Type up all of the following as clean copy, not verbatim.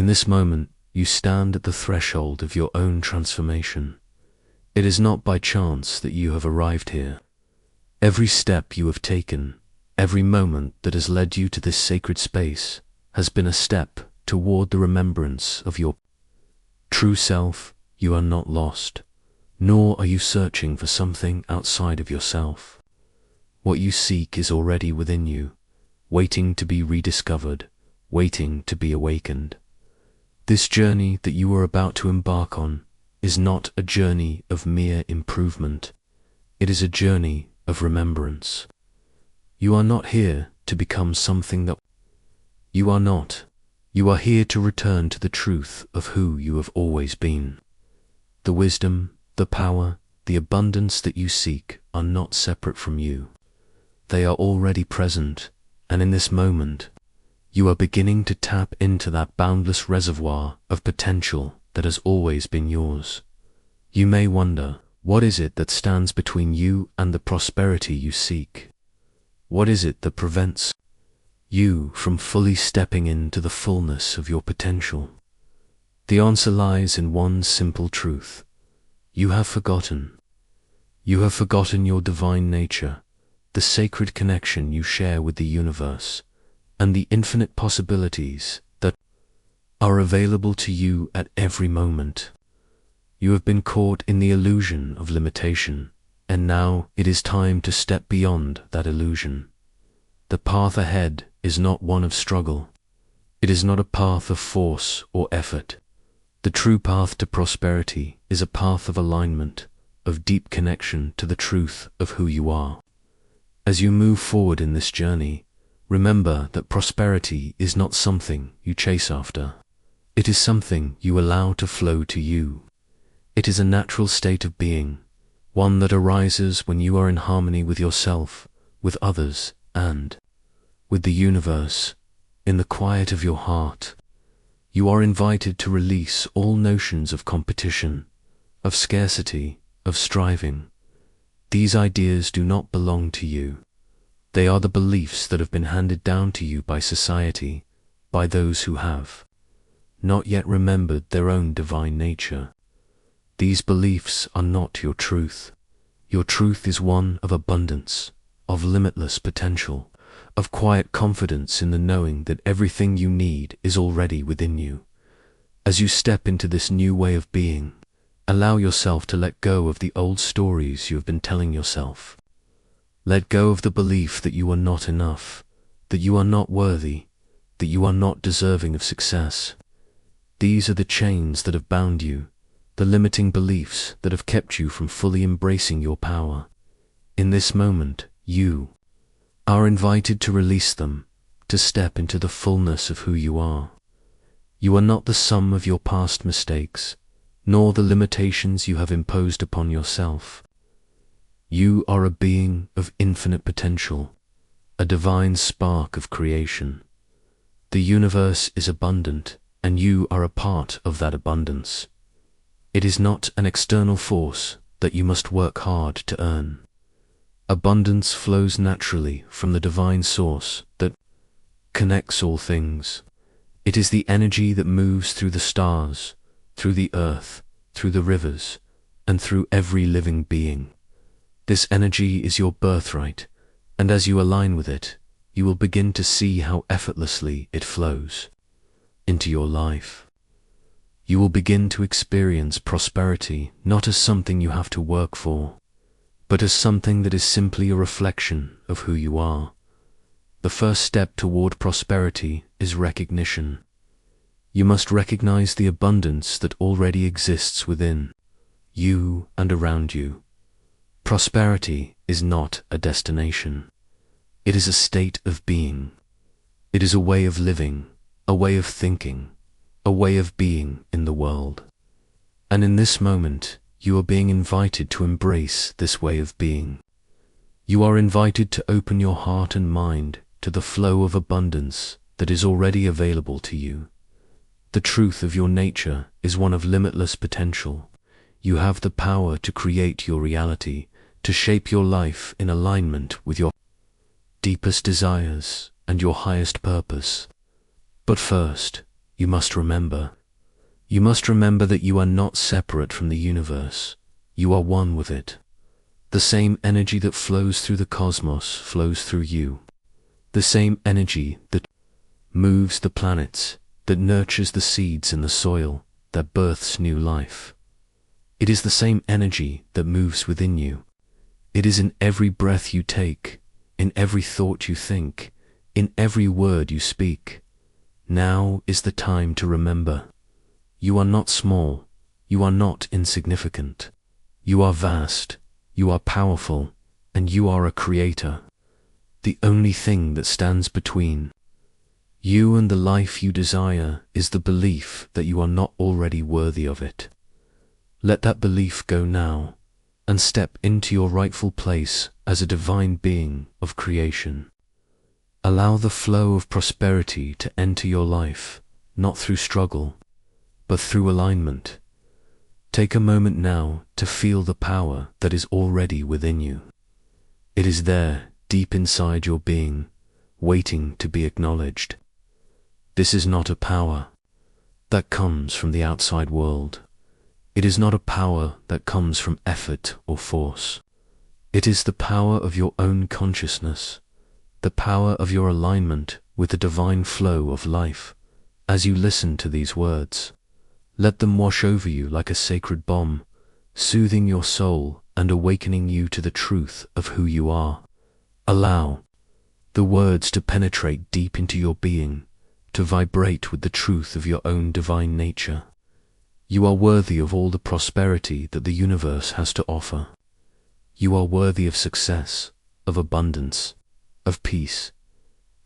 In this moment, you stand at the threshold of your own transformation. It is not by chance that you have arrived here. Every step you have taken, every moment that has led you to this sacred space, has been a step toward the remembrance of your true self. You are not lost, nor are you searching for something outside of yourself. What you seek is already within you, waiting to be rediscovered, waiting to be awakened. This journey that you are about to embark on is not a journey of mere improvement. It is a journey of remembrance. You are not here to become something that you are not. You are here to return to the truth of who you have always been. The wisdom, the power, the abundance that you seek are not separate from you. They are already present, and in this moment, you are beginning to tap into that boundless reservoir of potential that has always been yours. You may wonder, what is it that stands between you and the prosperity you seek? What is it that prevents you from fully stepping into the fullness of your potential? The answer lies in one simple truth. You have forgotten. You have forgotten your divine nature, the sacred connection you share with the universe, and the infinite possibilities that are available to you at every moment. You have been caught in the illusion of limitation, and now it is time to step beyond that illusion. The path ahead is not one of struggle. It is not a path of force or effort. The true path to prosperity is a path of alignment, of deep connection to the truth of who you are. As you move forward in this journey, remember that prosperity is not something you chase after. It is something you allow to flow to you. It is a natural state of being, one that arises when you are in harmony with yourself, with others, and with the universe. In the quiet of your heart, you are invited to release all notions of competition, of scarcity, of striving. These ideas do not belong to you. They are the beliefs that have been handed down to you by society, by those who have not yet remembered their own divine nature. These beliefs are not your truth. Your truth is one of abundance, of limitless potential, of quiet confidence in the knowing that everything you need is already within you. As you step into this new way of being, allow yourself to let go of the old stories you have been telling yourself. Let go of the belief that you are not enough, that you are not worthy, that you are not deserving of success. These are the chains that have bound you, the limiting beliefs that have kept you from fully embracing your power. In this moment, you are invited to release them, to step into the fullness of who you are. You are not the sum of your past mistakes, nor the limitations you have imposed upon yourself. You are a being of infinite potential, a divine spark of creation. The universe is abundant, and you are a part of that abundance. It is not an external force that you must work hard to earn. Abundance flows naturally from the divine source that connects all things. It is the energy that moves through the stars, through the earth, through the rivers, and through every living being. This energy is your birthright, and as you align with it, you will begin to see how effortlessly it flows into your life. You will begin to experience prosperity not as something you have to work for, but as something that is simply a reflection of who you are. The first step toward prosperity is recognition. You must recognize the abundance that already exists within you and around you. Prosperity is not a destination. It is a state of being. It is a way of living, a way of thinking, a way of being in the world. And in this moment, you are being invited to embrace this way of being. You are invited to open your heart and mind to the flow of abundance that is already available to you. The truth of your nature is one of limitless potential. You have the power to create your reality, to shape your life in alignment with your deepest desires and your highest purpose. But first, you must remember. You must remember that you are not separate from the universe. You are one with it. The same energy that flows through the cosmos flows through you. The same energy that moves the planets, that nurtures the seeds in the soil, that births new life. It is the same energy that moves within you. It is in every breath you take, in every thought you think, in every word you speak. Now is the time to remember. You are not small. You are not insignificant. You are vast. You are powerful. And you are a creator. The only thing that stands between you and the life you desire is the belief that you are not already worthy of it. Let that belief go now, and step into your rightful place as a divine being of creation. Allow the flow of prosperity to enter your life, not through struggle, but through alignment. Take a moment now to feel the power that is already within you. It is there, deep inside your being, waiting to be acknowledged. This is not a power that comes from the outside world. It is not a power that comes from effort or force. It is the power of your own consciousness, the power of your alignment with the divine flow of life. As you listen to these words, let them wash over you like a sacred balm, soothing your soul and awakening you to the truth of who you are. Allow the words to penetrate deep into your being, to vibrate with the truth of your own divine nature. You are worthy of all the prosperity that the universe has to offer. You are worthy of success, of abundance, of peace.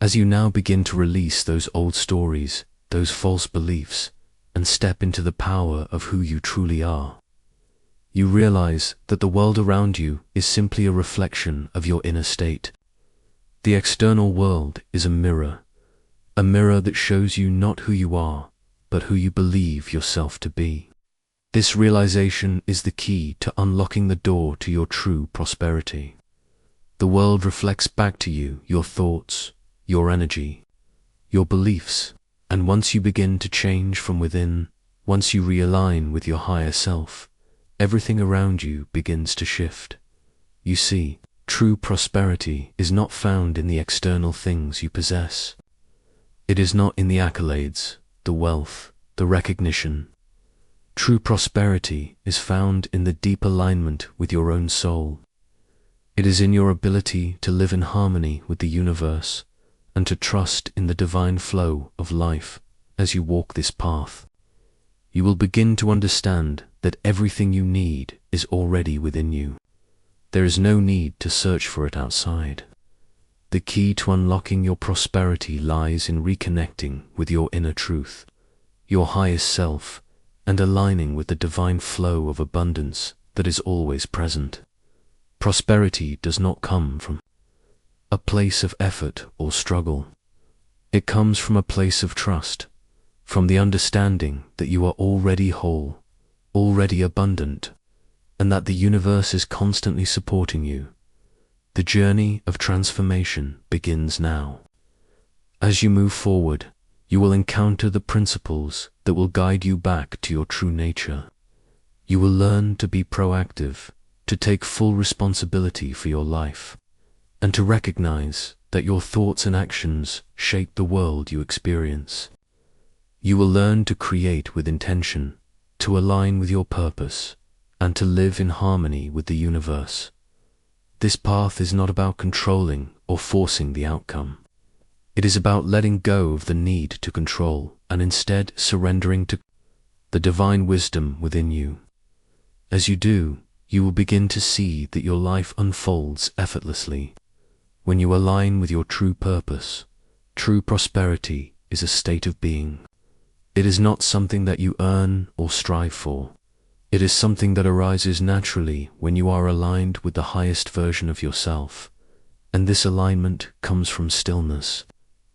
As you now begin to release those old stories, those false beliefs, and step into the power of who you truly are, you realize that the world around you is simply a reflection of your inner state. The external world is a mirror that shows you not who you are, but who you believe yourself to be. This realization is the key to unlocking the door to your true prosperity. The world reflects back to you your thoughts, your energy, your beliefs, and once you begin to change from within, once you realign with your higher self, everything around you begins to shift. You see, true prosperity is not found in the external things you possess. It is not in the accolades, the wealth, the recognition. True prosperity is found in the deep alignment with your own soul. It is in your ability to live in harmony with the universe and to trust in the divine flow of life as you walk this path. You will begin to understand that everything you need is already within you. There is no need to search for it outside. The key to unlocking your prosperity lies in reconnecting with your inner truth, your highest self, and aligning with the divine flow of abundance that is always present. Prosperity does not come from a place of effort or struggle. It comes from a place of trust, from the understanding that you are already whole, already abundant, and that the universe is constantly supporting you. The journey of transformation begins now. As you move forward, you will encounter the principles that will guide you back to your true nature. You will learn to be proactive, to take full responsibility for your life, and to recognize that your thoughts and actions shape the world you experience. You will learn to create with intention, to align with your purpose, and to live in harmony with the universe. This path is not about controlling or forcing the outcome. It is about letting go of the need to control and instead surrendering to the divine wisdom within you. As you do, you will begin to see that your life unfolds effortlessly. When you align with your true purpose, true prosperity is a state of being. It is not something that you earn or strive for. It is something that arises naturally when you are aligned with the highest version of yourself. And this alignment comes from stillness.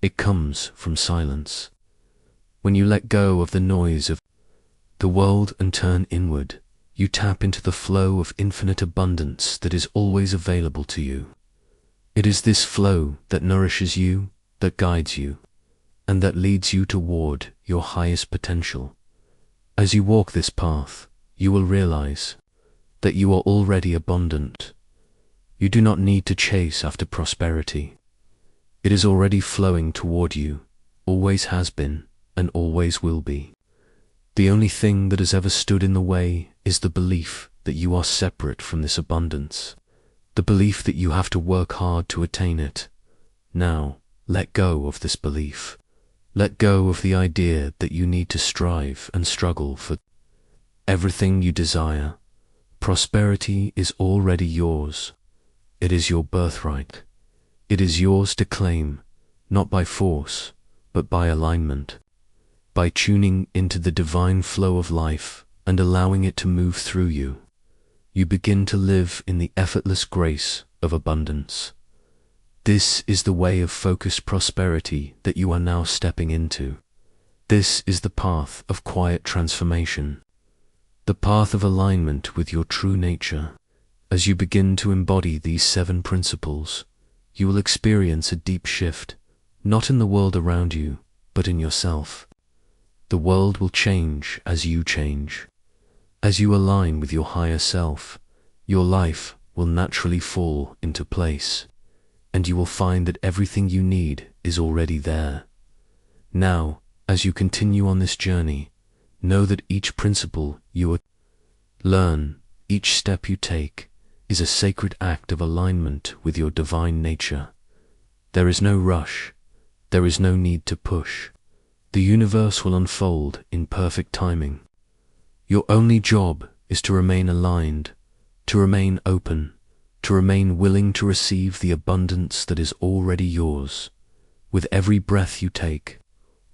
It comes from silence. When you let go of the noise of the world and turn inward, you tap into the flow of infinite abundance that is always available to you. It is this flow that nourishes you, that guides you, and that leads you toward your your highest potential. As you walk this path, you will realize that you are already abundant. You do not need to chase after prosperity. It is already flowing toward you, always has been, and always will be. The only thing that has ever stood in the way is the belief that you are separate from this abundance, the belief that you have to work hard to attain it. Now, let go of this belief. Let go of the idea that you need to strive and struggle for everything you desire. Prosperity is already yours. It is your birthright. It is yours to claim, not by force, but by alignment. By tuning into the divine flow of life and allowing it to move through you, you begin to live in the effortless grace of abundance. This is the way of focused prosperity that you are now stepping into. This is the path of quiet transformation, the path of alignment with your true nature. As you begin to embody these 7 principles, you will experience a deep shift, not in the world around you, but in yourself. The world will change as you change. As you align with your higher self, your life will naturally fall into place, and you will find that everything you need is already there. Now, as you continue on this journey, know that each principle you learn, each step you take, is a sacred act of alignment with your divine nature. There is no rush. There is no need to push. The universe will unfold in perfect timing. Your only job is to remain aligned, to remain open, to remain willing to receive the abundance that is already yours. With every breath you take,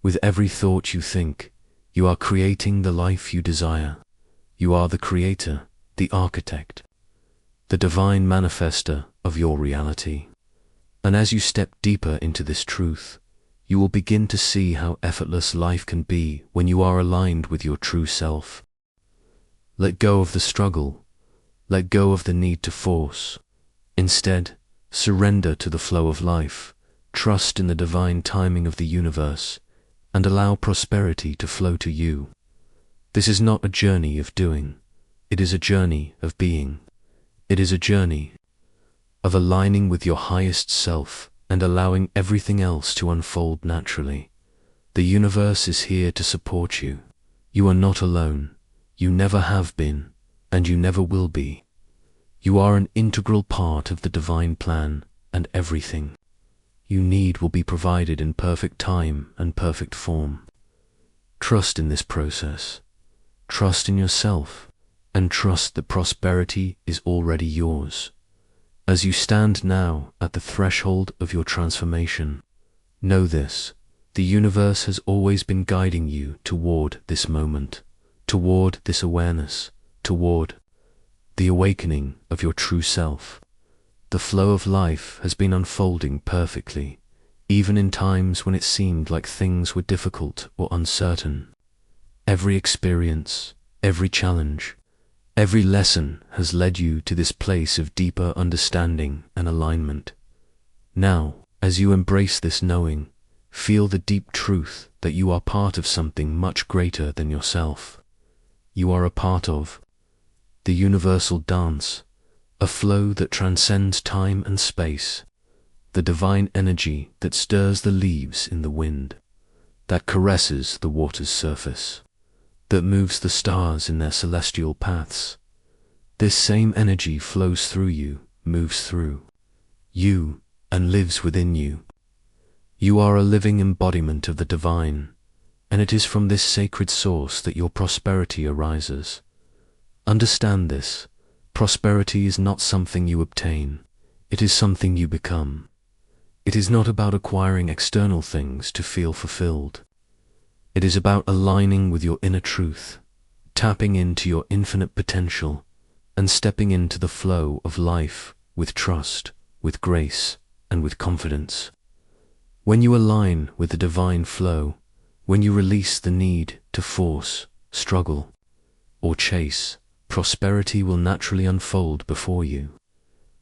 with every thought you think, you are creating the life you desire. You are the creator, the architect, the divine manifester of your reality. And as you step deeper into this truth, you will begin to see how effortless life can be when you are aligned with your true self. Let go of the struggle. Let go of the need to force. Instead, surrender to the flow of life, trust in the divine timing of the universe, and allow prosperity to flow to you. This is not a journey of doing. It is a journey of being. It is a journey of aligning with your highest self and allowing everything else to unfold naturally. The universe is here to support you. You are not alone. You never have been, and you never will be. You are an integral part of the divine plan, and everything you need will be provided in perfect time and perfect form. Trust in this process. Trust in yourself, and trust that prosperity is already yours. As you stand now at the threshold of your transformation, know this: the universe has always been guiding you toward this moment, toward this awareness, toward the awakening of your true self. The flow of life has been unfolding perfectly, even in times when it seemed like things were difficult or uncertain. Every experience, every challenge, every lesson has led you to this place of deeper understanding and alignment. Now, as you embrace this knowing, feel the deep truth that you are part of something much greater than yourself. You are a part of the universal dance, a flow that transcends time and space, the divine energy that stirs the leaves in the wind, that caresses the water's surface, that moves the stars in their celestial paths. This same energy flows through you, moves through you, and lives within you. You are a living embodiment of the divine, and it is from this sacred source that your prosperity arises. Understand this: prosperity is not something you obtain, it is something you become. It is not about acquiring external things to feel fulfilled. It is about aligning with your inner truth, tapping into your infinite potential, and stepping into the flow of life with trust, with grace, and with confidence. When you align with the divine flow, when you release the need to force, struggle, or chase, prosperity will naturally unfold before you.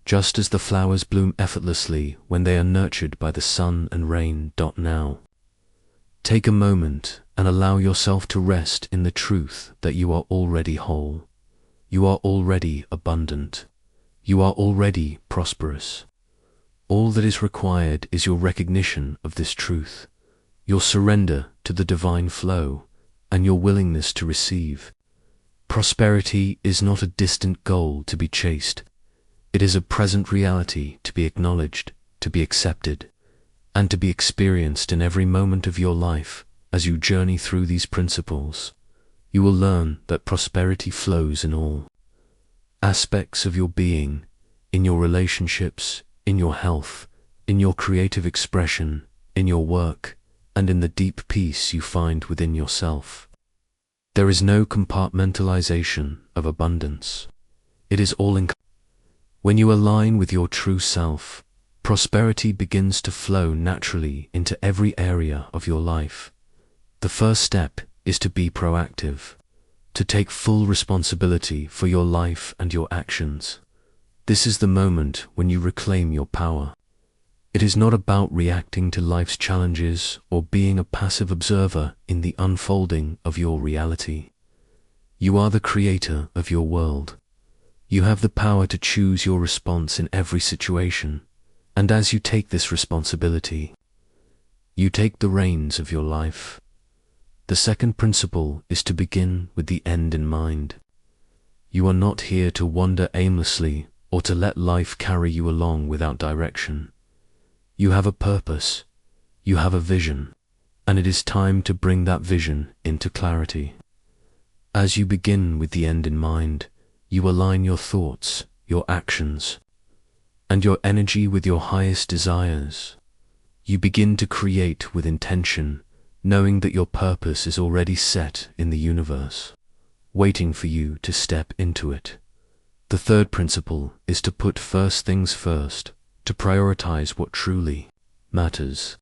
Just as the flowers bloom effortlessly when they are nurtured by the sun and rain. Now, take a moment and allow yourself to rest in the truth that you are already whole. You are already abundant. You are already prosperous. All that is required is your recognition of this truth, your surrender to the divine flow, and your willingness to receive. Prosperity is not a distant goal to be chased. It is a present reality to be acknowledged, to be accepted, and to be experienced in every moment of your life. As you journey through these principles, you will learn that prosperity flows in all aspects of your being, in your relationships, in your health, in your creative expression, in your work, and in the deep peace you find within yourself. There is no compartmentalization of abundance. It is all-encompassing. When you align with your true self, prosperity begins to flow naturally into every area of your life. The first step is to be proactive, to take full responsibility for your life and your actions. This is the moment when you reclaim your power. It is not about reacting to life's challenges or being a passive observer in the unfolding of your reality. You are the creator of your world. You have the power to choose your response in every situation, and as you take this responsibility, you take the reins of your life. The second principle is to begin with the end in mind. You are not here to wander aimlessly or to let life carry you along without direction. You have a purpose, you have a vision, and it is time to bring that vision into clarity. As you begin with the end in mind, you align your thoughts, your actions, and your energy with your highest desires. You begin to create with intention, knowing that your purpose is already set in the universe, waiting for you to step into it. The third principle is to put first things first, to prioritize what truly matters.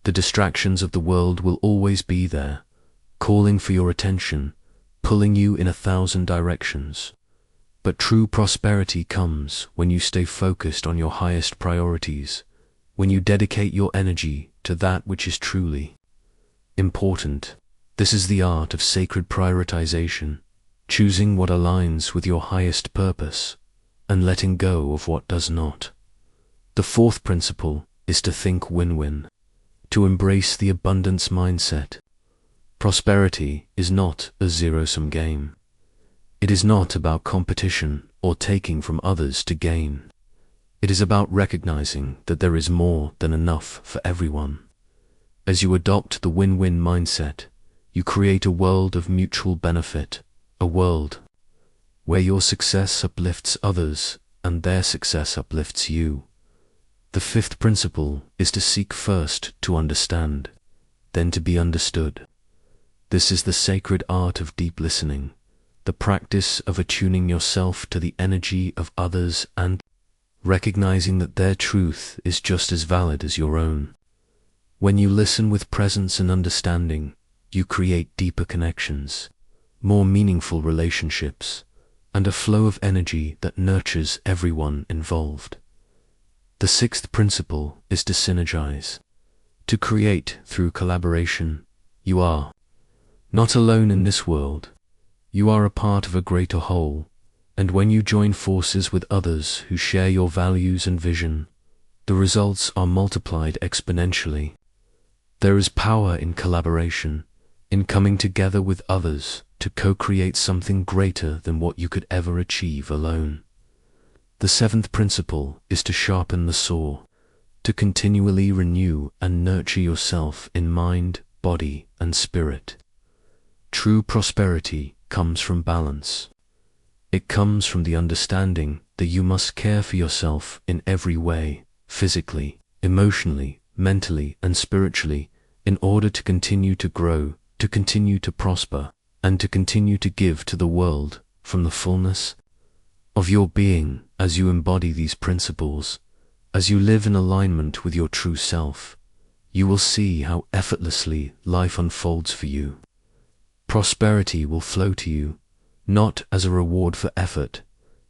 The distractions of the world will always be there, calling for your attention, pulling you in 1,000 directions. But true prosperity comes when you stay focused on your highest priorities, when you dedicate your energy to that which is truly important. This is the art of sacred prioritization, choosing what aligns with your highest purpose and letting go of what does not. The fourth principle is to think win-win, to embrace the abundance mindset. Prosperity is not a zero-sum game. It is not about competition or taking from others to gain. It is about recognizing that there is more than enough for everyone. As you adopt the win-win mindset, you create a world of mutual benefit, a world where your success uplifts others and their success uplifts you. The fifth principle is to seek first to understand, then to be understood. This is the sacred art of deep listening, the practice of attuning yourself to the energy of others and recognizing that their truth is just as valid as your own. When you listen with presence and understanding, you create deeper connections, more meaningful relationships, and a flow of energy that nurtures everyone involved. The sixth principle is to synergize, to create through collaboration. You are not alone in this world. You are a part of a greater whole, and when you join forces with others who share your values and vision, the results are multiplied exponentially. There is power in collaboration, in coming together with others to co-create something greater than what you could ever achieve alone. The seventh principle is to sharpen the saw, to continually renew and nurture yourself in mind, body, and spirit. True prosperity comes from balance. It comes from the understanding that you must care for yourself in every way, physically, emotionally, mentally, and spiritually, in order to continue to grow, to continue to prosper, and to continue to give to the world from the fullness of your being. As you embody these principles, as you live in alignment with your true self, you will see how effortlessly life unfolds for you. Prosperity will flow to you, not as a reward for effort,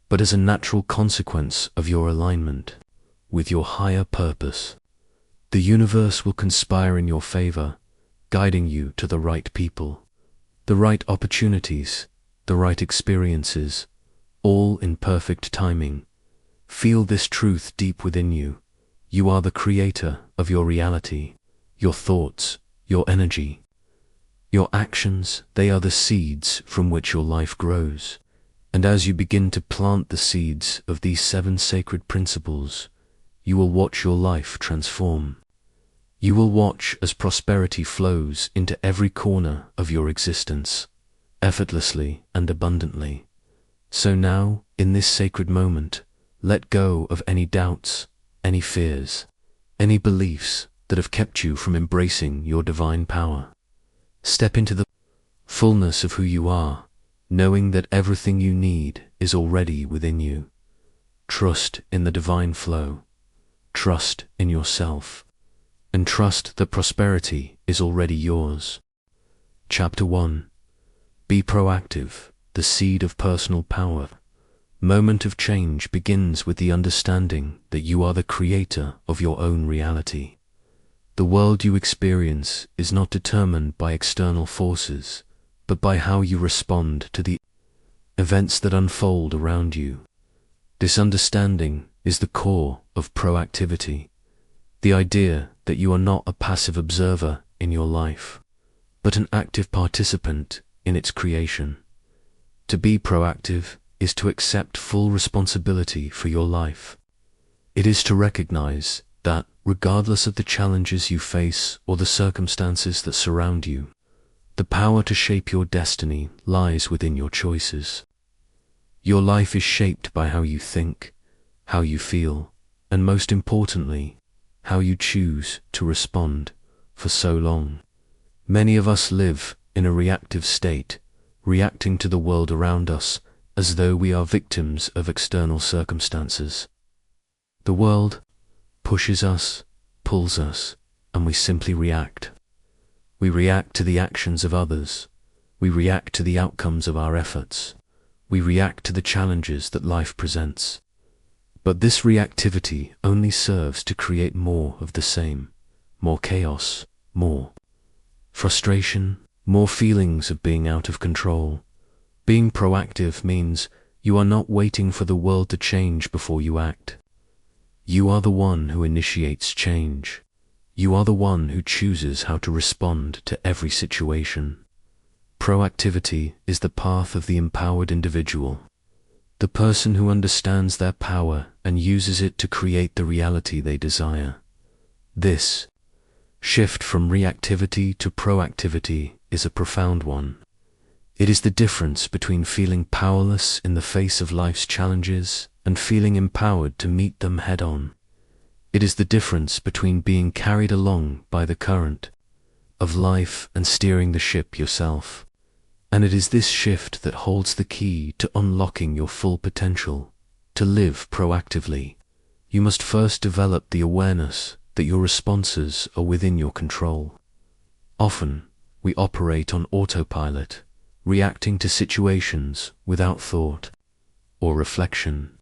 but as a natural consequence of your alignment with your higher purpose. The universe will conspire in your favor, guiding you to the right people, the right opportunities, the right experiences, all in perfect timing. Feel this truth deep within you. You are the creator of your reality, your thoughts, your energy. Your actions, they are the seeds from which your life grows. And as you begin to plant the seeds of these 7 sacred principles, you will watch your life transform. You will watch as prosperity flows into every corner of your existence, effortlessly and abundantly. So now, in this sacred moment, let go of any doubts, any fears, any beliefs that have kept you from embracing your divine power. Step into the fullness of who you are, knowing that everything you need is already within you. Trust in the divine flow. Trust in yourself. And trust that prosperity is already yours. Chapter 1. Be proactive, the seed of personal power. Moment of change begins with the understanding that you are the creator of your own reality. The world you experience is not determined by external forces, but by how you respond to the events that unfold around you. This understanding is the core of proactivity, the idea that you are not a passive observer in your life, but an active participant in its creation. To be proactive is to accept full responsibility for your life. It is to recognize that, regardless of the challenges you face or the circumstances that surround you, the power to shape your destiny lies within your choices. Your life is shaped by how you think, how you feel, and most importantly, how you choose to respond. For so long, many of us live in a reactive state, reacting to the world around us as though we are victims of external circumstances. The world pushes us, pulls us, and we simply react. We react to the actions of others. We react to the outcomes of our efforts. We react to the challenges that life presents. But this reactivity only serves to create more of the same, more chaos, more frustration, more feelings of being out of control. Being proactive means you are not waiting for the world to change before you act. You are the one who initiates change. You are the one who chooses how to respond to every situation. Proactivity is the path of the empowered individual, the person who understands their power and uses it to create the reality they desire. This shift from reactivity to proactivity is a profound one. It is the difference between feeling powerless in the face of life's challenges and feeling empowered to meet them head-on. It is the difference between being carried along by the current of life and steering the ship yourself. And it is this shift that holds the key to unlocking your full potential. To live proactively, you must first develop the awareness that your responses are within your control. Often, we operate on autopilot, reacting to situations without thought or reflection.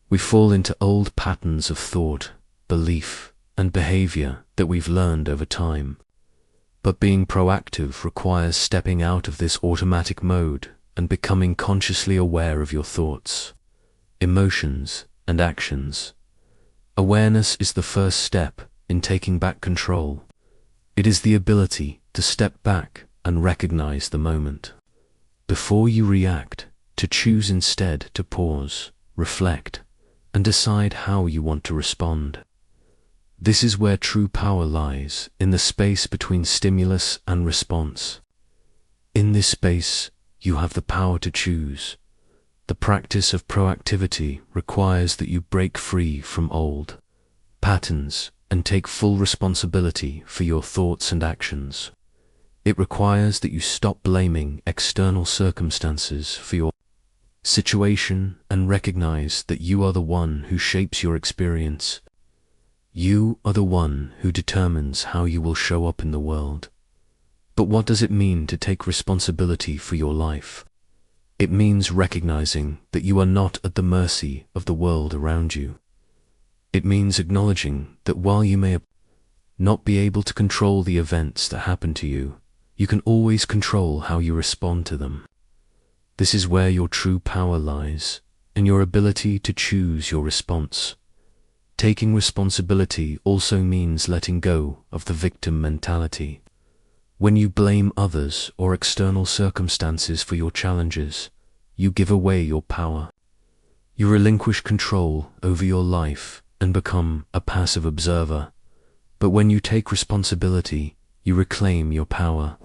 We fall into old patterns of thought, belief, and behavior that we've learned over time. But being proactive requires stepping out of this automatic mode and becoming consciously aware of your thoughts, emotions, and actions. Awareness is the first step in taking back control. It is the ability to step back and recognize the moment. Before you react, to choose instead to pause, reflect, and decide how you want to respond. This is where true power lies, in the space between stimulus and response. In this space, you have the power to choose. The practice of proactivity requires that you break free from old patterns and take full responsibility for your thoughts and actions. It requires that you stop blaming external circumstances for your situation and recognize that you are the one who shapes your experience. You are the one who determines how you will show up in the world. But what does it mean to take responsibility for your life? It means recognizing that you are not at the mercy of the world around you. It means acknowledging that while you may not be able to control the events that happen to you, you can always control how you respond to them. This is where your true power lies, in your ability to choose your response. Taking responsibility also means letting go of the victim mentality. When you blame others or external circumstances for your challenges, you give away your power. You relinquish control over your life and become a passive observer. But when you take responsibility, you reclaim your power.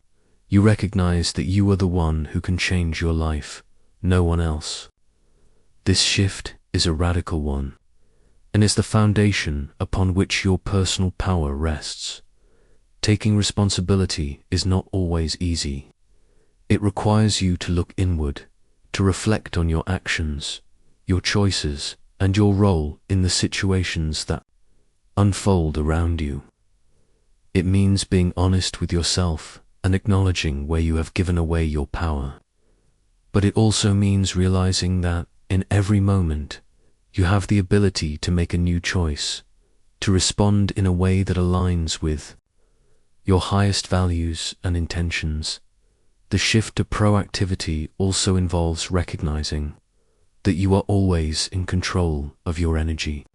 You recognize that you are the one who can change your life, no one else. This shift is a radical one, and is the foundation upon which your personal power rests. Taking responsibility is not always easy. It requires you to look inward, to reflect on your actions, your choices, and your role in the situations that unfold around you. It means being honest with yourself and acknowledging where you have given away your power. But it also means realizing that in every moment, you have the ability to make a new choice, to respond in a way that aligns with your highest values and intentions. The shift to proactivity also involves recognizing that you are always in control of your energy.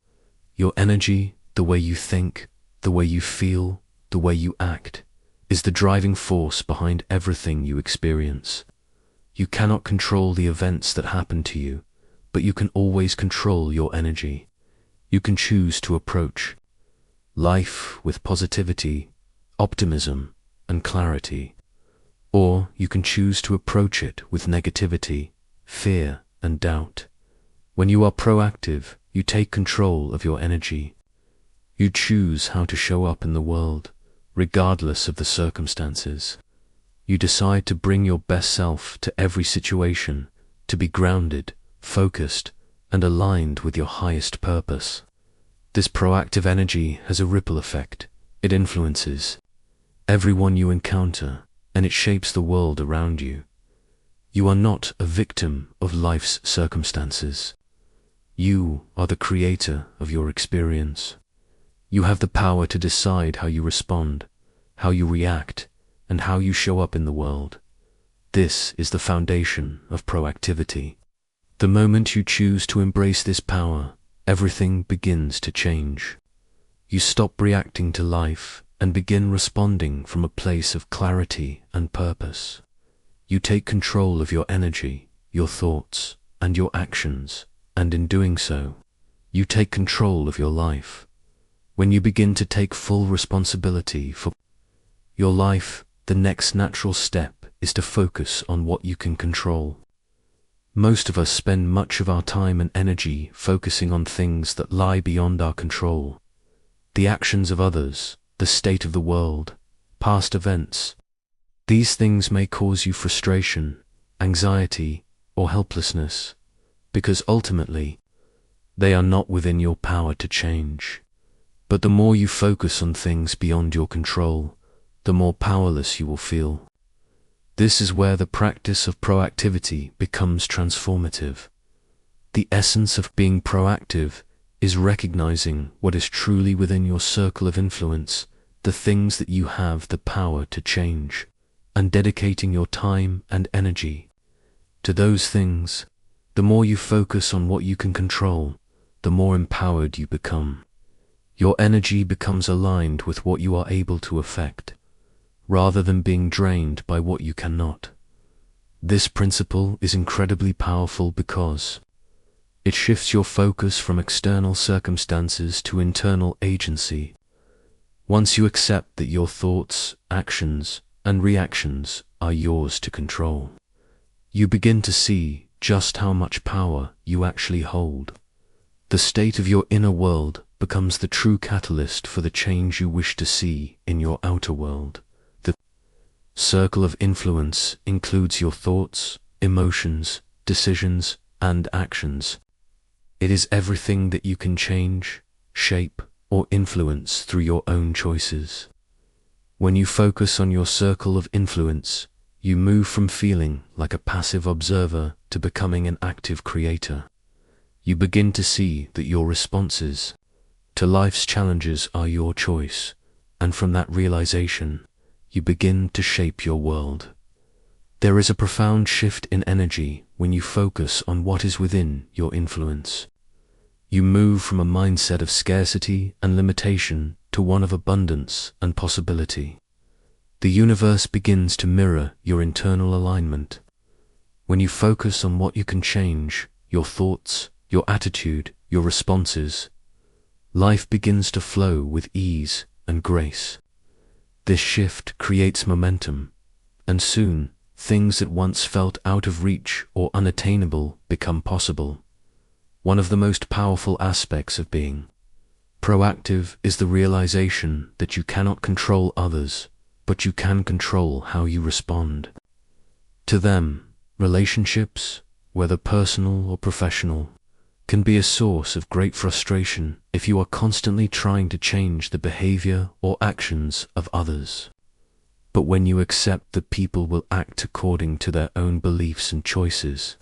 Your energy, the way you think, the way you feel, the way you act, is the driving force behind everything you experience. You cannot control the events that happen to you, but you can always control your energy. You can choose to approach life with positivity, optimism, and clarity, or you can choose to approach it with negativity, fear, and doubt. When you are proactive, you take control of your energy. You choose how to show up in the world, regardless of the circumstances. You decide to bring your best self to every situation, to be grounded, focused, and aligned with your highest purpose. This proactive energy has a ripple effect. It influences everyone you encounter, and it shapes the world around you. You are not a victim of life's circumstances. You are the creator of your experience. You have the power to decide how you respond, how you react, and how you show up in the world. This is the foundation of proactivity. The moment you choose to embrace this power, everything begins to change. You stop reacting to life and begin responding from a place of clarity and purpose. You take control of your energy, your thoughts, and your actions, and in doing so, you take control of your life. When you begin to take full responsibility for your life, the next natural step is to focus on what you can control. Most of us spend much of our time and energy focusing on things that lie beyond our control. The actions of others, the state of the world, past events. These things may cause you frustration, anxiety, or helplessness, because ultimately, they are not within your power to change. But the more you focus on things beyond your control, the more powerless you will feel. This is where the practice of proactivity becomes transformative. The essence of being proactive is recognizing what is truly within your circle of influence, the things that you have the power to change, and dedicating your time and energy to those things. The more you focus on what you can control, the more empowered you become. Your energy becomes aligned with what you are able to affect, rather than being drained by what you cannot. This principle is incredibly powerful because it shifts your focus from external circumstances to internal agency. Once you accept that your thoughts, actions, and reactions are yours to control, you begin to see just how much power you actually hold. The state of your inner world becomes the true catalyst for the change you wish to see in your outer world. The circle of influence includes your thoughts, emotions, decisions, and actions. It is everything that you can change, shape, or influence through your own choices. When you focus on your circle of influence, you move from feeling like a passive observer to becoming an active creator. You begin to see that your responses to life's challenges are your choice, and from that realization, you begin to shape your world. There is a profound shift in energy when you focus on what is within your influence. You move from a mindset of scarcity and limitation to one of abundance and possibility. The universe begins to mirror your internal alignment. When you focus on what you can change, your thoughts, your attitude, your responses, life begins to flow with ease and grace. This shift creates momentum, and soon, things that once felt out of reach or unattainable become possible. One of the most powerful aspects of being proactive is the realization that you cannot control others, but you can control how you respond to them. Relationships, whether personal or professional, can be a source of great frustration if you are constantly trying to change the behavior or actions of others. But when you accept that people will act according to their own beliefs and choices,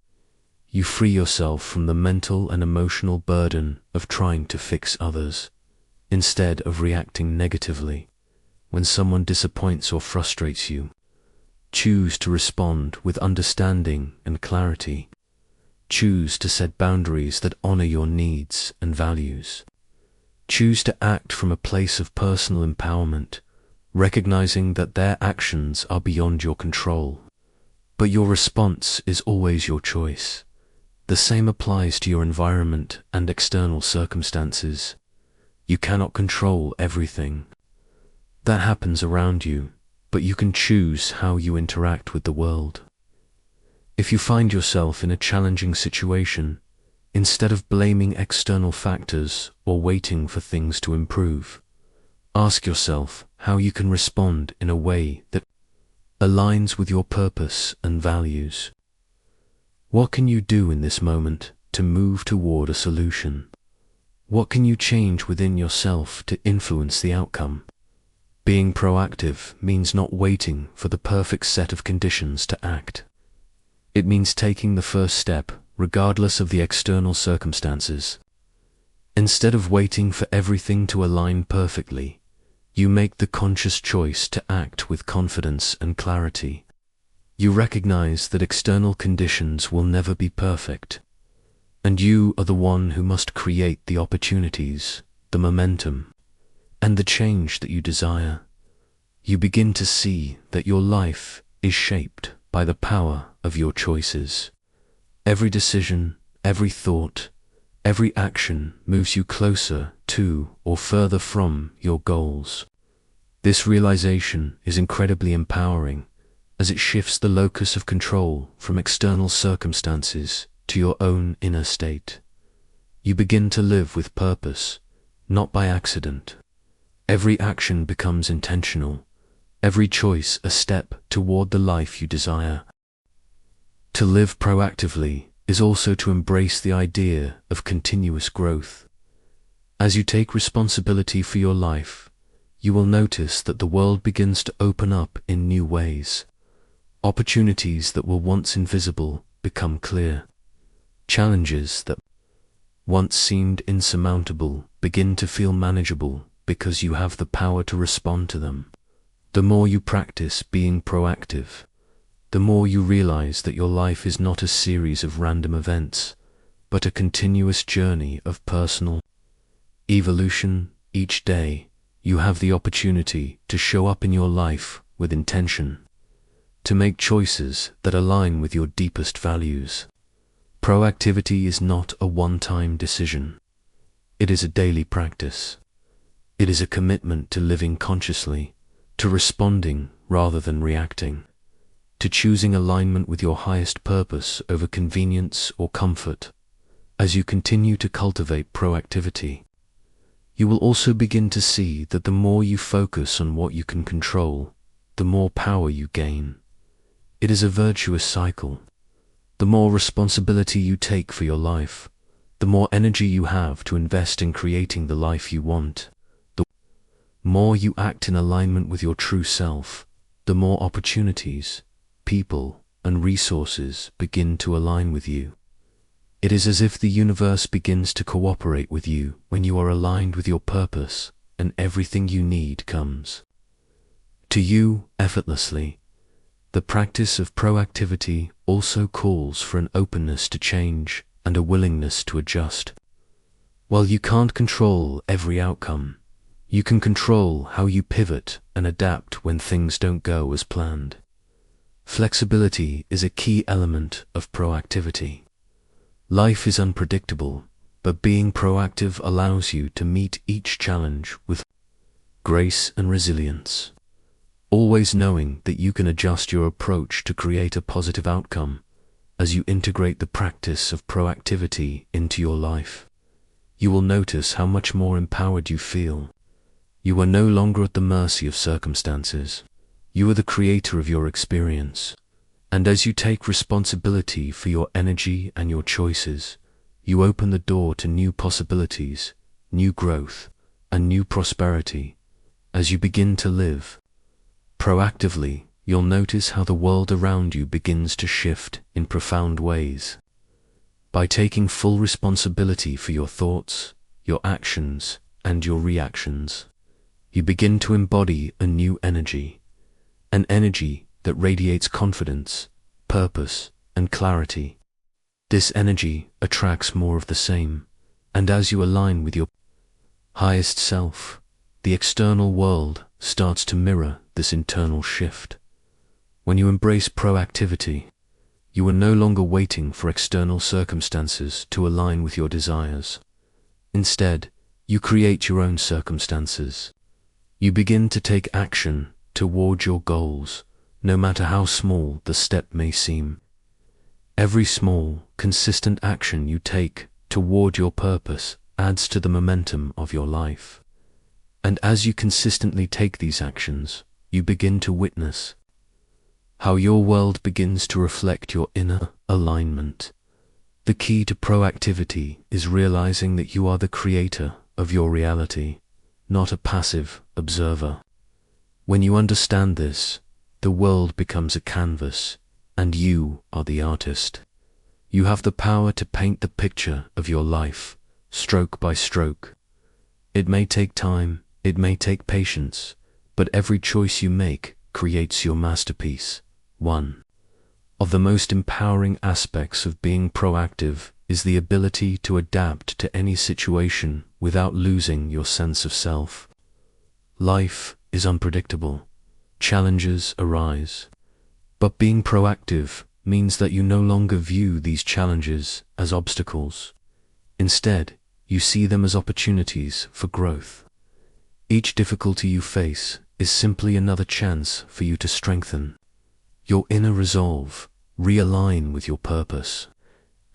you free yourself from the mental and emotional burden of trying to fix others, instead of reacting negatively when someone disappoints or frustrates you. Choose to respond with understanding and clarity. Choose to set boundaries that honor your needs and values. Choose to act from a place of personal empowerment, recognizing that their actions are beyond your control. But your response is always your choice. The same applies to your environment and external circumstances. You cannot control everything that happens around you, but you can choose how you interact with the world. If you find yourself in a challenging situation, instead of blaming external factors or waiting for things to improve, ask yourself how you can respond in a way that aligns with your purpose and values. What can you do in this moment to move toward a solution? What can you change within yourself to influence the outcome? Being proactive means not waiting for the perfect set of conditions to act. It means taking the first step, regardless of the external circumstances. Instead of waiting for everything to align perfectly, you make the conscious choice to act with confidence and clarity. You recognize that external conditions will never be perfect, and you are the one who must create the opportunities, the momentum, and the change that you desire. You begin to see that your life is shaped by the power of your choices. Every decision, every thought, every action moves you closer to or further from your goals. This realization is incredibly empowering, as it shifts the locus of control from external circumstances to your own inner state. You begin to live with purpose, not by accident. Every action becomes intentional, every choice a step toward the life you desire. To live proactively is also to embrace the idea of continuous growth. As you take responsibility for your life, you will notice that the world begins to open up in new ways. Opportunities that were once invisible become clear. Challenges that once seemed insurmountable begin to feel manageable because you have the power to respond to them. The more you practice being proactive, the more you realize that your life is not a series of random events, but a continuous journey of personal evolution. Each day, you have the opportunity to show up in your life with intention, to make choices that align with your deepest values. Proactivity is not a one-time decision. It is a daily practice. It is a commitment to living consciously, to responding rather than reacting, to choosing alignment with your highest purpose over convenience or comfort. As you continue to cultivate proactivity, you will also begin to see that the more you focus on what you can control, the more power you gain. It is a virtuous cycle. The more responsibility you take for your life, the more energy you have to invest in creating the life you want. The more you act in alignment with your true self, the more opportunities, people, and resources begin to align with you. It is as if the universe begins to cooperate with you when you are aligned with your purpose and everything you need comes to you effortlessly. The practice of proactivity also calls for an openness to change and a willingness to adjust. While you can't control every outcome, you can control how you pivot and adapt when things don't go as planned. Flexibility is a key element of proactivity. Life is unpredictable, but being proactive allows you to meet each challenge with grace and resilience, always knowing that you can adjust your approach to create a positive outcome. As you integrate the practice of proactivity into your life, you will notice how much more empowered you feel. You are no longer at the mercy of circumstances. You are the creator of your experience. And as you take responsibility for your energy and your choices, you open the door to new possibilities, new growth, and new prosperity. As you begin to live proactively, you'll notice how the world around you begins to shift in profound ways. By taking full responsibility for your thoughts, your actions, and your reactions, you begin to embody a new energy, an energy that radiates confidence, purpose, and clarity. This energy attracts more of the same, and as you align with your highest self, the external world starts to mirror this internal shift. When you embrace proactivity, you are no longer waiting for external circumstances to align with your desires. Instead, you create your own circumstances. You begin to take action toward your goals, no matter how small the step may seem. Every small, consistent action you take toward your purpose adds to the momentum of your life. And as you consistently take these actions, you begin to witness how your world begins to reflect your inner alignment. The key to proactivity is realizing that you are the creator of your reality, not a passive observer. When you understand this, the world becomes a canvas, and you are the artist. You have the power to paint the picture of your life, stroke by stroke. It may take time, it may take patience, but every choice you make creates your masterpiece. One of the most empowering aspects of being proactive is the ability to adapt to any situation without losing your sense of self. Life is unpredictable. Challenges arise. But being proactive means that you no longer view these challenges as obstacles. Instead, you see them as opportunities for growth. Each difficulty you face is simply another chance for you to strengthen your inner resolve, realign with your purpose,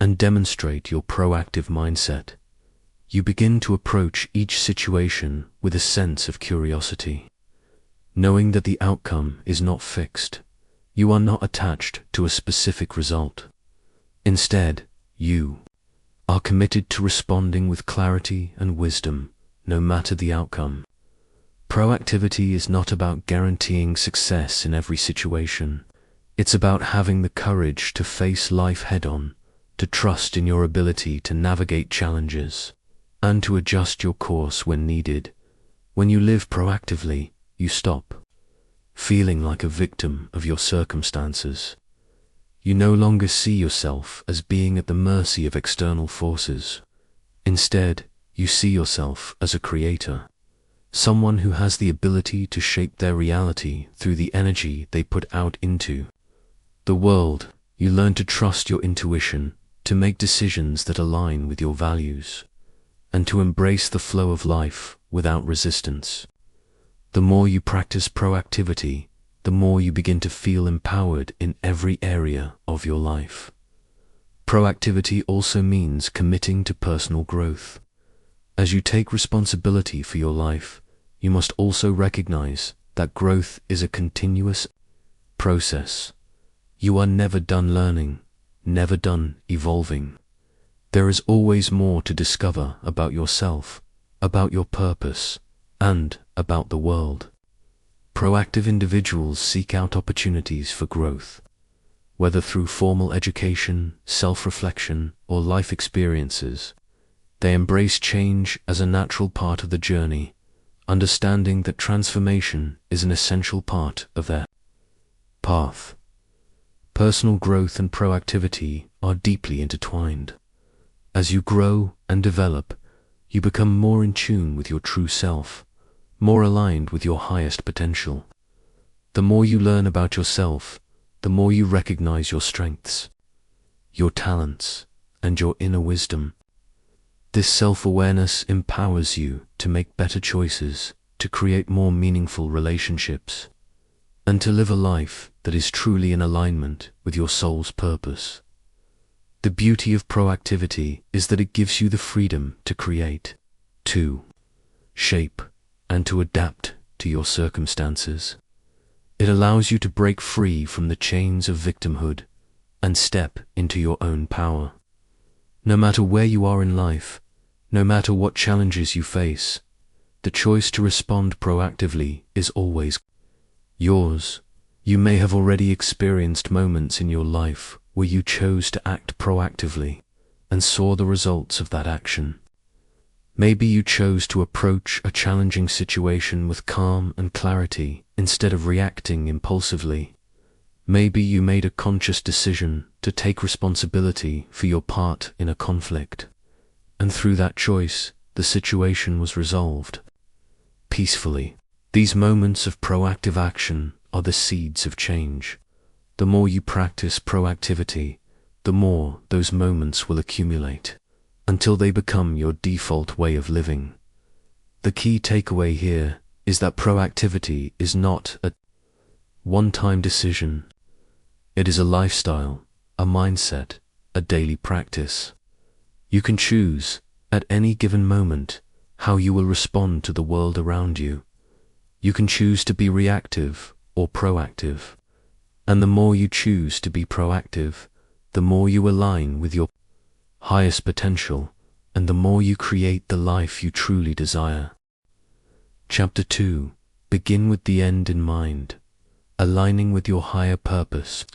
and demonstrate your proactive mindset. You begin to approach each situation with a sense of curiosity, knowing that the outcome is not fixed. You are not attached to a specific result. Instead, you are committed to responding with clarity and wisdom, no matter the outcome. Proactivity is not about guaranteeing success in every situation. It's about having the courage to face life head-on, to trust in your ability to navigate challenges, and to adjust your course when needed. When you live proactively, you stop feeling like a victim of your circumstances. You no longer see yourself as being at the mercy of external forces. Instead, you see yourself as a creator, someone who has the ability to shape their reality through the energy they put out into the world. You learn to trust your intuition, to make decisions that align with your values, and to embrace the flow of life without resistance. The more you practice proactivity, the more you begin to feel empowered in every area of your life. Proactivity also means committing to personal growth. As you take responsibility for your life, you must also recognize that growth is a continuous process. You are never done learning, never done evolving. There is always more to discover about yourself, about your purpose, and about the world. Proactive individuals seek out opportunities for growth, whether through formal education, self-reflection, or life experiences. They embrace change as a natural part of the journey, understanding that transformation is an essential part of their path. Personal growth and proactivity are deeply intertwined. As you grow and develop, you become more in tune with your true self, more aligned with your highest potential. The more you learn about yourself, the more you recognize your strengths, your talents, and your inner wisdom. This self-awareness empowers you to make better choices, to create more meaningful relationships, and to live a life that is truly in alignment with your soul's purpose. The beauty of proactivity is that it gives you the freedom to create, to shape, and to adapt to your circumstances. It allows you to break free from the chains of victimhood and step into your own power. No matter where you are in life, no matter what challenges you face, the choice to respond proactively is always yours. You may have already experienced moments in your life where you chose to act proactively and saw the results of that action. Maybe you chose to approach a challenging situation with calm and clarity instead of reacting impulsively. Maybe you made a conscious decision to take responsibility for your part in a conflict, and through that choice, the situation was resolved peacefully. These moments of proactive action are the seeds of change. The more you practice proactivity, the more those moments will accumulate, until they become your default way of living. The key takeaway here is that proactivity is not a one-time decision. It is a lifestyle, a mindset, a daily practice. You can choose, at any given moment, how you will respond to the world around you. You can choose to be reactive or proactive. And the more you choose to be proactive, the more you align with your highest potential, and the more you create the life you truly desire. Chapter 2. Begin with the end in mind. Aligning with your higher purpose.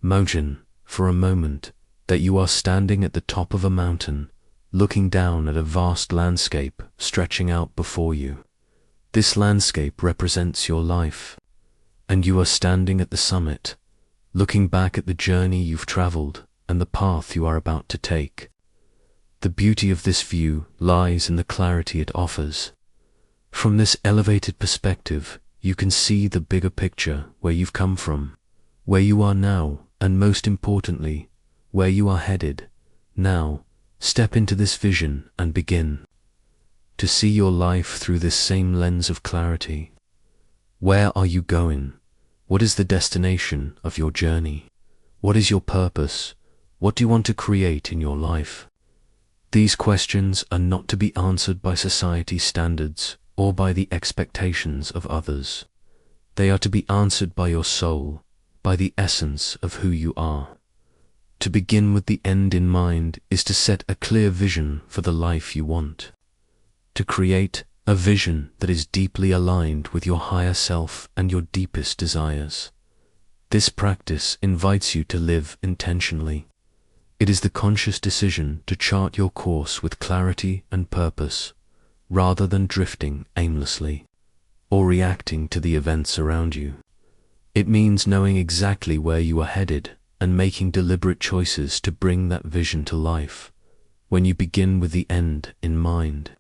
Imagine, for a moment, that you are standing at the top of a mountain, looking down at a vast landscape stretching out before you. This landscape represents your life, and you are standing at the summit, looking back at the journey you've traveled and the path you are about to take. The beauty of this view lies in the clarity it offers. From this elevated perspective, you can see the bigger picture, where you've come from, where you are now, and most importantly, where you are headed. Now, step into this vision and begin to see your life through this same lens of clarity. Where are you going? What is the destination of your journey? What is your purpose? What do you want to create in your life? These questions are not to be answered by society's standards or by the expectations of others. They are to be answered by your soul, by the essence of who you are. To begin with the end in mind is to set a clear vision for the life you want. To create a vision that is deeply aligned with your higher self and your deepest desires. This practice invites you to live intentionally. It is the conscious decision to chart your course with clarity and purpose, rather than drifting aimlessly or reacting to the events around you. It means knowing exactly where you are headed and making deliberate choices to bring that vision to life. When you begin with the end in mind,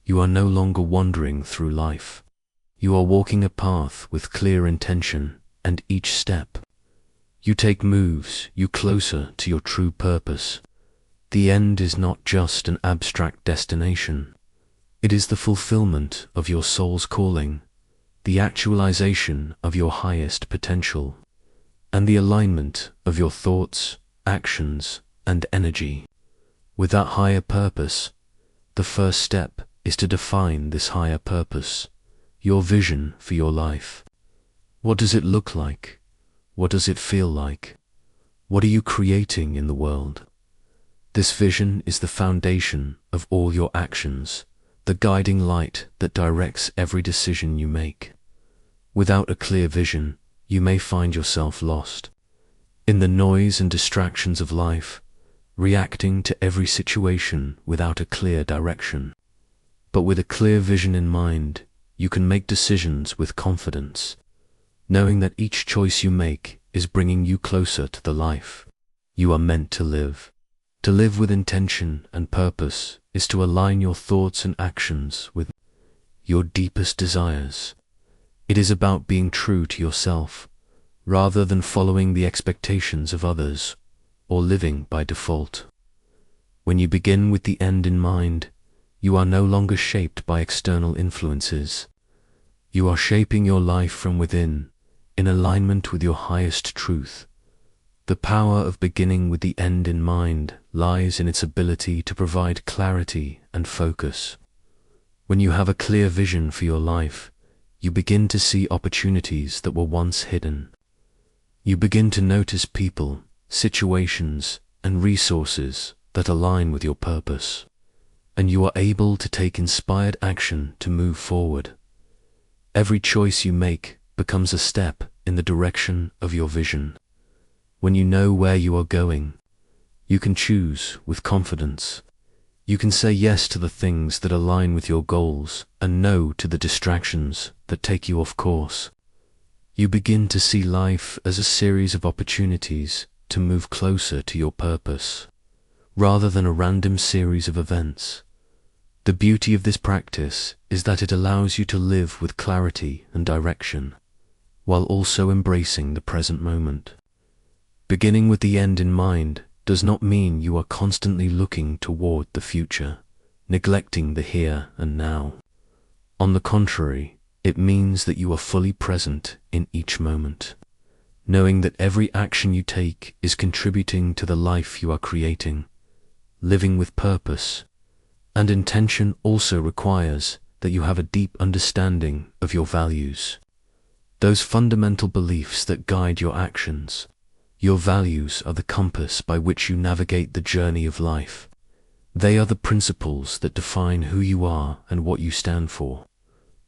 you are no longer wandering through life. You are walking a path with clear intention, and each step you take moves you closer to your true purpose. The end is not just an abstract destination. It is the fulfillment of your soul's calling, the actualization of your highest potential, and the alignment of your thoughts, actions, and energy. With that higher purpose, the first step is to define this higher purpose, your vision for your life. What does it look like? What does it feel like? What are you creating in the world? This vision is the foundation of all your actions, the guiding light that directs every decision you make. Without a clear vision, you may find yourself lost in the noise and distractions of life, reacting to every situation without a clear direction. But with a clear vision in mind, you can make decisions with confidence, knowing that each choice you make is bringing you closer to the life you are meant to live. To live with intention and purpose is to align your thoughts and actions with your deepest desires. It is about being true to yourself, rather than following the expectations of others or living by default. When you begin with the end in mind, you are no longer shaped by external influences. You are shaping your life from within, in alignment with your highest truth. The power of beginning with the end in mind lies in its ability to provide clarity and focus. When you have a clear vision for your life, you begin to see opportunities that were once hidden. You begin to notice people, situations, and resources that align with your purpose, and you are able to take inspired action to move forward. Every choice you make becomes a step in the direction of your vision. When you know where you are going, you can choose with confidence. You can say yes to the things that align with your goals and no to the distractions that take you off course. You begin to see life as a series of opportunities to move closer to your purpose, rather than a random series of events. The beauty of this practice is that it allows you to live with clarity and direction, while also embracing the present moment. Beginning with the end in mind does not mean you are constantly looking toward the future, neglecting the here and now. On the contrary, it means that you are fully present in each moment, knowing that every action you take is contributing to the life you are creating. Living with purpose and intention also requires that you have a deep understanding of your values, those fundamental beliefs that guide your actions. Your values are the compass by which you navigate the journey of life. They are the principles that define who you are and what you stand for.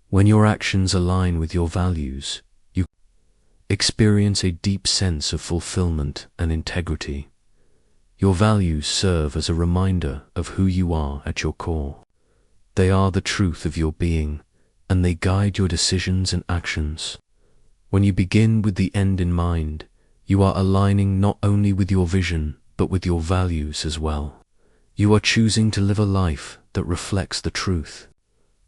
When your actions align with your values, you experience a deep sense of fulfillment and integrity. Your values serve as a reminder of who you are at your core. They are the truth of your being, and they guide your decisions and actions. When you begin with the end in mind, you are aligning not only with your vision, but with your values as well. You are choosing to live a life that reflects the truth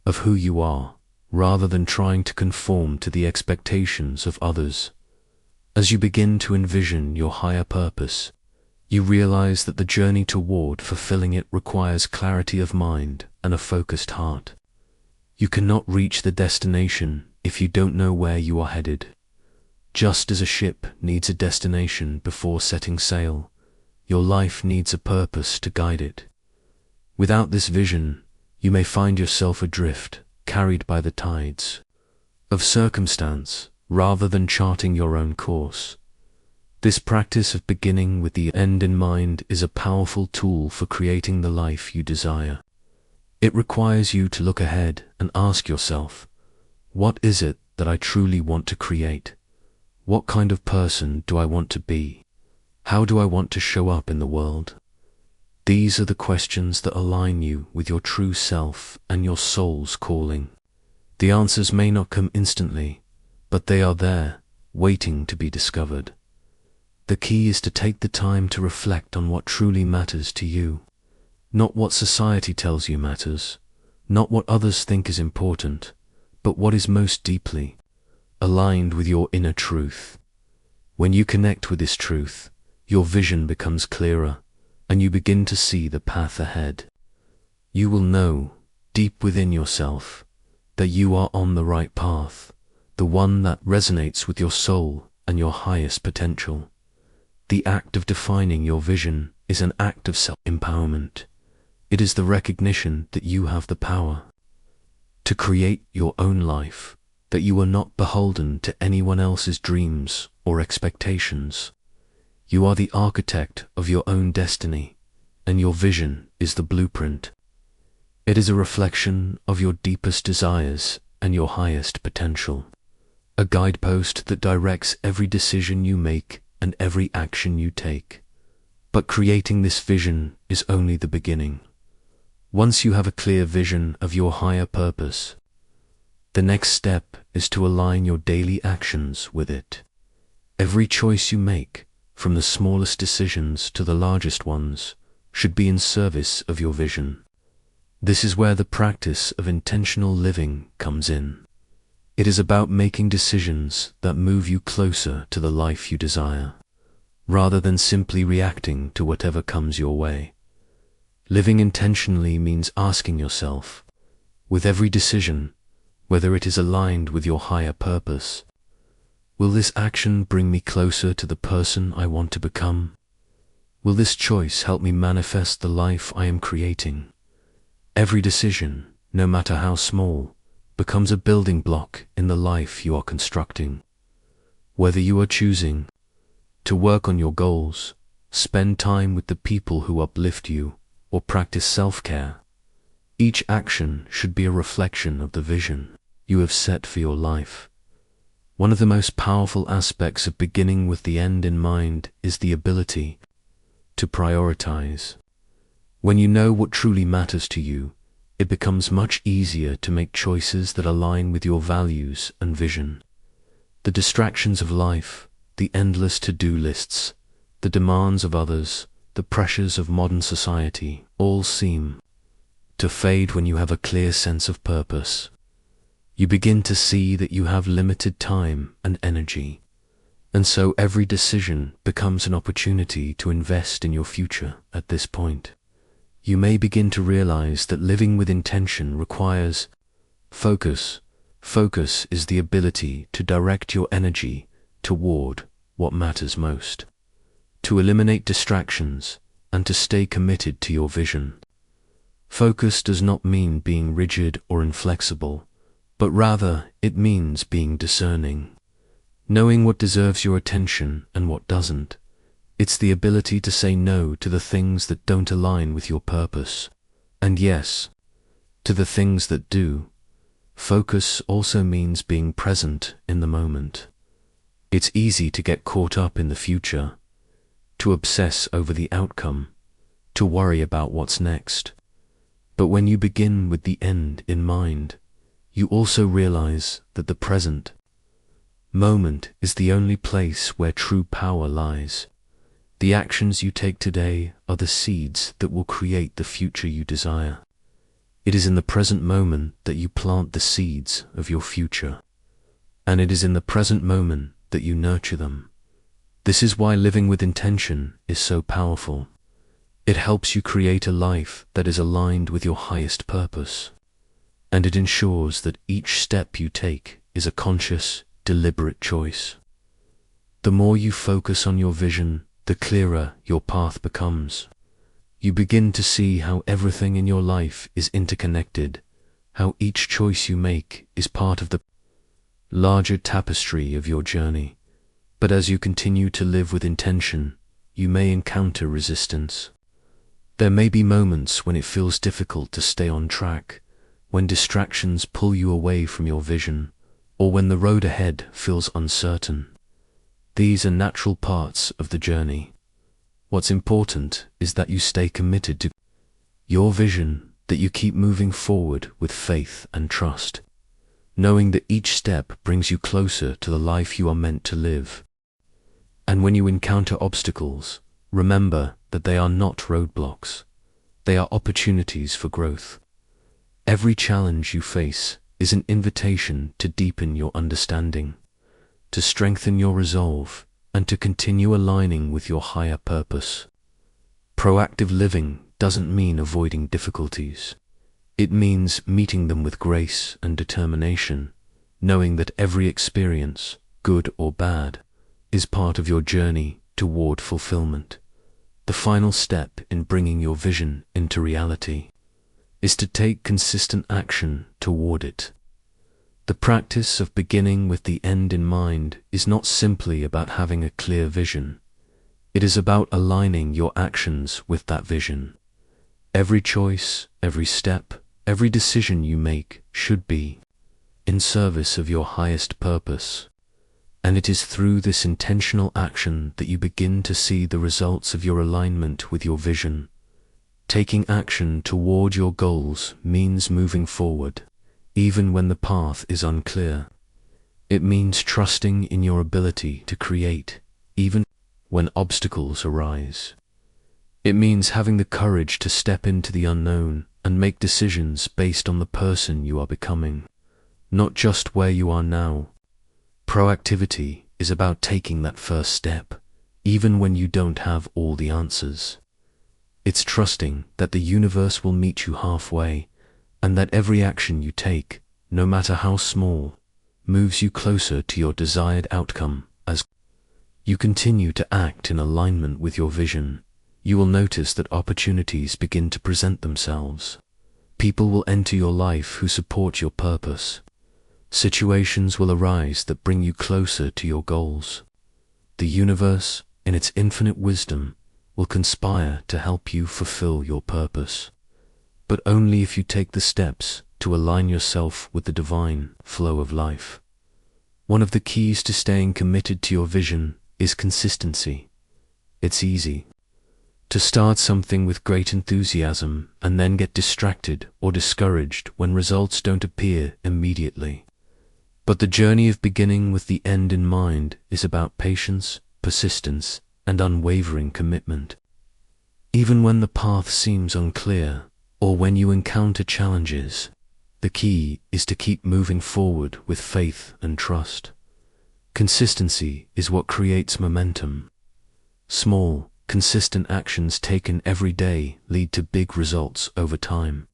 of who you are, rather than trying to conform to the expectations of others. As you begin to envision your higher purpose, you realize that the journey toward fulfilling it requires clarity of mind and a focused heart. You cannot reach the destination if you don't know where you are headed. Just as a ship needs a destination before setting sail, your life needs a purpose to guide it. Without this vision, you may find yourself adrift, carried by the tides of circumstance, rather than charting your own course. This practice of beginning with the end in mind is a powerful tool for creating the life you desire. It requires you to look ahead and ask yourself, what is it that I truly want to create? What kind of person do I want to be? How do I want to show up in the world? These are the questions that align you with your true self and your soul's calling. The answers may not come instantly, but they are there, waiting to be discovered. The key is to take the time to reflect on what truly matters to you, not what society tells you matters, not what others think is important, but what is most deeply aligned with your inner truth. When you connect with this truth, your vision becomes clearer, and you begin to see the path ahead. You will know, deep within yourself, that you are on the right path, the one that resonates with your soul and your highest potential. The act of defining your vision is an act of self-empowerment. It is the recognition that you have the power to create your own life, that you are not beholden to anyone else's dreams or expectations. You are the architect of your own destiny, and your vision is the blueprint. It is a reflection of your deepest desires and your highest potential, a guidepost that directs every decision you make and every action you take. But creating this vision is only the beginning. Once you have a clear vision of your higher purpose, The next step is to align your daily actions with it. Every choice you make, from the smallest decisions to the largest ones, should be in service of your vision. This is where the practice of intentional living comes in. It is about making decisions that move you closer to the life you desire, rather than simply reacting to whatever comes your way. Living intentionally means asking yourself, with every decision, whether it is aligned with your higher purpose. Will this action bring me closer to the person I want to become? Will this choice help me manifest the life I am creating? Every decision, no matter how small, becomes a building block in the life you are constructing. Whether you are choosing to work on your goals, spend time with the people who uplift you, or practice self-care, each action should be a reflection of the vision you have set for your life. One of the most powerful aspects of beginning with the end in mind is the ability to prioritize. When you know what truly matters to you, it becomes much easier to make choices that align with your values and vision. The distractions of life, the endless to-do lists, the demands of others, the pressures of modern society, all seem to fade when you have a clear sense of purpose. You begin to see that you have limited time and energy, and so every decision becomes an opportunity to invest in your future at this point. You may begin to realize that living with intention requires focus. Focus is the ability to direct your energy toward what matters most, to eliminate distractions, and to stay committed to your vision. Focus does not mean being rigid or inflexible, but rather it means being discerning, knowing what deserves your attention and what doesn't. It's the ability to say no to the things that don't align with your purpose, and yes, to the things that do. Focus also means being present in the moment. It's easy to get caught up in the future, to obsess over the outcome, to worry about what's next. But when you begin with the end in mind, you also realize that the present moment is the only place where true power lies. The actions you take today are the seeds that will create the future you desire. It is in the present moment that you plant the seeds of your future, and it is in the present moment that you nurture them. This is why living with intention is so powerful. It helps you create a life that is aligned with your highest purpose, and it ensures that each step you take is a conscious, deliberate choice. The more you focus on your vision, the clearer your path becomes. You begin to see how everything in your life is interconnected, how each choice you make is part of the larger tapestry of your journey. But as you continue to live with intention, you may encounter resistance. There may be moments when it feels difficult to stay on track, when distractions pull you away from your vision, or when the road ahead feels uncertain. These are natural parts of the journey. What's important is that you stay committed to your vision, that you keep moving forward with faith and trust, knowing that each step brings you closer to the life you are meant to live. And when you encounter obstacles, remember that they are not roadblocks. They are opportunities for growth. Every challenge you face is an invitation to deepen your understanding, to strengthen your resolve, and to continue aligning with your higher purpose. Proactive living doesn't mean avoiding difficulties. It means meeting them with grace and determination, knowing that every experience, good or bad, is part of your journey toward fulfillment. The final step in bringing your vision into reality is to take consistent action toward it. The practice of beginning with the end in mind is not simply about having a clear vision. It is about aligning your actions with that vision. Every choice, every step, every decision you make should be in service of your highest purpose. And it is through this intentional action that you begin to see the results of your alignment with your vision. Taking action toward your goals means moving forward, even when the path is unclear. It means trusting in your ability to create, even when obstacles arise. It means having the courage to step into the unknown and make decisions based on the person you are becoming, not just where you are now. Proactivity is about taking that first step, even when you don't have all the answers. It's trusting that the universe will meet you halfway, and that every action you take, no matter how small, moves you closer to your desired outcome. As you continue to act in alignment with your vision, you will notice that opportunities begin to present themselves. People will enter your life who support your purpose. Situations will arise that bring you closer to your goals. The universe, in its infinite wisdom, will conspire to help you fulfill your purpose, but only if you take the steps to align yourself with the divine flow of life. One of the keys to staying committed to your vision is consistency. It's easy to start something with great enthusiasm and then get distracted or discouraged when results don't appear immediately. But the journey of beginning with the end in mind is about patience, persistence, and unwavering commitment. Even when the path seems unclear, or when you encounter challenges, the key is to keep moving forward with faith and trust. Consistency is what creates momentum. Small, consistent actions taken every day lead to big results over time.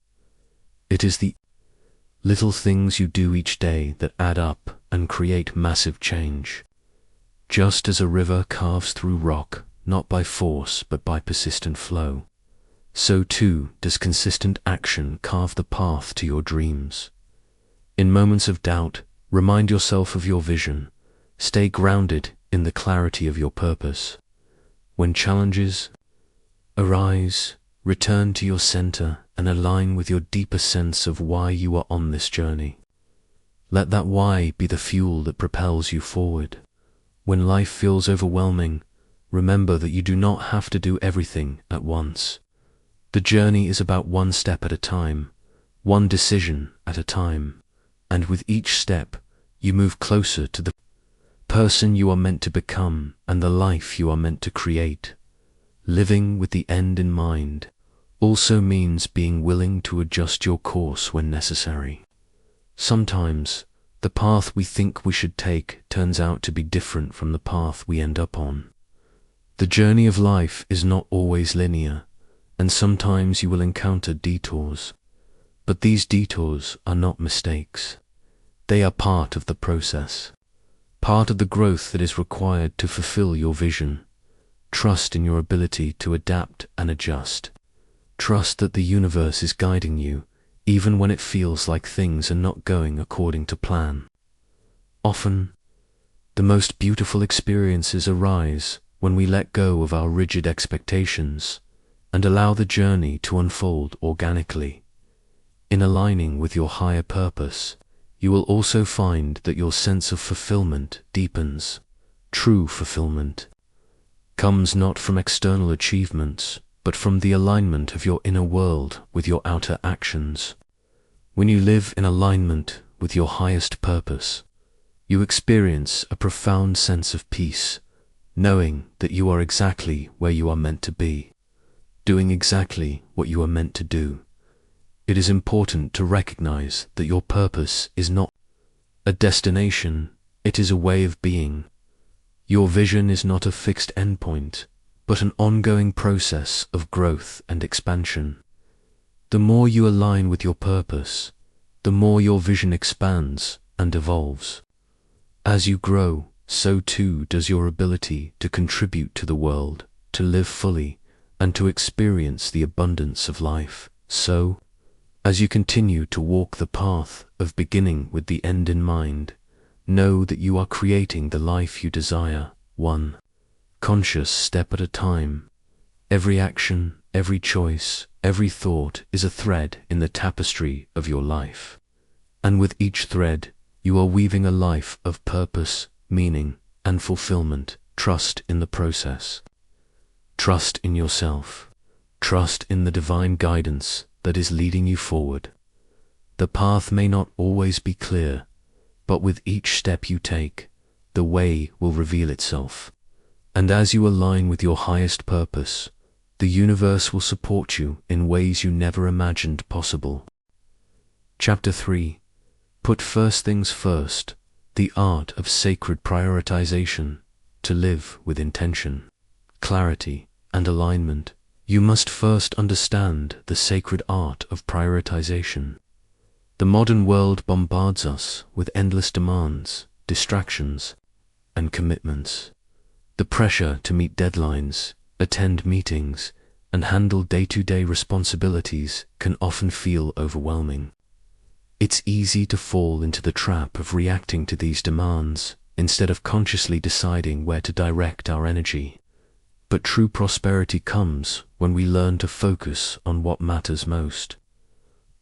It is the little things you do each day that add up and create massive change. Just as a river carves through rock, not by force but by persistent flow, so too does consistent action carve the path to your dreams. In moments of doubt, remind yourself of your vision. Stay grounded in the clarity of your purpose. When challenges arise, return to your center and align with your deeper sense of why you are on this journey. Let that why be the fuel that propels you forward. When life feels overwhelming, remember that you do not have to do everything at once. The journey is about one step at a time, one decision at a time, and with each step, you move closer to the person you are meant to become and the life you are meant to create. Living with the end in mind also means being willing to adjust your course when necessary. Sometimes, the path we think we should take turns out to be different from the path we end up on. The journey of life is not always linear, and sometimes you will encounter detours. But these detours are not mistakes. They are part of the process, part of the growth that is required to fulfill your vision. Trust in your ability to adapt and adjust. Trust that the universe is guiding you, even when it feels like things are not going according to plan. Often, the most beautiful experiences arise when we let go of our rigid expectations and allow the journey to unfold organically. In aligning with your higher purpose, you will also find that your sense of fulfillment deepens. True fulfillment comes not from external achievements, but from the alignment of your inner world with your outer actions. When you live in alignment with your highest purpose, you experience a profound sense of peace, knowing that you are exactly where you are meant to be, doing exactly what you are meant to do. It is important to recognize that your purpose is not a destination, it is a way of being. Your vision is not a fixed endpoint, but an ongoing process of growth and expansion. The more you align with your purpose, the more your vision expands and evolves. As you grow, so too does your ability to contribute to the world, to live fully, and to experience the abundance of life. So, as you continue to walk the path of beginning with the end in mind, know that you are creating the life you desire, one conscious step at a time. Every action, every choice, every thought is a thread in the tapestry of your life. And with each thread, you are weaving a life of purpose, meaning, and fulfillment. Trust in the process. Trust in yourself. Trust in the divine guidance that is leading you forward. The path may not always be clear, but with each step you take, the way will reveal itself. And as you align with your highest purpose, the universe will support you in ways you never imagined possible. Chapter 3. Put first things first, the art of sacred prioritization. To live with intention, clarity, and alignment, you must first understand the sacred art of prioritization. The modern world bombards us with endless demands, distractions, and commitments. The pressure to meet deadlines, attend meetings, and handle day-to-day responsibilities can often feel overwhelming. It's easy to fall into the trap of reacting to these demands instead of consciously deciding where to direct our energy. But true prosperity comes when we learn to focus on what matters most,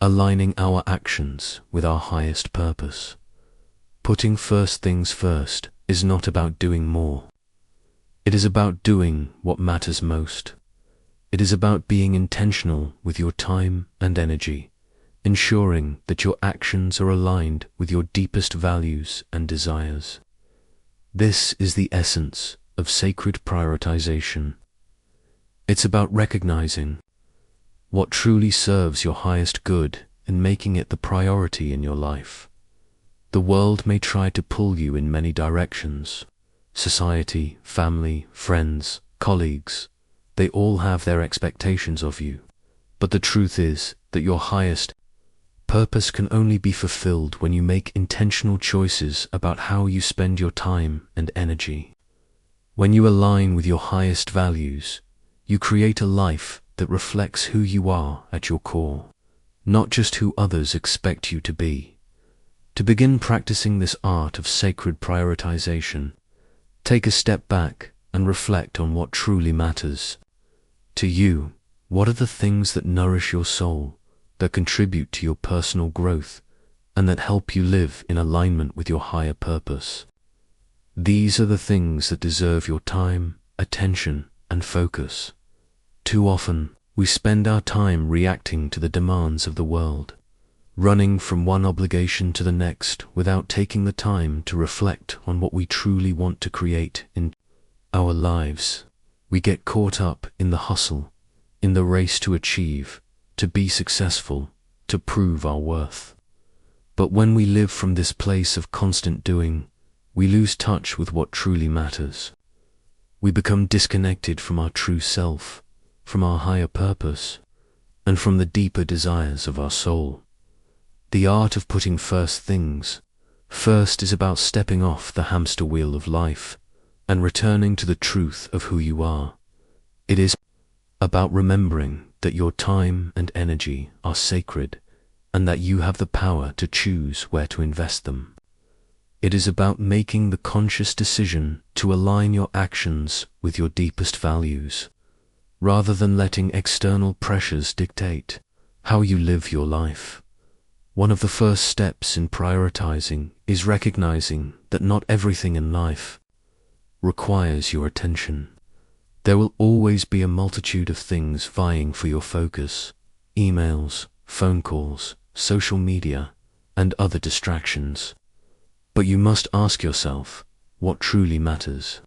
aligning our actions with our highest purpose. Putting first things first is not about doing more. It is about doing what matters most. It is about being intentional with your time and energy, ensuring that your actions are aligned with your deepest values and desires. This is the essence of sacred prioritization. It's about recognizing what truly serves your highest good and making it the priority in your life. The world may try to pull you in many directions. Society, family, friends, colleagues, they all have their expectations of you. But the truth is that your highest purpose can only be fulfilled when you make intentional choices about how you spend your time and energy. When you align with your highest values, you create a life that reflects who you are at your core, not just who others expect you to be. To begin practicing this art of sacred prioritization, take a step back and reflect on what truly matters. To you, what are the things that nourish your soul, that contribute to your personal growth, and that help you live in alignment with your higher purpose? These are the things that deserve your time, attention, and focus. Too often, we spend our time reacting to the demands of the world, running from one obligation to the next without taking the time to reflect on what we truly want to create in our lives. We get caught up in the hustle, in the race to achieve, to be successful, to prove our worth. But when we live from this place of constant doing, we lose touch with what truly matters. We become disconnected from our true self, from our higher purpose, and from the deeper desires of our soul. The art of putting first things first is about stepping off the hamster wheel of life and returning to the truth of who you are. It is about remembering that your time and energy are sacred and that you have the power to choose where to invest them. It is about making the conscious decision to align your actions with your deepest values, rather than letting external pressures dictate how you live your life. One of the first steps in prioritizing is recognizing that not everything in life requires your attention. There will always be a multitude of things vying for your focus: emails, phone calls, social media, and other distractions. But you must ask yourself what truly matters.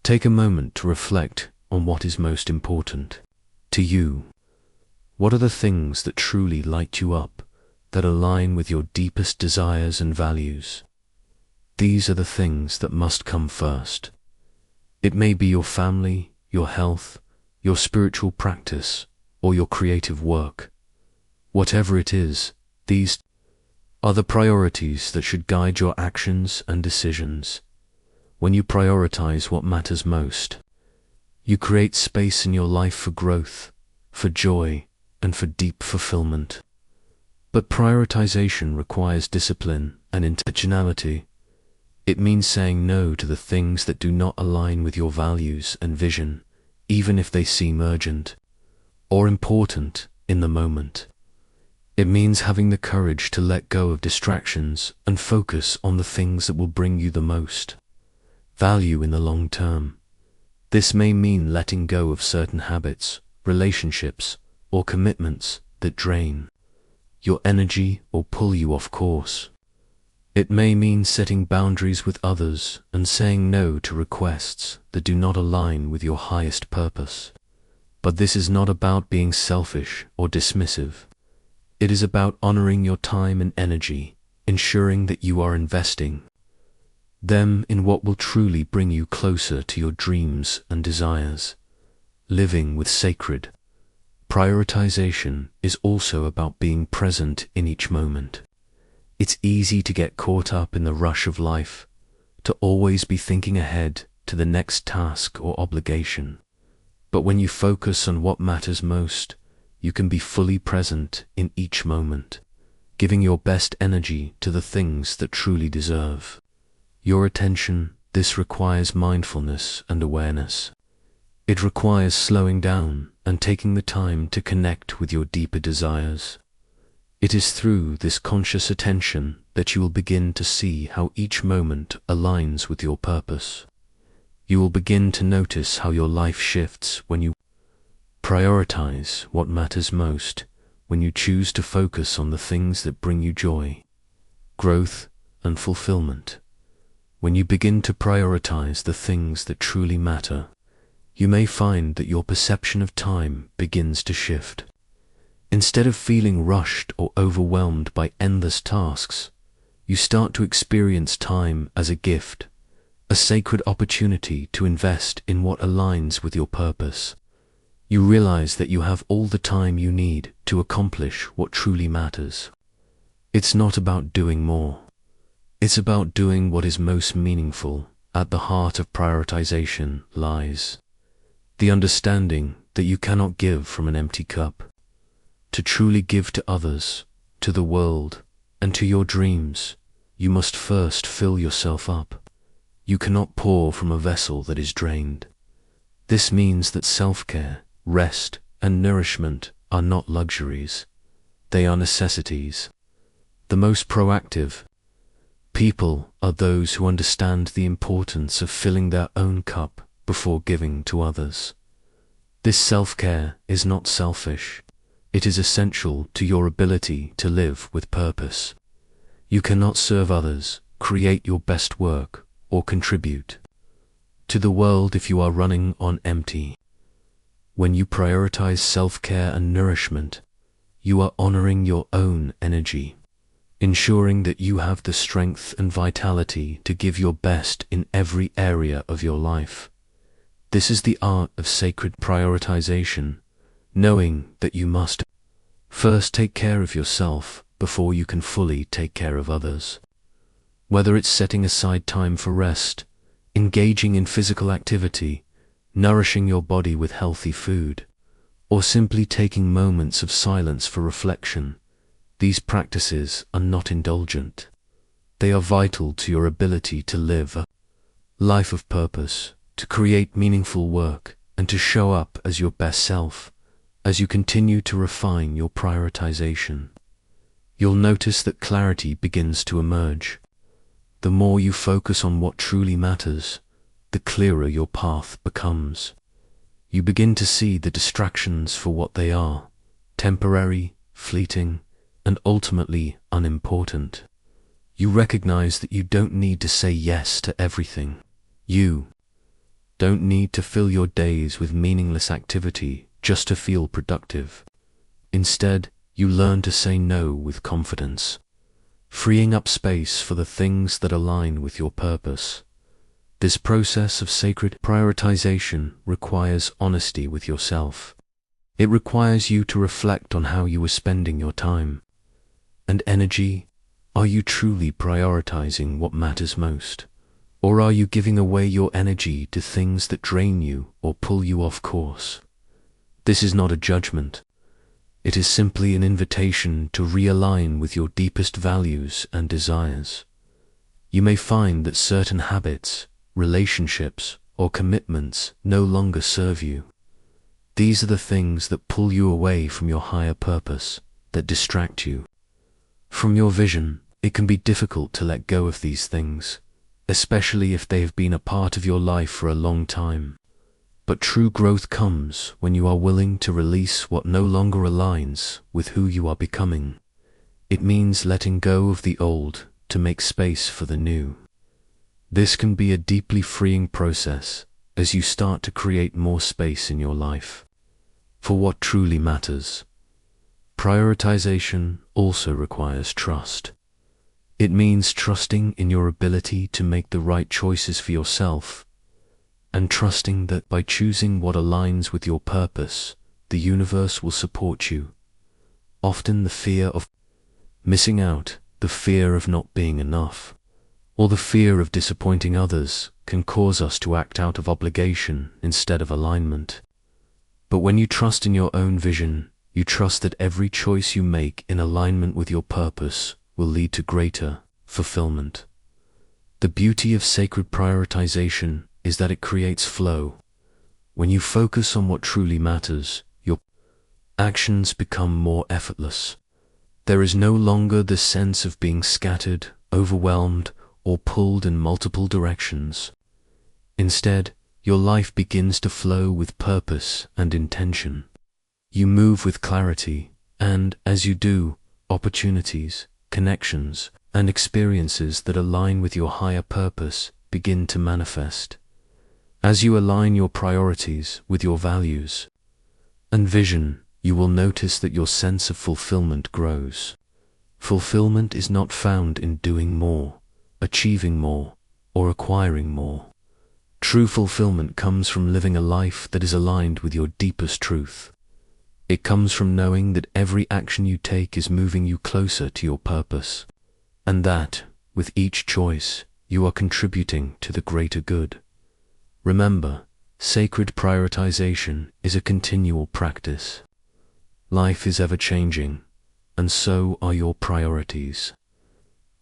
Take a moment to reflect on what is most important to you. What are the things that truly light you up, that align with your deepest desires and values? These are the things that must come first. It may be your family, your health, your spiritual practice, or your creative work. Whatever it is, these are the priorities that should guide your actions and decisions. When you prioritize what matters most, you create space in your life for growth, for joy, and for deep fulfillment. But prioritization requires discipline and intentionality. It means saying no to the things that do not align with your values and vision, even if they seem urgent or important in the moment. It means having the courage to let go of distractions and focus on the things that will bring you the most value in the long term. This may mean letting go of certain habits, relationships, or commitments that drain your energy, or pull you off course. It may mean setting boundaries with others and saying no to requests that do not align with your highest purpose. But this is not about being selfish or dismissive. It is about honoring your time and energy, ensuring that you are investing them in what will truly bring you closer to your dreams and desires. Living with sacred prioritization is also about being present in each moment. It's easy to get caught up in the rush of life, to always be thinking ahead to the next task or obligation. But when you focus on what matters most, you can be fully present in each moment, giving your best energy to the things that truly deserve your attention. This requires mindfulness and awareness. It requires slowing down and taking the time to connect with your deeper desires. It is through this conscious attention that you will begin to see how each moment aligns with your purpose. You will begin to notice how your life shifts when you prioritize what matters most, when you choose to focus on the things that bring you joy, growth, and fulfillment. When you begin to prioritize the things that truly matter, you may find that your perception of time begins to shift. Instead of feeling rushed or overwhelmed by endless tasks, you start to experience time as a gift, a sacred opportunity to invest in what aligns with your purpose. You realize that you have all the time you need to accomplish what truly matters. It's not about doing more. It's about doing what is most meaningful. At the heart of prioritization lies the understanding that you cannot give from an empty cup. To truly give to others, to the world, and to your dreams, you must first fill yourself up. You cannot pour from a vessel that is drained. This means that self-care, rest, and nourishment are not luxuries. They are necessities. The most proactive people are those who understand the importance of filling their own cup before giving to others. This self-care is not selfish. It is essential to your ability to live with purpose. You cannot serve others, create your best work, or contribute to the world if you are running on empty. When you prioritize self-care and nourishment, you are honoring your own energy, ensuring that you have the strength and vitality to give your best in every area of your life. This is the art of sacred prioritization, knowing that you must first take care of yourself before you can fully take care of others. Whether it's setting aside time for rest, engaging in physical activity, nourishing your body with healthy food, or simply taking moments of silence for reflection, these practices are not indulgent. They are vital to your ability to live a life of purpose, to create meaningful work, and to show up as your best self. As you continue to refine your prioritization, you'll notice that clarity begins to emerge. The more you focus on what truly matters, the clearer your path becomes. You begin to see the distractions for what they are: temporary, fleeting, and ultimately unimportant. You recognize that you don't need to say yes to everything. You don't need to fill your days with meaningless activity just to feel productive. Instead, you learn to say no with confidence, freeing up space for the things that align with your purpose. This process of sacred prioritization requires honesty with yourself. It requires you to reflect on how you are spending your time and energy. Are you truly prioritizing what matters most? Or are you giving away your energy to things that drain you or pull you off course? This is not a judgment. It is simply an invitation to realign with your deepest values and desires. You may find that certain habits, relationships, or commitments no longer serve you. These are the things that pull you away from your higher purpose, that distract you from your vision. It can be difficult to let go of these things, especially if they have been a part of your life for a long time. But true growth comes when you are willing to release what no longer aligns with who you are becoming. It means letting go of the old to make space for the new. This can be a deeply freeing process as you start to create more space in your life for what truly matters. Prioritization also requires trust. It means trusting in your ability to make the right choices for yourself, and trusting that by choosing what aligns with your purpose, the universe will support you. Often the fear of missing out, the fear of not being enough, or the fear of disappointing others can cause us to act out of obligation instead of alignment. But when you trust in your own vision, you trust that every choice you make in alignment with your purpose will lead to greater fulfillment. The beauty of sacred prioritization is that it creates flow. When you focus on what truly matters, your actions become more effortless. There is no longer the sense of being scattered, overwhelmed, or pulled in multiple directions. Instead, your life begins to flow with purpose and intention. You move with clarity, and as you do, opportunities, connections, and experiences that align with your higher purpose begin to manifest. As you align your priorities with your values and vision, you will notice that your sense of fulfillment grows. Fulfillment is not found in doing more, achieving more, or acquiring more. True fulfillment comes from living a life that is aligned with your deepest truth. It comes from knowing that every action you take is moving you closer to your purpose, and that, with each choice, you are contributing to the greater good. Remember, sacred prioritization is a continual practice. Life is ever-changing, and so are your priorities.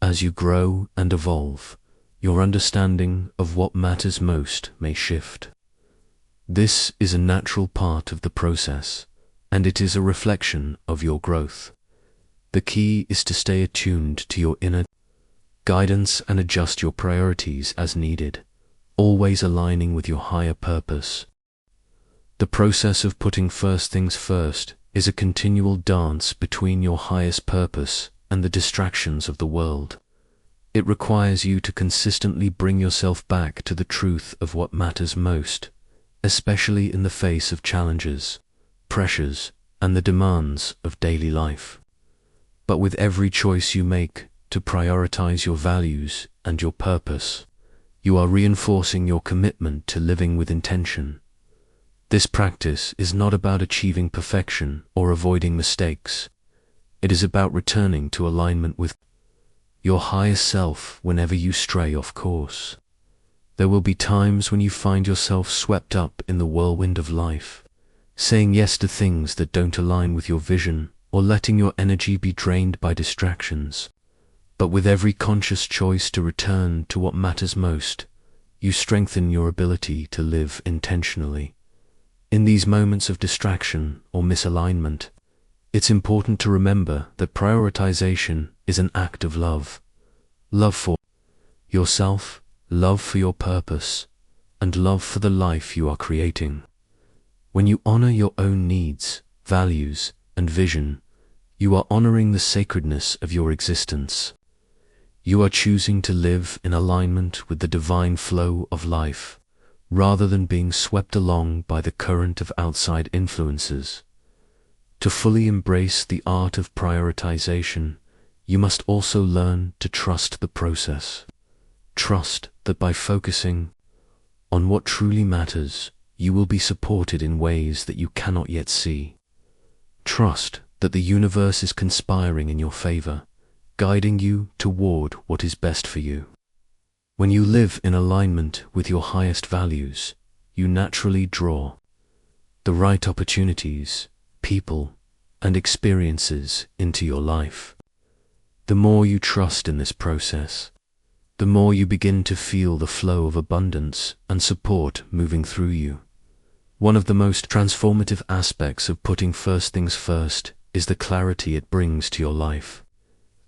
As you grow and evolve, your understanding of what matters most may shift. This is a natural part of the process, and it is a reflection of your growth. The key is to stay attuned to your inner guidance and adjust your priorities as needed, always aligning with your higher purpose. The process of putting first things first is a continual dance between your highest purpose and the distractions of the world. It requires you to consistently bring yourself back to the truth of what matters most, especially in the face of challenges, pressures, and the demands of daily life. But with every choice you make to prioritize your values and your purpose, you are reinforcing your commitment to living with intention. This practice is not about achieving perfection or avoiding mistakes. It is about returning to alignment with your highest self whenever you stray off course. There will be times when you find yourself swept up in the whirlwind of life, saying yes to things that don't align with your vision, or letting your energy be drained by distractions. But with every conscious choice to return to what matters most, you strengthen your ability to live intentionally. In these moments of distraction or misalignment, it's important to remember that prioritization is an act of love. Love for yourself, love for your purpose, and love for the life you are creating. When you honor your own needs, values, and vision, you are honoring the sacredness of your existence. You are choosing to live in alignment with the divine flow of life, rather than being swept along by the current of outside influences. To fully embrace the art of prioritization, you must also learn to trust the process. Trust that by focusing on what truly matters, you will be supported in ways that you cannot yet see. Trust that the universe is conspiring in your favor, guiding you toward what is best for you. When you live in alignment with your highest values, you naturally draw the right opportunities, people, and experiences into your life. The more you trust in this process, the more you begin to feel the flow of abundance and support moving through you. One of the most transformative aspects of putting first things first is the clarity it brings to your life.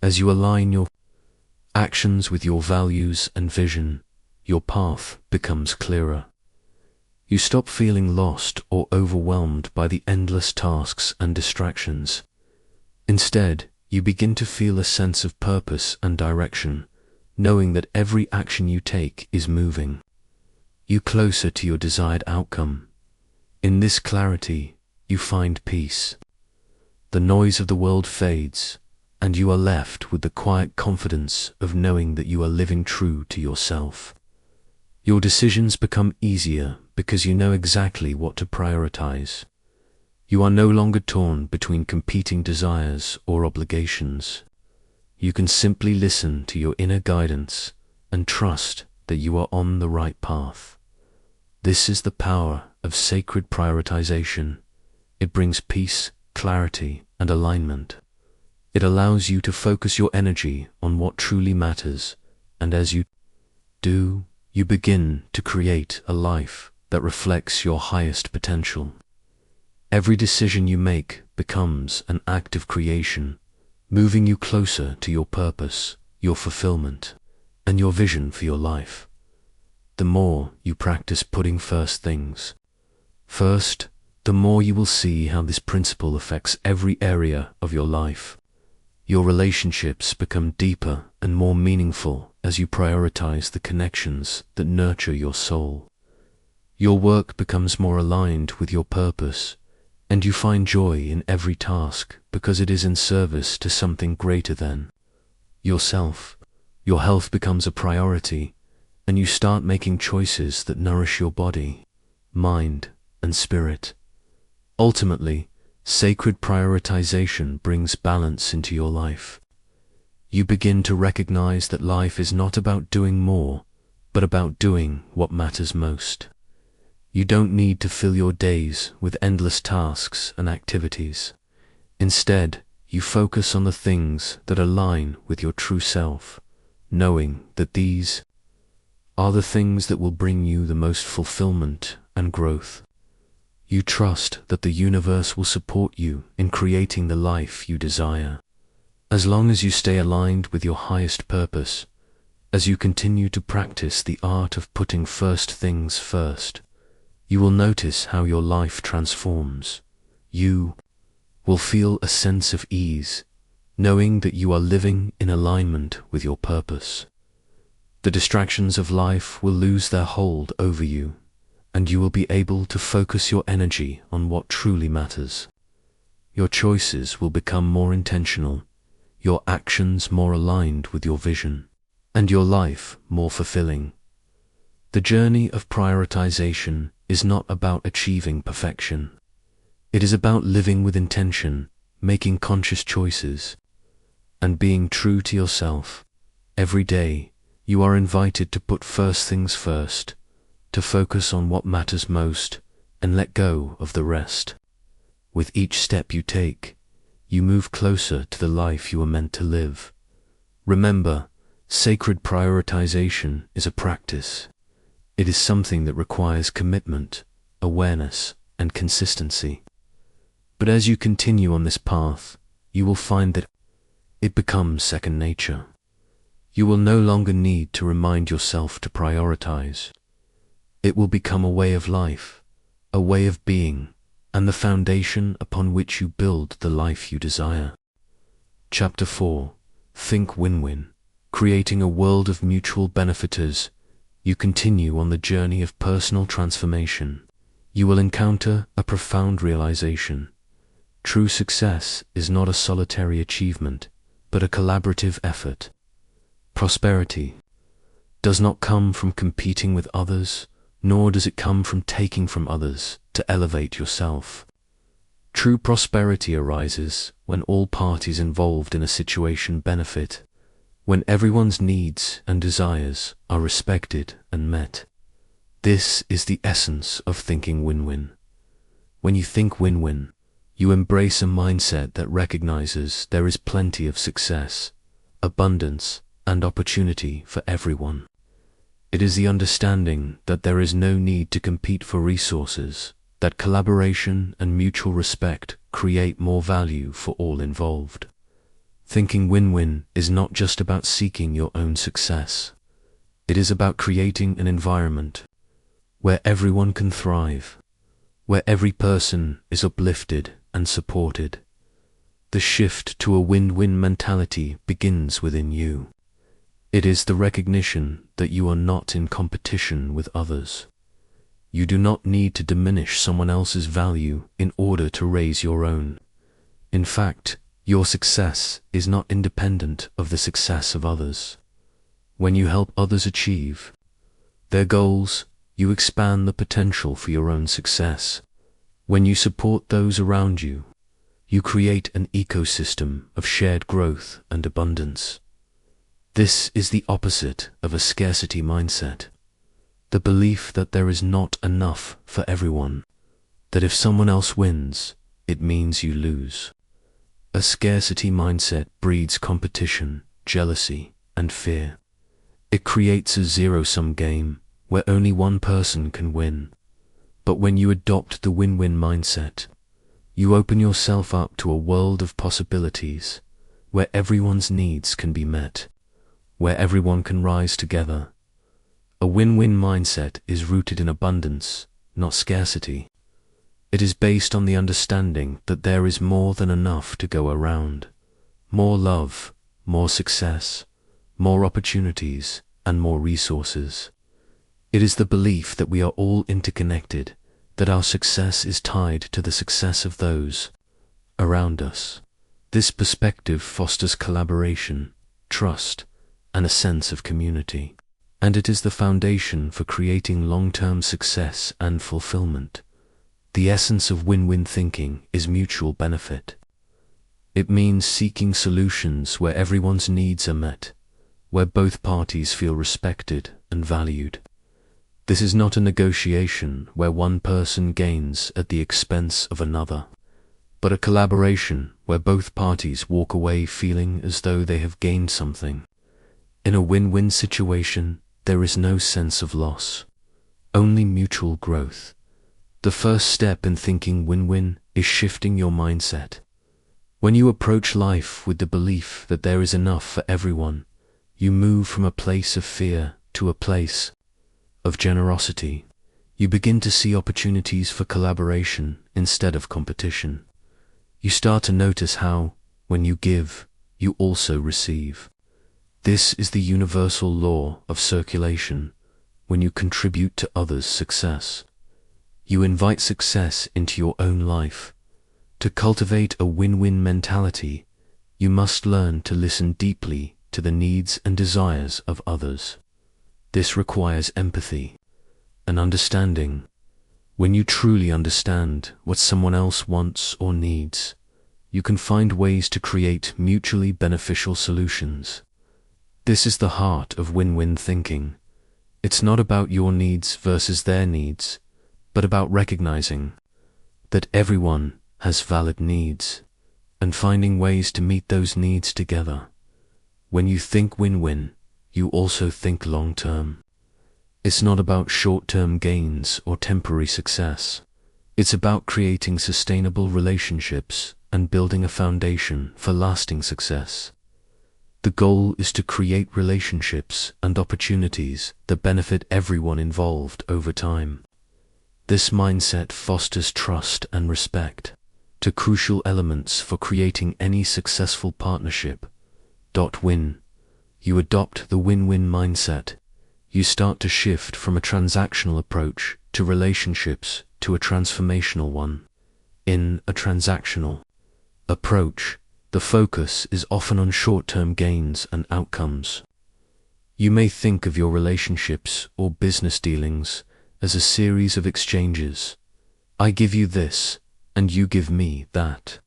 As you align your actions with your values and vision, your path becomes clearer. You stop feeling lost or overwhelmed by the endless tasks and distractions. Instead, you begin to feel a sense of purpose and direction, knowing that every action you take is moving you closer to your desired outcome. In this clarity, you find peace. The noise of the world fades, and you are left with the quiet confidence of knowing that you are living true to yourself. Your decisions become easier because you know exactly what to prioritize. You are no longer torn between competing desires or obligations. You can simply listen to your inner guidance and trust that you are on the right path. This is the power of sacred prioritization. It brings peace, clarity, and alignment. It allows you to focus your energy on what truly matters, and as you do, you begin to create a life that reflects your highest potential. Every decision you make becomes an act of creation, moving you closer to your purpose, your fulfillment, and your vision for your life. The more you practice putting first things first, the more you will see how this principle affects every area of your life. Your relationships become deeper and more meaningful as you prioritize the connections that nurture your soul. Your work becomes more aligned with your purpose, and you find joy in every task because it is in service to something greater than yourself. Your health becomes a priority, and you start making choices that nourish your body, mind, and spirit. Ultimately, sacred prioritization brings balance into your life. You begin to recognize that life is not about doing more, but about doing what matters most. You don't need to fill your days with endless tasks and activities. Instead, you focus on the things that align with your true self, knowing that these are the things that will bring you the most fulfillment and growth. You trust that the universe will support you in creating the life you desire. As long as you stay aligned with your highest purpose, as you continue to practice the art of putting first things first, you will notice how your life transforms. You will feel a sense of ease, knowing that you are living in alignment with your purpose. The distractions of life will lose their hold over you, and you will be able to focus your energy on what truly matters. Your choices will become more intentional, your actions more aligned with your vision, and your life more fulfilling. The journey of prioritization is not about achieving perfection. It is about living with intention, making conscious choices, and being true to yourself. Every day, you are invited to put first things first, to focus on what matters most, and let go of the rest. With each step you take, you move closer to the life you were meant to live. Remember, sacred prioritization is a practice. It is something that requires commitment, awareness, and consistency. But as you continue on this path, you will find that it becomes second nature. You will no longer need to remind yourself to prioritize. It will become a way of life, a way of being, and the foundation upon which you build the life you desire. Chapter 4. Think Win-Win. Creating a world of mutual benefiters. You continue on the journey of personal transformation. You will encounter a profound realization. True success is not a solitary achievement, but a collaborative effort. Prosperity does not come from competing with others, nor does it come from taking from others to elevate yourself. True prosperity arises when all parties involved in a situation benefit, when everyone's needs and desires are respected and met. This is the essence of thinking win-win. When you think win-win, you embrace a mindset that recognizes there is plenty of success, abundance, and opportunity for everyone. It is the understanding that there is no need to compete for resources, that collaboration and mutual respect create more value for all involved. Thinking win-win is not just about seeking your own success. It is about creating an environment where everyone can thrive, where every person is uplifted and supported. The shift to a win-win mentality begins within you. It is the recognition that you are not in competition with others. You do not need to diminish someone else's value in order to raise your own. In fact, your success is not independent of the success of others. When you help others achieve their goals, you expand the potential for your own success. When you support those around you, you create an ecosystem of shared growth and abundance. This is the opposite of a scarcity mindset. The belief that there is not enough for everyone, that if someone else wins, it means you lose. A scarcity mindset breeds competition, jealousy, and fear. It creates a zero-sum game where only one person can win. But when you adopt the win-win mindset, you open yourself up to a world of possibilities where everyone's needs can be met, where everyone can rise together. A win-win mindset is rooted in abundance, not scarcity. It is based on the understanding that there is more than enough to go around. More love, more success, more opportunities, and more resources. It is the belief that we are all interconnected, that our success is tied to the success of those around us. This perspective fosters collaboration, trust, and a sense of community. And it is the foundation for creating long-term success and fulfillment. The essence of win-win thinking is mutual benefit. It means seeking solutions where everyone's needs are met, where both parties feel respected and valued. This is not a negotiation where one person gains at the expense of another, but a collaboration where both parties walk away feeling as though they have gained something. In a win-win situation, there is no sense of loss, only mutual growth. The first step in thinking win-win is shifting your mindset. When you approach life with the belief that there is enough for everyone, you move from a place of fear to a place of generosity. You begin to see opportunities for collaboration instead of competition. You start to notice how, when you give, you also receive. This is the universal law of circulation. When you contribute to others' success, you invite success into your own life. To cultivate a win-win mentality, you must learn to listen deeply to the needs and desires of others. This requires empathy and understanding. When you truly understand what someone else wants or needs, you can find ways to create mutually beneficial solutions. This is the heart of win-win thinking. It's not about your needs versus their needs, but about recognizing that everyone has valid needs and finding ways to meet those needs together. When you think win-win, you also think long-term. It's not about short-term gains or temporary success. It's about creating sustainable relationships and building a foundation for lasting success. The goal is to create relationships and opportunities that benefit everyone involved over time. This mindset fosters trust and respect, two crucial elements for creating any successful partnership. Win. You adopt the win-win mindset. You start to shift from a transactional approach to relationships to a transformational one. In a transactional approach, the focus is often on short-term gains and outcomes. You may think of your relationships or business dealings as a series of exchanges. I give you this, and you give me that.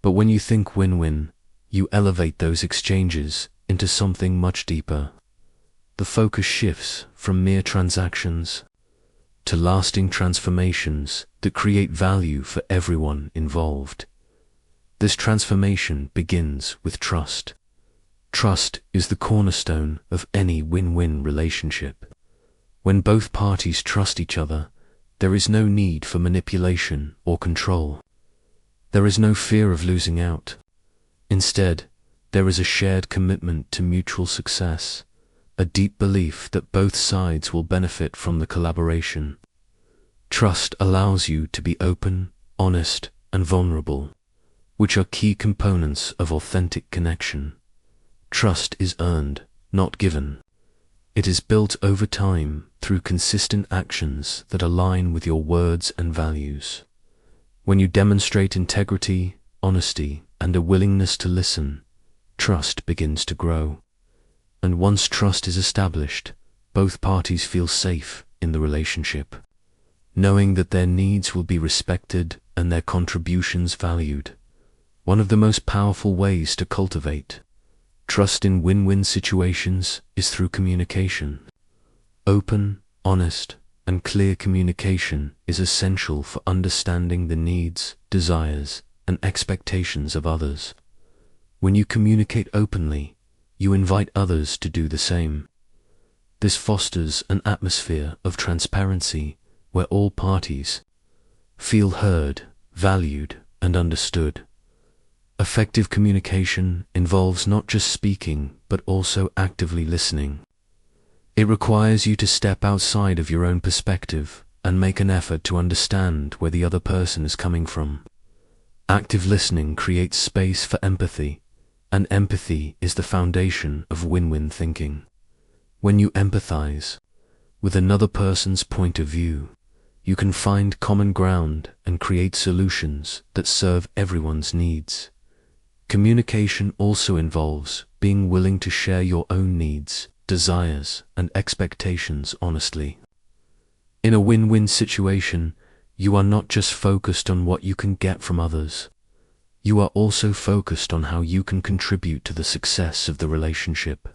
But when you think win-win, you elevate those exchanges into something much deeper. The focus shifts from mere transactions to lasting transformations that create value for everyone involved. This transformation begins with trust. Trust is the cornerstone of any win-win relationship. When both parties trust each other, there is no need for manipulation or control. There is no fear of losing out. Instead, there is a shared commitment to mutual success, a deep belief that both sides will benefit from the collaboration. Trust allows you to be open, honest, and vulnerable. which are key components of authentic connection. Trust is earned, not given. It is built over time through consistent actions that align with your words and values. When you demonstrate integrity, honesty, and a willingness to listen, trust begins to grow. And once trust is established, both parties feel safe in the relationship, knowing that their needs will be respected and their contributions valued. One of the most powerful ways to cultivate trust in win-win situations is through communication. Open, honest, and clear communication is essential for understanding the needs, desires, and expectations of others. When you communicate openly, you invite others to do the same. This fosters an atmosphere of transparency where all parties feel heard, valued, and understood. Effective communication involves not just speaking, but also actively listening. It requires you to step outside of your own perspective and make an effort to understand where the other person is coming from. Active listening creates space for empathy, and empathy is the foundation of win-win thinking. When you empathize with another person's point of view, you can find common ground and create solutions that serve everyone's needs. Communication also involves being willing to share your own needs, desires, and expectations honestly. In a win-win situation, you are not just focused on what you can get from others. You are also focused on how you can contribute to the success of the relationship.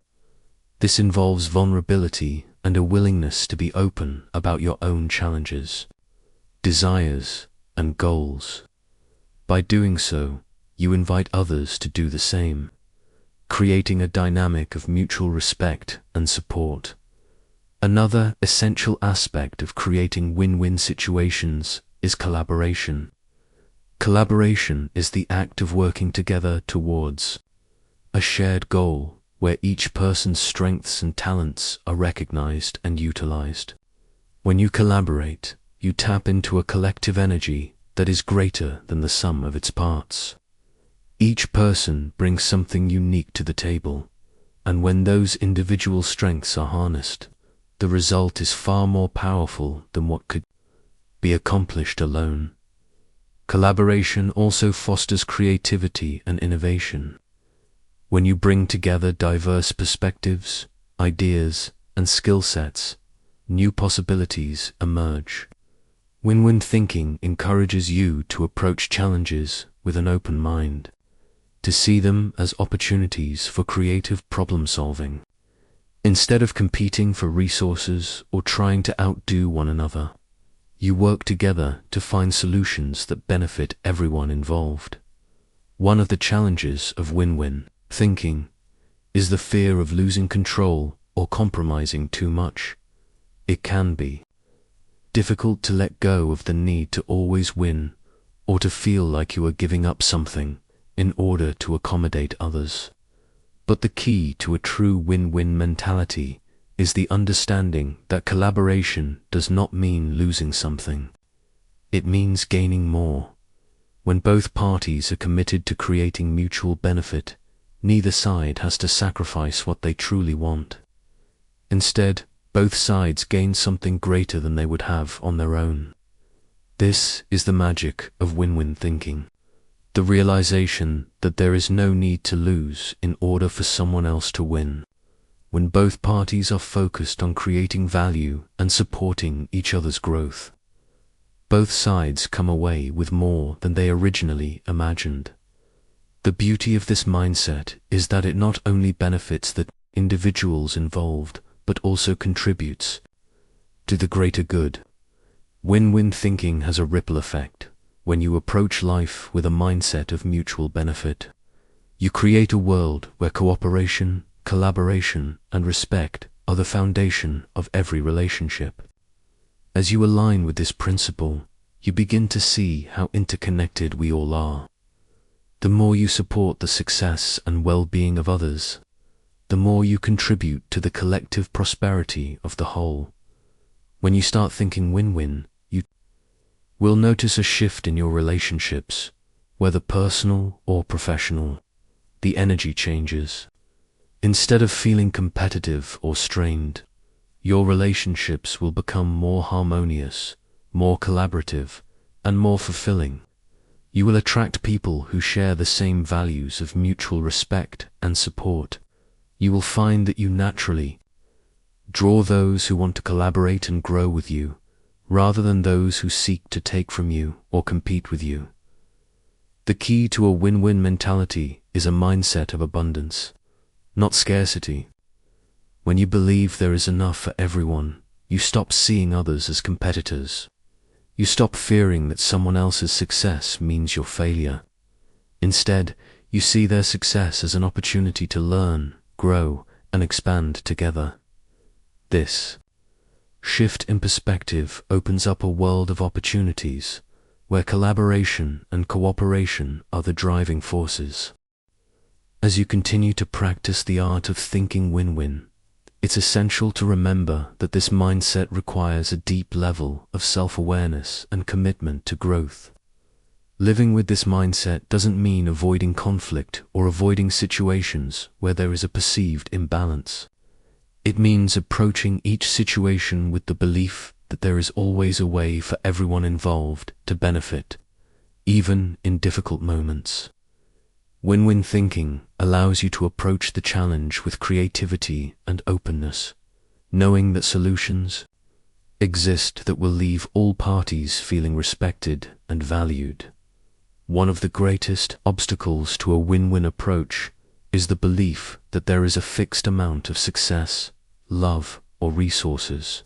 This involves vulnerability and a willingness to be open about your own challenges, desires, and goals. By doing so, you invite others to do the same, creating a dynamic of mutual respect and support. Another essential aspect of creating win-win situations is collaboration. Collaboration is the act of working together towards a shared goal where each person's strengths and talents are recognized and utilized. When you collaborate, you tap into a collective energy that is greater than the sum of its parts. Each person brings something unique to the table, and when those individual strengths are harnessed, the result is far more powerful than what could be accomplished alone. Collaboration also fosters creativity and innovation. When you bring together diverse perspectives, ideas, and skill sets, new possibilities emerge. Win-win thinking encourages you to approach challenges with an open mind, to see them as opportunities for creative problem-solving. Instead of competing for resources or trying to outdo one another, you work together to find solutions that benefit everyone involved. One of the challenges of win-win thinking is the fear of losing control or compromising too much. It can be difficult to let go of the need to always win or to feel like you are giving up something in order to accommodate others. But the key to a true win-win mentality is the understanding that collaboration does not mean losing something. It means gaining more. When both parties are committed to creating mutual benefit, neither side has to sacrifice what they truly want. Instead, both sides gain something greater than they would have on their own. This is the magic of win-win thinking. The realization that there is no need to lose in order for someone else to win. When both parties are focused on creating value and supporting each other's growth, both sides come away with more than they originally imagined. The beauty of this mindset is that it not only benefits the individuals involved, but also contributes to the greater good. Win-win thinking has a ripple effect. When you approach life with a mindset of mutual benefit, you create a world where cooperation, collaboration, and respect are the foundation of every relationship. As you align with this principle, you begin to see how interconnected we all are. The more you support the success and well-being of others, the more you contribute to the collective prosperity of the whole. When you start thinking win-win, you will notice a shift in your relationships, whether personal or professional, the energy changes. Instead of feeling competitive or strained, your relationships will become more harmonious, more collaborative, and more fulfilling. You will attract people who share the same values of mutual respect and support. You will find that you naturally draw those who want to collaborate and grow with you, rather than those who seek to take from you or compete with you. The key to a win-win mentality is a mindset of abundance, not scarcity. When you believe there is enough for everyone, you stop seeing others as competitors. You stop fearing that someone else's success means your failure. Instead, you see their success as an opportunity to learn, grow, and expand together. This shift in perspective opens up a world of opportunities where collaboration and cooperation are the driving forces. As you continue to practice the art of thinking win-win, it's essential to remember that this mindset requires a deep level of self-awareness and commitment to growth. Living with this mindset doesn't mean avoiding conflict or avoiding situations where there is a perceived imbalance. It means approaching each situation with the belief that there is always a way for everyone involved to benefit, even in difficult moments. Win-win thinking allows you to approach the challenge with creativity and openness, knowing that solutions exist that will leave all parties feeling respected and valued. One of the greatest obstacles to a win-win approach is the belief that there is a fixed amount of success, love, or resources.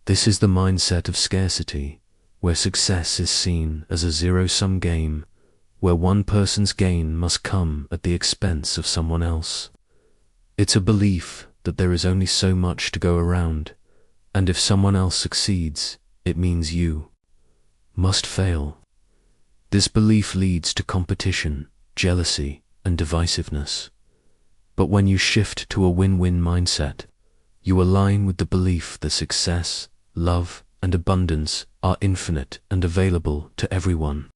This is the mindset of scarcity, where success is seen as a zero-sum game, where one person's gain must come at the expense of someone else. It's a belief that there is only so much to go around, and if someone else succeeds, it means you must fail. This belief leads to competition, jealousy, and divisiveness. But when you shift to a win-win mindset, you align with the belief that success, love, and abundance are infinite and available to everyone.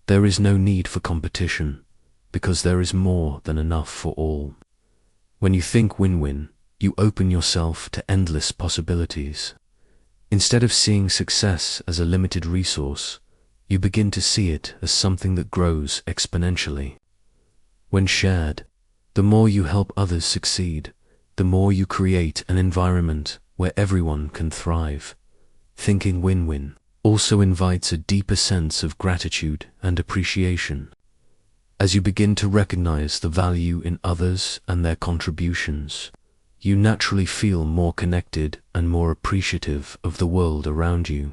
There is no need for competition, because there is more than enough for all. When you think win-win, you open yourself to endless possibilities. Instead of seeing success as a limited resource, you begin to see it as something that grows exponentially. When shared, the more you help others succeed, the more you create an environment where everyone can thrive. Thinking win-win also invites a deeper sense of gratitude and appreciation. As you begin to recognize the value in others and their contributions, you naturally feel more connected and more appreciative of the world around you.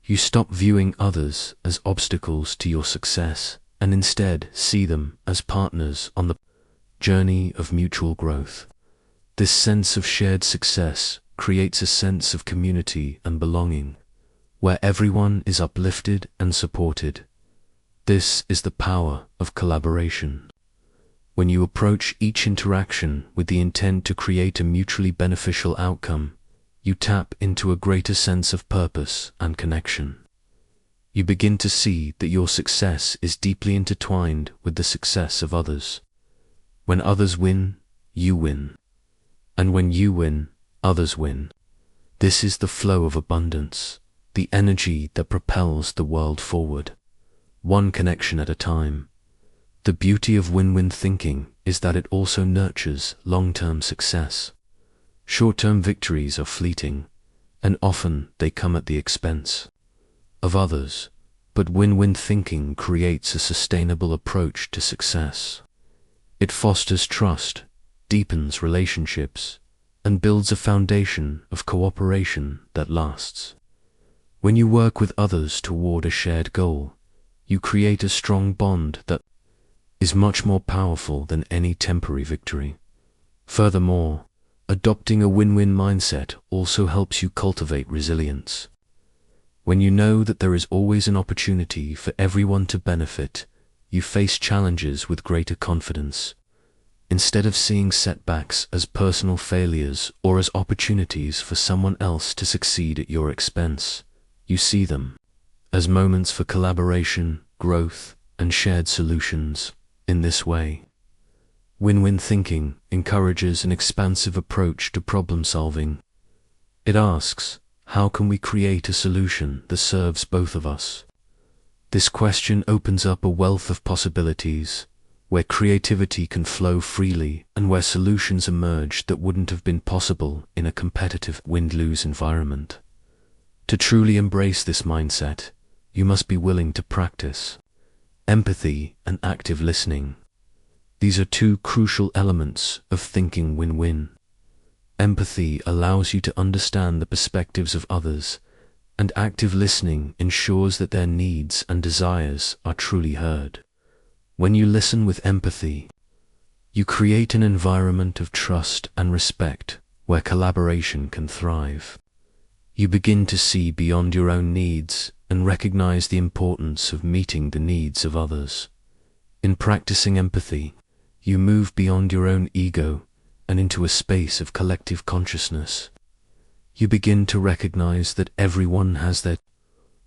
You stop viewing others as obstacles to your success and instead see them as partners on the journey of mutual growth. This sense of shared success creates a sense of community and belonging, where everyone is uplifted and supported. This is the power of collaboration. When you approach each interaction with the intent to create a mutually beneficial outcome, you tap into a greater sense of purpose and connection. You begin to see that your success is deeply intertwined with the success of others. When others win, you win. And when you win, others win. This is the flow of abundance, the energy that propels the world forward, one connection at a time. The beauty of win-win thinking is that it also nurtures long-term success. Short-term victories are fleeting, and often they come at the expense of others, but win-win thinking creates a sustainable approach to success. It fosters trust, deepens relationships, and builds a foundation of cooperation that lasts. When you work with others toward a shared goal, you create a strong bond that is much more powerful than any temporary victory. Furthermore, adopting a win-win mindset also helps you cultivate resilience. When you know that there is always an opportunity for everyone to benefit, you face challenges with greater confidence. Instead of seeing setbacks as personal failures or as opportunities for someone else to succeed at your expense, you see them as moments for collaboration, growth, and shared solutions. In this way, win-win thinking encourages an expansive approach to problem solving. It asks, how can we create a solution that serves both of us? This question opens up a wealth of possibilities, where creativity can flow freely and where solutions emerge that wouldn't have been possible in a competitive win-lose environment. To truly embrace this mindset, you must be willing to practice empathy and active listening. These are two crucial elements of thinking win-win. Empathy allows you to understand the perspectives of others, and active listening ensures that their needs and desires are truly heard. When you listen with empathy, you create an environment of trust and respect where collaboration can thrive. You begin to see beyond your own needs and recognize the importance of meeting the needs of others. In practicing empathy, you move beyond your own ego and into a space of collective consciousness. You begin to recognize that everyone has their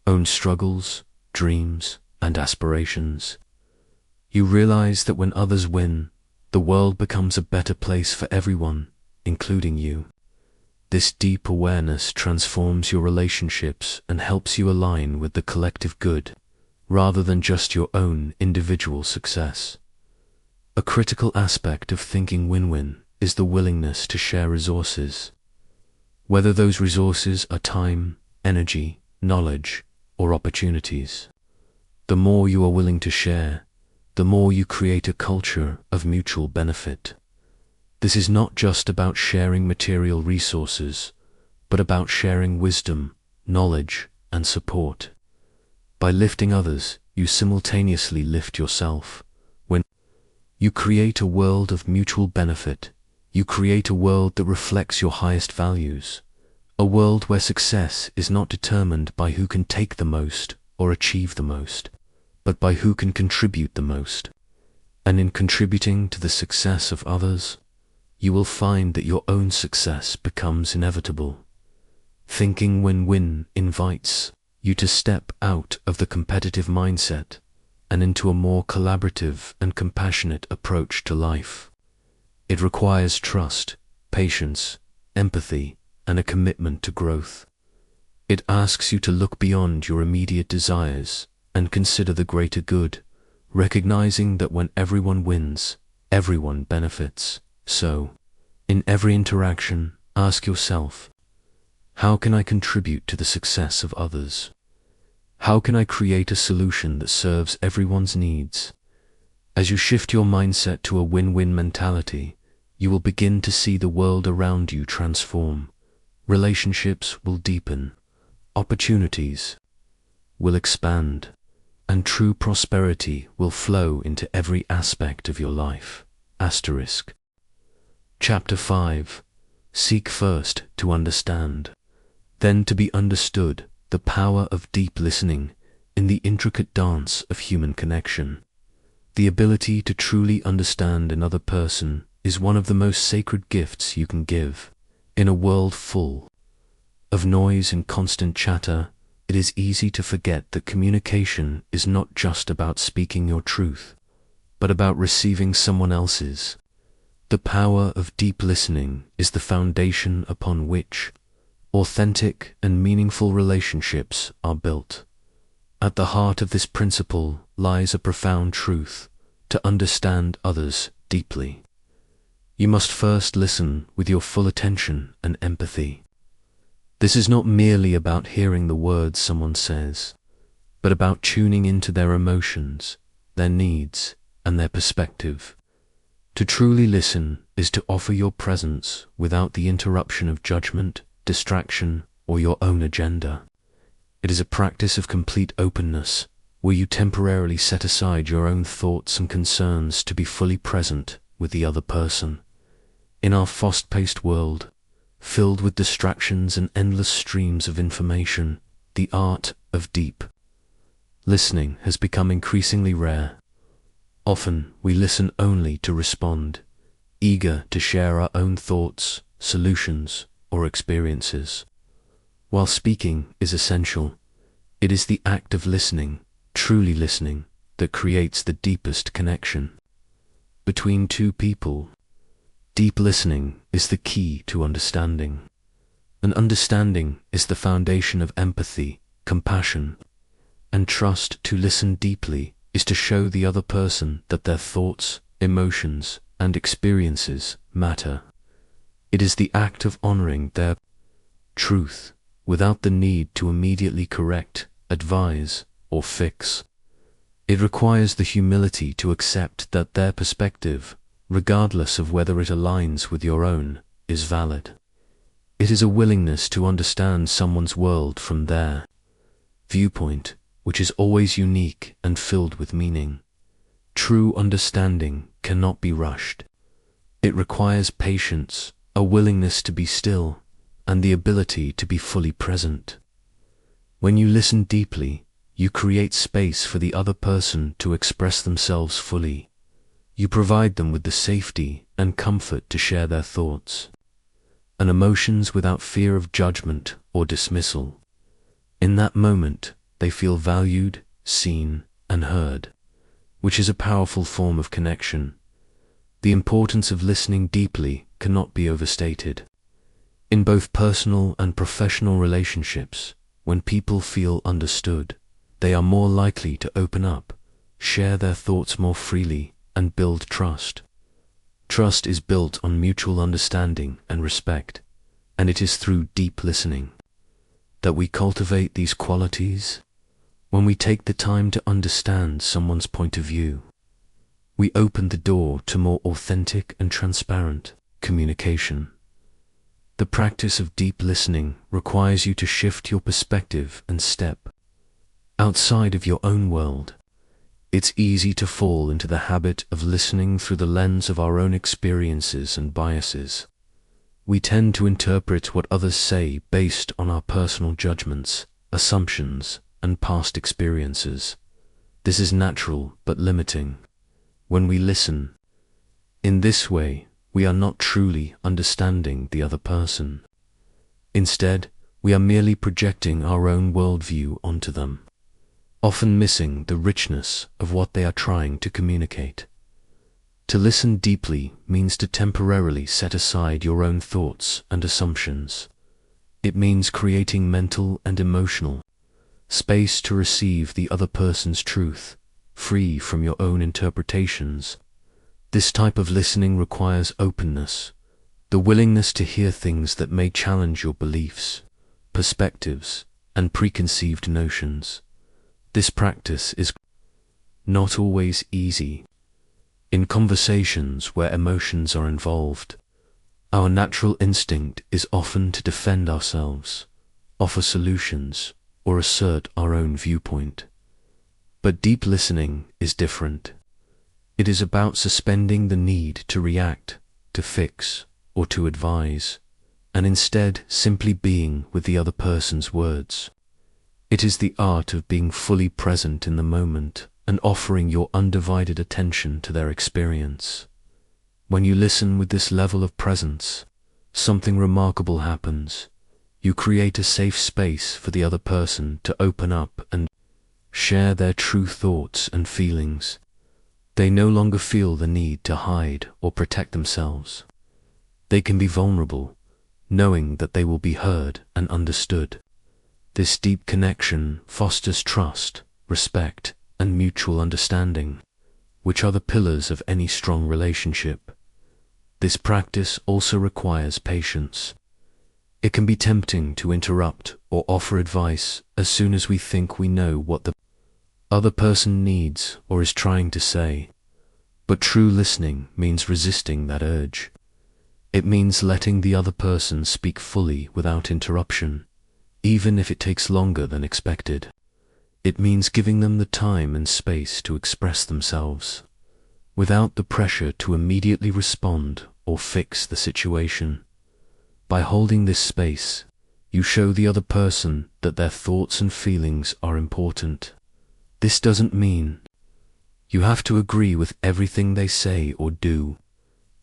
own struggles, dreams, and aspirations. You realize that when others win, the world becomes a better place for everyone, including you. This deep awareness transforms your relationships and helps you align with the collective good, rather than just your own individual success. A critical aspect of thinking win-win is the willingness to share resources. Whether those resources are time, energy, knowledge, or opportunities. The more you are willing to share, the more you create a culture of mutual benefit. This is not just about sharing material resources, but about sharing wisdom, knowledge, and support. By lifting others, you simultaneously lift yourself. When you create a world of mutual benefit, you create a world that reflects your highest values. A world where success is not determined by who can take the most or achieve the most, but by who can contribute the most. And in contributing to the success of others, you will find that your own success becomes inevitable. Thinking win-win invites you to step out of the competitive mindset and into a more collaborative and compassionate approach to life. It requires trust, patience, empathy, and a commitment to growth. It asks you to look beyond your immediate desires and consider the greater good, recognizing that when everyone wins, everyone benefits. So, in every interaction, ask yourself, how can I contribute to the success of others? How can I create a solution that serves everyone's needs? As you shift your mindset to a win-win mentality, you will begin to see the world around you transform. Relationships will deepen, opportunities will expand, and true prosperity will flow into every aspect of your life. Asterisk. Chapter 5. Seek first to understand, then to be understood. The power of deep listening in the intricate dance of human connection. The ability to truly understand another person is one of the most sacred gifts you can give. In a world full of noise and constant chatter, it is easy to forget that communication is not just about speaking your truth, but about receiving someone else's. The power of deep listening is the foundation upon which authentic and meaningful relationships are built. At the heart of this principle lies a profound truth: to understand others deeply, you must first listen with your full attention and empathy. This is not merely about hearing the words someone says, but about tuning into their emotions, their needs, and their perspective. To truly listen is to offer your presence without the interruption of judgment, distraction, or your own agenda. It is a practice of complete openness, where you temporarily set aside your own thoughts and concerns to be fully present with the other person. In our fast-paced world, filled with distractions and endless streams of information, the art of deep listening has become increasingly rare. Often we listen only to respond, eager to share our own thoughts, solutions, or experiences. While speaking is essential, it is the act of listening, truly listening, that creates the deepest connection. Between two people, deep listening is the key to understanding. And understanding is the foundation of empathy, compassion, and trust. To listen deeply is to show the other person that their thoughts, emotions, and experiences matter. It is the act of honoring their truth without the need to immediately correct, advise, or fix. It requires the humility to accept that their perspective, regardless of whether it aligns with your own, is valid. It is a willingness to understand someone's world from their viewpoint, which is always unique and filled with meaning. True understanding cannot be rushed. It requires patience, a willingness to be still, and the ability to be fully present. When you listen deeply, you create space for the other person to express themselves fully. You provide them with the safety and comfort to share their thoughts and emotions without fear of judgment or dismissal. In that moment, they feel valued, seen, and heard, which is a powerful form of connection. The importance of listening deeply cannot be overstated. In both personal and professional relationships, when people feel understood, they are more likely to open up, share their thoughts more freely, and build trust. Trust is built on mutual understanding and respect, and it is through deep listening that we cultivate these qualities. When we take the time to understand someone's point of view, we open the door to more authentic and transparent communication. The practice of deep listening requires you to shift your perspective and step outside of your own world. It's easy to fall into the habit of listening through the lens of our own experiences and biases. We tend to interpret what others say based on our personal judgments, assumptions, and past experiences. This is natural but limiting. When we listen in this way, we are not truly understanding the other person. Instead, we are merely projecting our own worldview onto them, often missing the richness of what they are trying to communicate. To listen deeply means to temporarily set aside your own thoughts and assumptions. It means creating mental and emotional space to receive the other person's truth, free from your own interpretations. This type of listening requires openness, the willingness to hear things that may challenge your beliefs, perspectives, and preconceived notions. This practice is not always easy. In conversations where emotions are involved, our natural instinct is often to defend ourselves, offer solutions, or assert our own viewpoint. But deep listening is different. It is about suspending the need to react, to fix, or to advise, and instead simply being with the other person's words. It is the art of being fully present in the moment and offering your undivided attention to their experience. When you listen with this level of presence, something remarkable happens. You create a safe space for the other person to open up and share their true thoughts and feelings. They no longer feel the need to hide or protect themselves. They can be vulnerable, knowing that they will be heard and understood. This deep connection fosters trust, respect, and mutual understanding, which are the pillars of any strong relationship. This practice also requires patience. It can be tempting to interrupt or offer advice as soon as we think we know what the other person needs or is trying to say. But true listening means resisting that urge. It means letting the other person speak fully without interruption, even if it takes longer than expected. It means giving them the time and space to express themselves, without the pressure to immediately respond or fix the situation. By holding this space, you show the other person that their thoughts and feelings are important. This doesn't mean you have to agree with everything they say or do.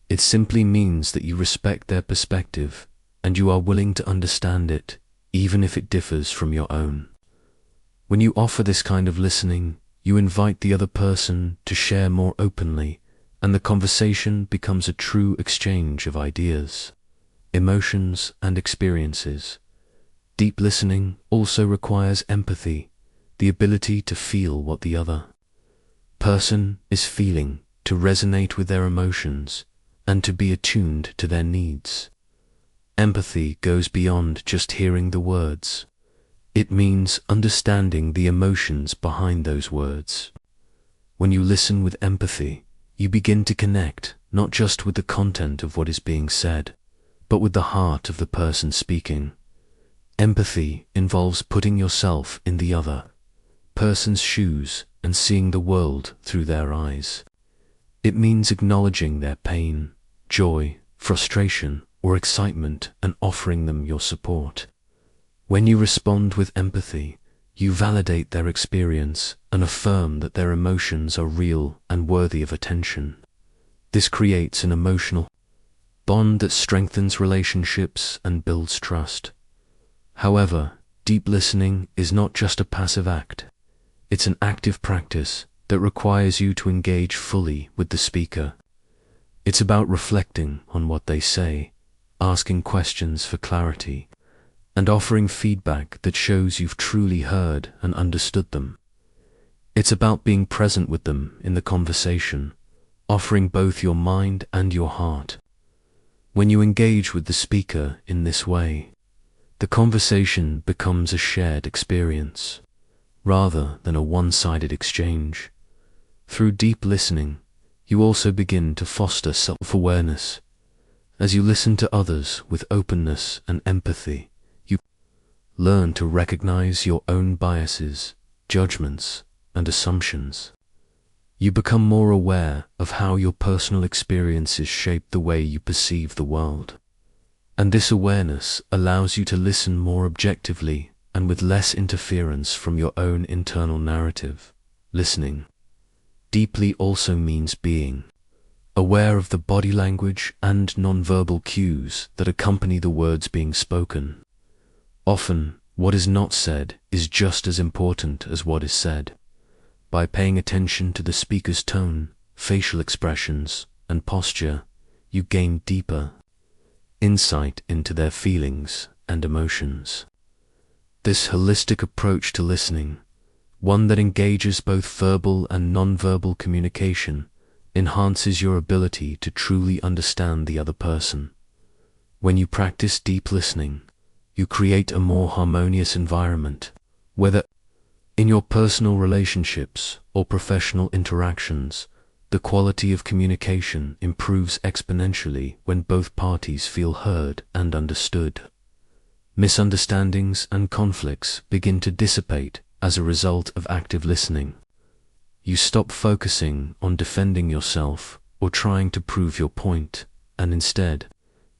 It simply means that you respect their perspective and you are willing to understand it, even if it differs from your own. When you offer this kind of listening, you invite the other person to share more openly, and the conversation becomes a true exchange of ideas, emotions, and experiences. Deep listening also requires empathy, the ability to feel what the other person is feeling, to resonate with their emotions, and to be attuned to their needs. Empathy goes beyond just hearing the words. It means understanding the emotions behind those words. When you listen with empathy, you begin to connect not just with the content of what is being said, but with the heart of the person speaking. Empathy involves putting yourself in the other person's shoes and seeing the world through their eyes. It means acknowledging their pain, joy, frustration, or excitement and offering them your support. When you respond with empathy, you validate their experience and affirm that their emotions are real and worthy of attention. This creates an emotional bond that strengthens relationships and builds trust. However, deep listening is not just a passive act. It's an active practice that requires you to engage fully with the speaker. It's about reflecting on what they say, asking questions for clarity, and offering feedback that shows you've truly heard and understood them. It's about being present with them in the conversation, offering both your mind and your heart. When you engage with the speaker in this way, the conversation becomes a shared experience, rather than a one-sided exchange. Through deep listening, you also begin to foster self-awareness. As you listen to others with openness and empathy, you learn to recognize your own biases, judgments, and assumptions. You become more aware of how your personal experiences shape the way you perceive the world. And this awareness allows you to listen more objectively and with less interference from your own internal narrative. Listening deeply also means being aware of the body language and nonverbal cues that accompany the words being spoken. Often, what is not said is just as important as what is said. By paying attention to the speaker's tone, facial expressions, and posture, you gain deeper insight into their feelings and emotions. This holistic approach to listening, one that engages both verbal and nonverbal communication, enhances your ability to truly understand the other person. When you practice deep listening, you create a more harmonious environment, whether in your personal relationships or professional interactions. The quality of communication improves exponentially when both parties feel heard and understood. Misunderstandings and conflicts begin to dissipate as a result of active listening. You stop focusing on defending yourself or trying to prove your point, and instead,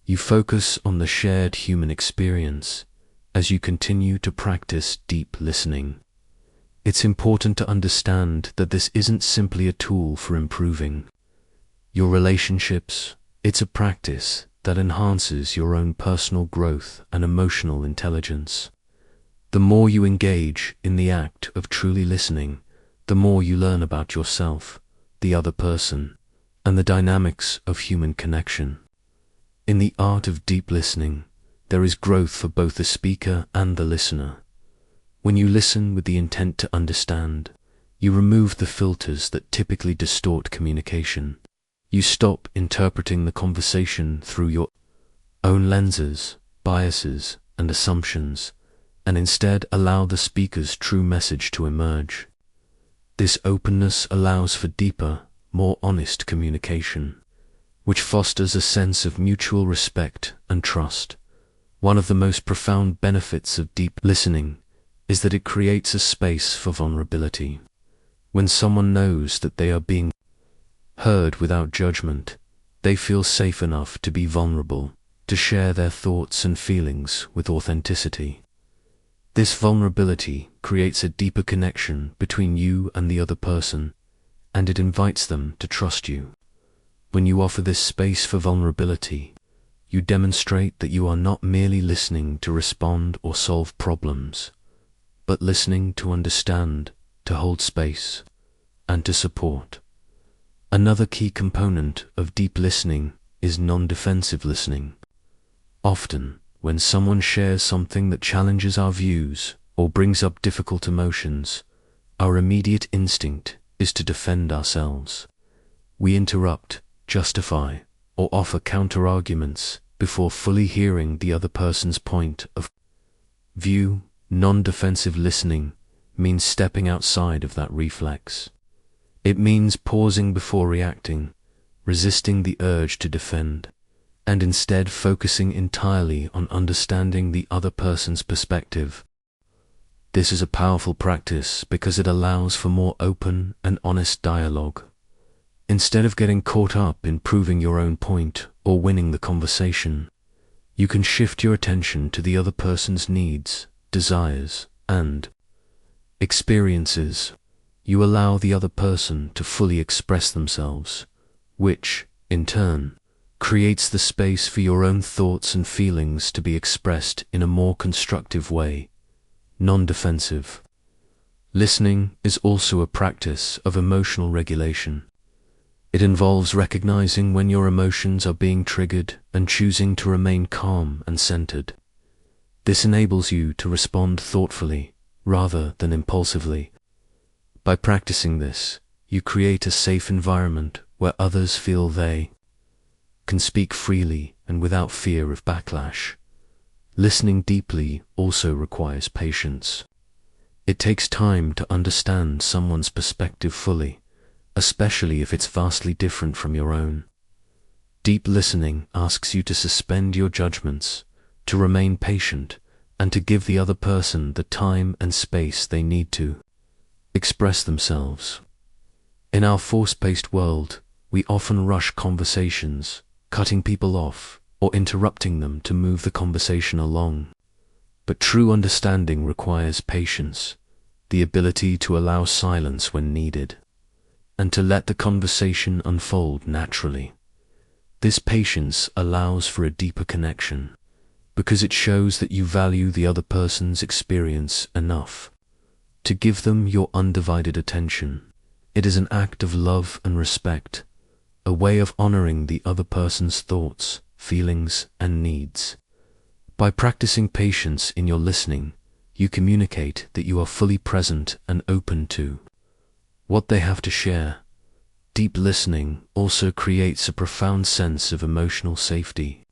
you focus on the shared human experience as you continue to practice deep listening. It's important to understand that this isn't simply a tool for improving your relationships. It's a practice that enhances your own personal growth and emotional intelligence. The more you engage in the act of truly listening, the more you learn about yourself, the other person, and the dynamics of human connection. In the art of deep listening, there is growth for both the speaker and the listener. When you listen with the intent to understand, you remove the filters that typically distort communication. You stop interpreting the conversation through your own lenses, biases, and assumptions, and instead allow the speaker's true message to emerge. This openness allows for deeper, more honest communication, which fosters a sense of mutual respect and trust. One of the most profound benefits of deep listening is that it creates a space for vulnerability. When someone knows that they are being heard without judgment, they feel safe enough to be vulnerable, to share their thoughts and feelings with authenticity. This vulnerability creates a deeper connection between you and the other person, and it invites them to trust you. When you offer this space for vulnerability, you demonstrate that you are not merely listening to respond or solve problems, but listening to understand, to hold space, and to support. Another key component of deep listening is non-defensive listening. Often, when someone shares something that challenges our views or brings up difficult emotions, our immediate instinct is to defend ourselves. We interrupt, justify, or offer counter-arguments before fully hearing the other person's point of view. Non-defensive listening means stepping outside of that reflex. It means pausing before reacting, resisting the urge to defend, and instead focusing entirely on understanding the other person's perspective. This is a powerful practice because it allows for more open and honest dialogue. Instead of getting caught up in proving your own point or winning the conversation, you can shift your attention to the other person's needs, desires, and experiences. You allow the other person to fully express themselves, which, in turn, creates the space for your own thoughts and feelings to be expressed in a more constructive way. Non-defensive listening is also a practice of emotional regulation. It involves recognizing when your emotions are being triggered and choosing to remain calm and centered. This enables you to respond thoughtfully rather than impulsively. By practicing this, you create a safe environment where others feel they can speak freely and without fear of backlash. Listening deeply also requires patience. It takes time to understand someone's perspective fully, especially if it's vastly different from your own. Deep listening asks you to suspend your judgments, to remain patient, and to give the other person the time and space they need to express themselves. In our force-paced world, we often rush conversations, cutting people off or interrupting them to move the conversation along. But true understanding requires patience, the ability to allow silence when needed, and to let the conversation unfold naturally. This patience allows for a deeper connection, because it shows that you value the other person's experience enough to give them your undivided attention. It is an act of love and respect, a way of honoring the other person's thoughts, feelings, and needs. By practicing patience in your listening, you communicate that you are fully present and open to what they have to share. Deep listening also creates a profound sense of emotional safety.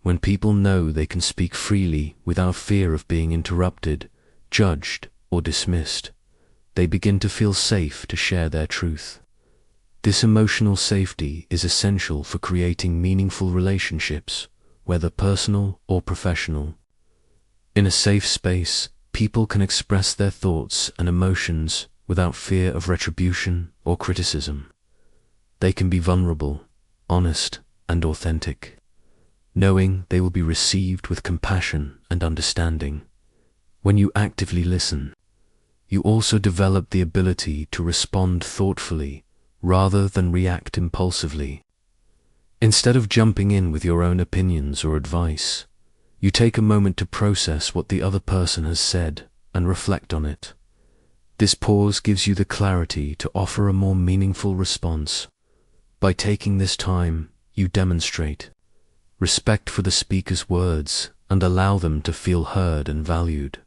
When people know they can speak freely without fear of being interrupted, judged, or dismissed, they begin to feel safe to share their truth. This emotional safety is essential for creating meaningful relationships, whether personal or professional. In a safe space, people can express their thoughts and emotions without fear of retribution or criticism. They can be vulnerable, honest, and authentic, knowing they will be received with compassion and understanding. When you actively listen, you also develop the ability to respond thoughtfully rather than react impulsively. Instead of jumping in with your own opinions or advice, you take a moment to process what the other person has said and reflect on it. This pause gives you the clarity to offer a more meaningful response. By taking this time, you demonstrate respect for the speaker's words and allow them to feel heard and valued.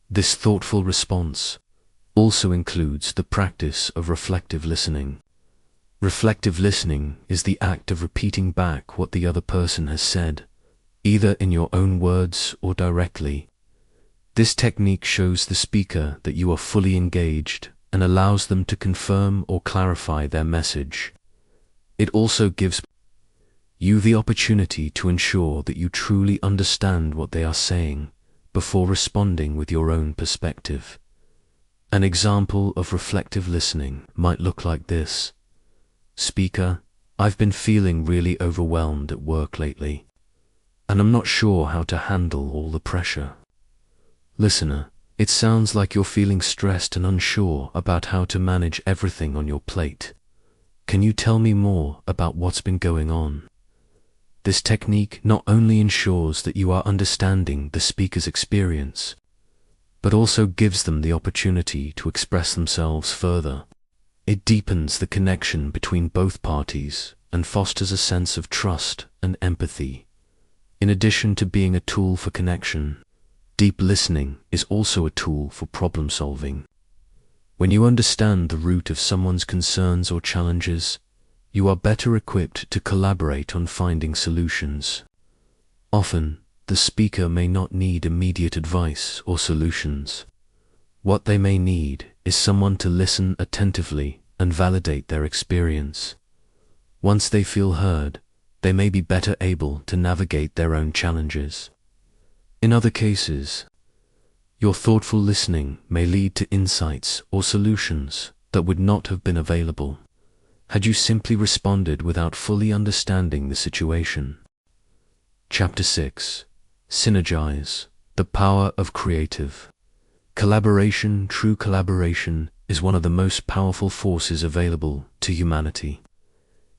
This thoughtful response also includes the practice of reflective listening. Reflective listening is the act of repeating back what the other person has said, either in your own words or directly. This technique shows the speaker that you are fully engaged and allows them to confirm or clarify their message. It also gives you the opportunity to ensure that you truly understand what they are saying before responding with your own perspective. An example of reflective listening might look like this. Speaker, I've been feeling really overwhelmed at work lately, and I'm not sure how to handle all the pressure. Listener, it sounds like you're feeling stressed and unsure about how to manage everything on your plate. Can you tell me more about what's been going on? This technique not only ensures that you are understanding the speaker's experience, but also gives them the opportunity to express themselves further. It deepens the connection between both parties and fosters a sense of trust and empathy. In addition to being a tool for connection, deep listening is also a tool for problem solving. When you understand the root of someone's concerns or challenges, you are better equipped to collaborate on finding solutions. Often, the speaker may not need immediate advice or solutions. What they may need is someone to listen attentively and validate their experience. Once they feel heard, they may be better able to navigate their own challenges. In other cases, your thoughtful listening may lead to insights or solutions that would not have been available had you simply responded without fully understanding the situation. Chapter 6. Synergize, the power of creative. Collaboration, true collaboration, is one of the most powerful forces available to humanity.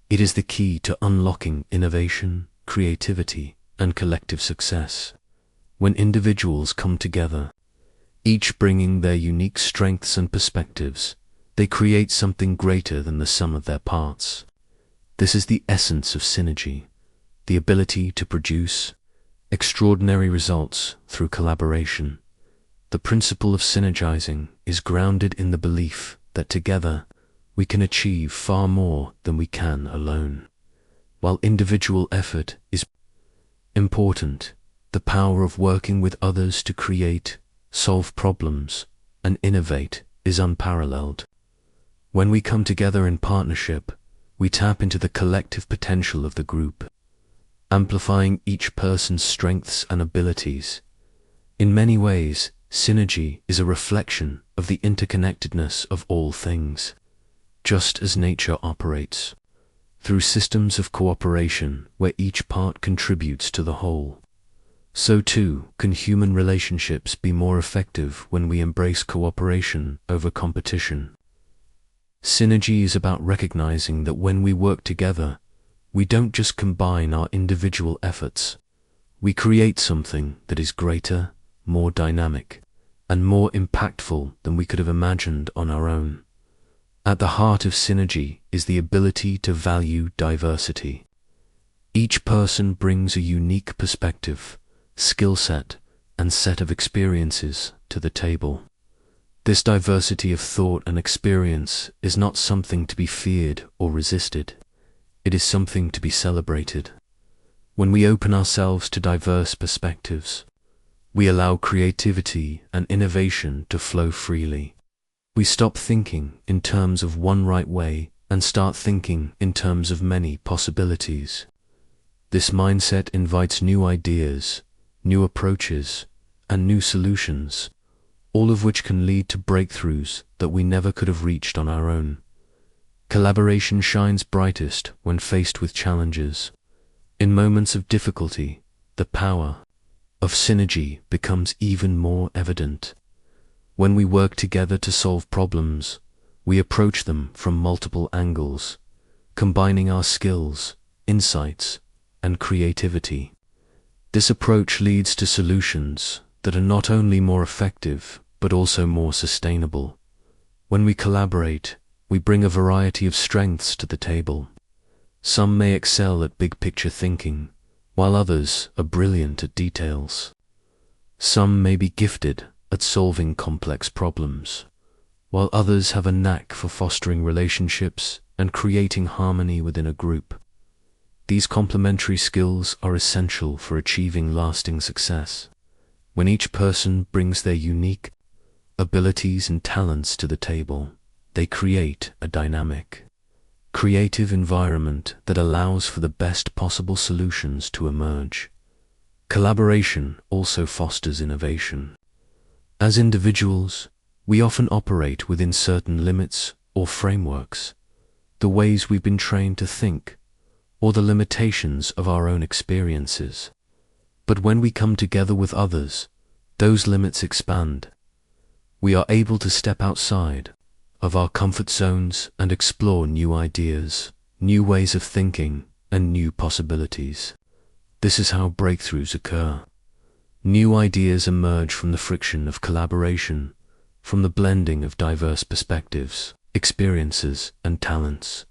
It is the key to unlocking innovation, creativity, and collective success. When individuals come together, each bringing their unique strengths and perspectives, they create something greater than the sum of their parts. This is the essence of synergy, the ability to produce extraordinary results through collaboration. The principle of synergizing is grounded in the belief that together we can achieve far more than we can alone. While individual effort is important, the power of working with others to create, solve problems, and innovate is unparalleled. When we come together in partnership, we tap into the collective potential of the group, amplifying each person's strengths and abilities. In many ways, synergy is a reflection of the interconnectedness of all things. Just as nature operates through systems of cooperation where each part contributes to the whole, so too can human relationships be more effective when we embrace cooperation over competition. Synergy is about recognizing that when we work together, we don't just combine our individual efforts. We create something that is greater, more dynamic, and more impactful than we could have imagined on our own. At the heart of synergy is the ability to value diversity. Each person brings a unique perspective, skill set, and set of experiences to the table. This diversity of thought and experience is not something to be feared or resisted. It is something to be celebrated. When we open ourselves to diverse perspectives, we allow creativity and innovation to flow freely. We stop thinking in terms of one right way and start thinking in terms of many possibilities. This mindset invites new ideas, new approaches, and new solutions, all of which can lead to breakthroughs that we never could have reached on our own. Collaboration shines brightest when faced with challenges. In moments of difficulty, the power of synergy becomes even more evident. When we work together to solve problems, we approach them from multiple angles, combining our skills, insights, and creativity. This approach leads to solutions that are not only more effective, but also more sustainable. When we collaborate, we bring a variety of strengths to the table. Some may excel at big-picture thinking, while others are brilliant at details. Some may be gifted at solving complex problems, while others have a knack for fostering relationships and creating harmony within a group. These complementary skills are essential for achieving lasting success. When each person brings their unique abilities and talents to the table, they create a dynamic, creative environment that allows for the best possible solutions to emerge. Collaboration also fosters innovation. As individuals, we often operate within certain limits or frameworks, the ways we've been trained to think, or the limitations of our own experiences. But when we come together with others, those limits expand. We are able to step outside of our comfort zones and explore new ideas, new ways of thinking, and new possibilities. This is how breakthroughs occur. New ideas emerge from the friction of collaboration, from the blending of diverse perspectives. experiences, and talents.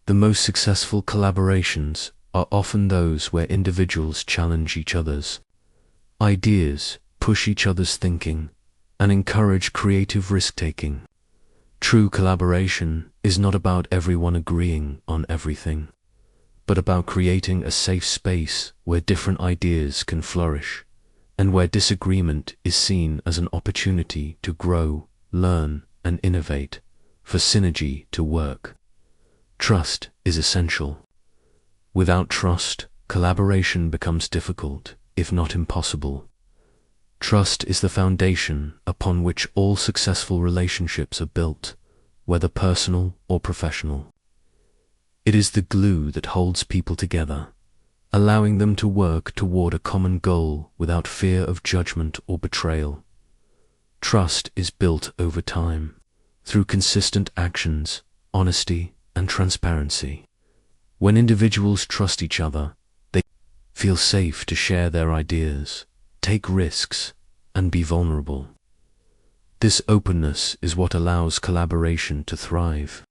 The most successful collaborations are often those where individuals challenge each other's ideas, push each other's thinking, and encourage creative risk-taking. True collaboration is not about everyone agreeing on everything, but about creating a safe space where different ideas can flourish, and where disagreement is seen as an opportunity to grow, learn, and innovate, for synergy to work. Trust is essential. Without trust, collaboration becomes difficult, if not impossible. Trust is the foundation upon which all successful relationships are built, whether personal or professional. It is the glue that holds people together, allowing them to work toward a common goal without fear of judgment or betrayal. Trust is built over time, through consistent actions, honesty, and transparency. When individuals trust each other, they feel safe to share their ideas, take risks, and be vulnerable. This openness is what allows collaboration to thrive.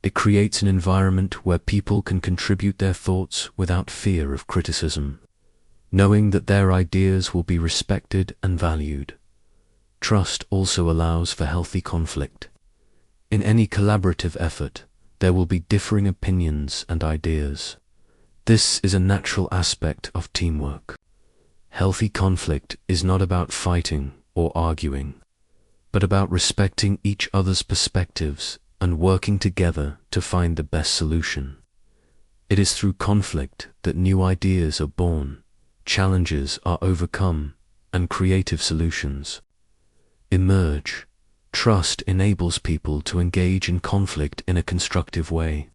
It creates an environment where people can contribute their thoughts without fear of criticism, knowing that their ideas will be respected and valued. Trust also allows for healthy conflict. In any collaborative effort, there will be differing opinions and ideas. This is a natural aspect of teamwork. Healthy conflict is not about fighting or arguing, but about respecting each other's perspectives and working together to find the best solution. It is through conflict that new ideas are born, challenges are overcome, and creative solutions emerge. Trust enables people to engage in conflict in a constructive way,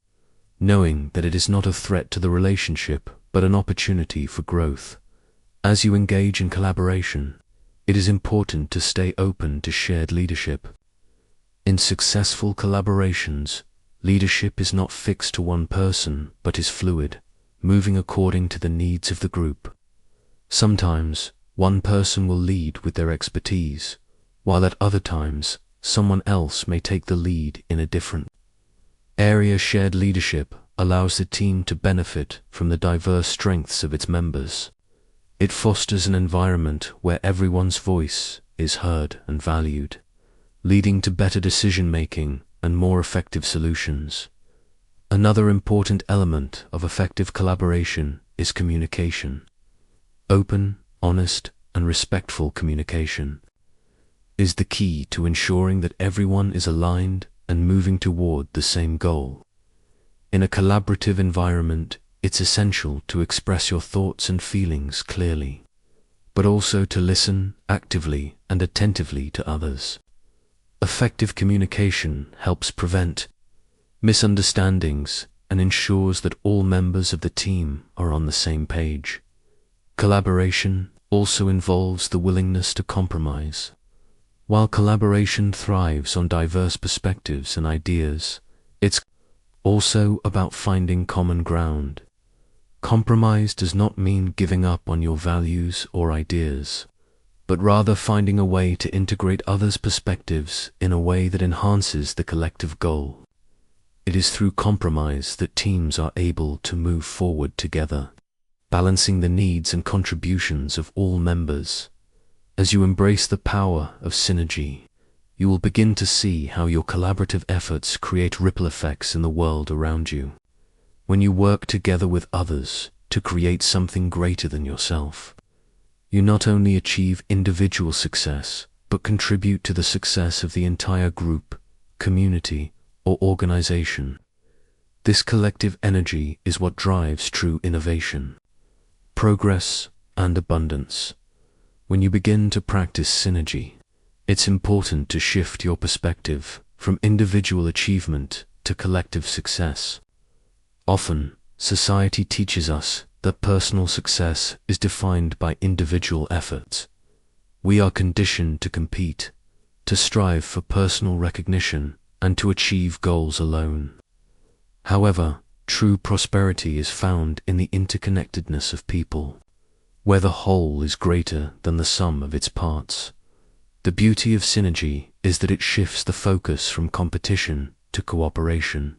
knowing that it is not a threat to the relationship but an opportunity for growth. As you engage in collaboration, it is important to stay open to shared leadership. In successful collaborations, leadership is not fixed to one person but is fluid, moving according to the needs of the group. Sometimes, one person will lead with their expertise, while at other times, someone else may take the lead in a different area. Shared leadership allows the team to benefit from the diverse strengths of its members. It fosters an environment where everyone's voice is heard and valued, leading to better decision-making and more effective solutions. Another important element of effective collaboration is communication. Open, honest, and respectful communication is the key to ensuring that everyone is aligned and moving toward the same goal. In a collaborative environment, it's essential to express your thoughts and feelings clearly, but also to listen actively and attentively to others. Effective communication helps prevent misunderstandings and ensures that all members of the team are on the same page. Collaboration also involves the willingness to compromise. While collaboration thrives on diverse perspectives and ideas, it's also about finding common ground. Compromise does not mean giving up on your values or ideas, but rather finding a way to integrate others' perspectives in a way that enhances the collective goal. It is through compromise that teams are able to move forward together, balancing the needs and contributions of all members. As you embrace the power of synergy, you will begin to see how your collaborative efforts create ripple effects in the world around you. When you work together with others to create something greater than yourself, you not only achieve individual success, but contribute to the success of the entire group, community, or organization. This collective energy is what drives true innovation, progress, and abundance. When you begin to practice synergy, it's important to shift your perspective from individual achievement to collective success. Often, society teaches us that personal success is defined by individual efforts. We are conditioned to compete, to strive for personal recognition, and to achieve goals alone. However, true prosperity is found in the interconnectedness of people, where the whole is greater than the sum of its parts. The beauty of synergy is that it shifts the focus from competition to cooperation.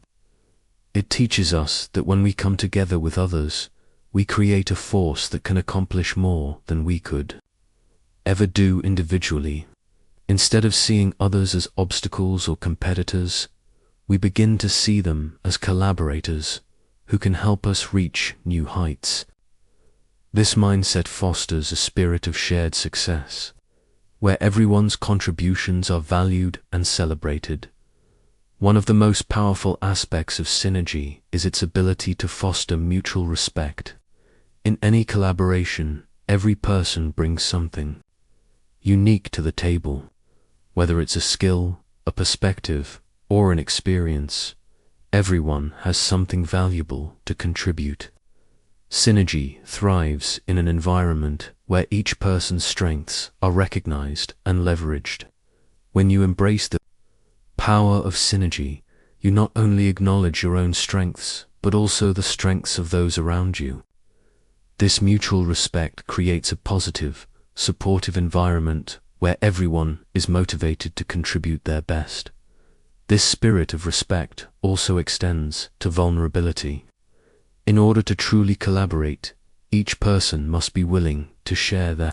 It teaches us that when we come together with others, we create a force that can accomplish more than we could ever do individually. Instead of seeing others as obstacles or competitors, we begin to see them as collaborators who can help us reach new heights. This mindset fosters a spirit of shared success, where everyone's contributions are valued and celebrated. One of the most powerful aspects of synergy is its ability to foster mutual respect. In any collaboration, every person brings something unique to the table, whether it's a skill, a perspective, or an experience. Everyone has something valuable to contribute. Synergy thrives in an environment where each person's strengths are recognized and leveraged. When you embrace the power of synergy, you not only acknowledge your own strengths, but also the strengths of those around you. This mutual respect creates a positive, supportive environment where everyone is motivated to contribute their best. This spirit of respect also extends to vulnerability. In order to truly collaborate, each person must be willing to share their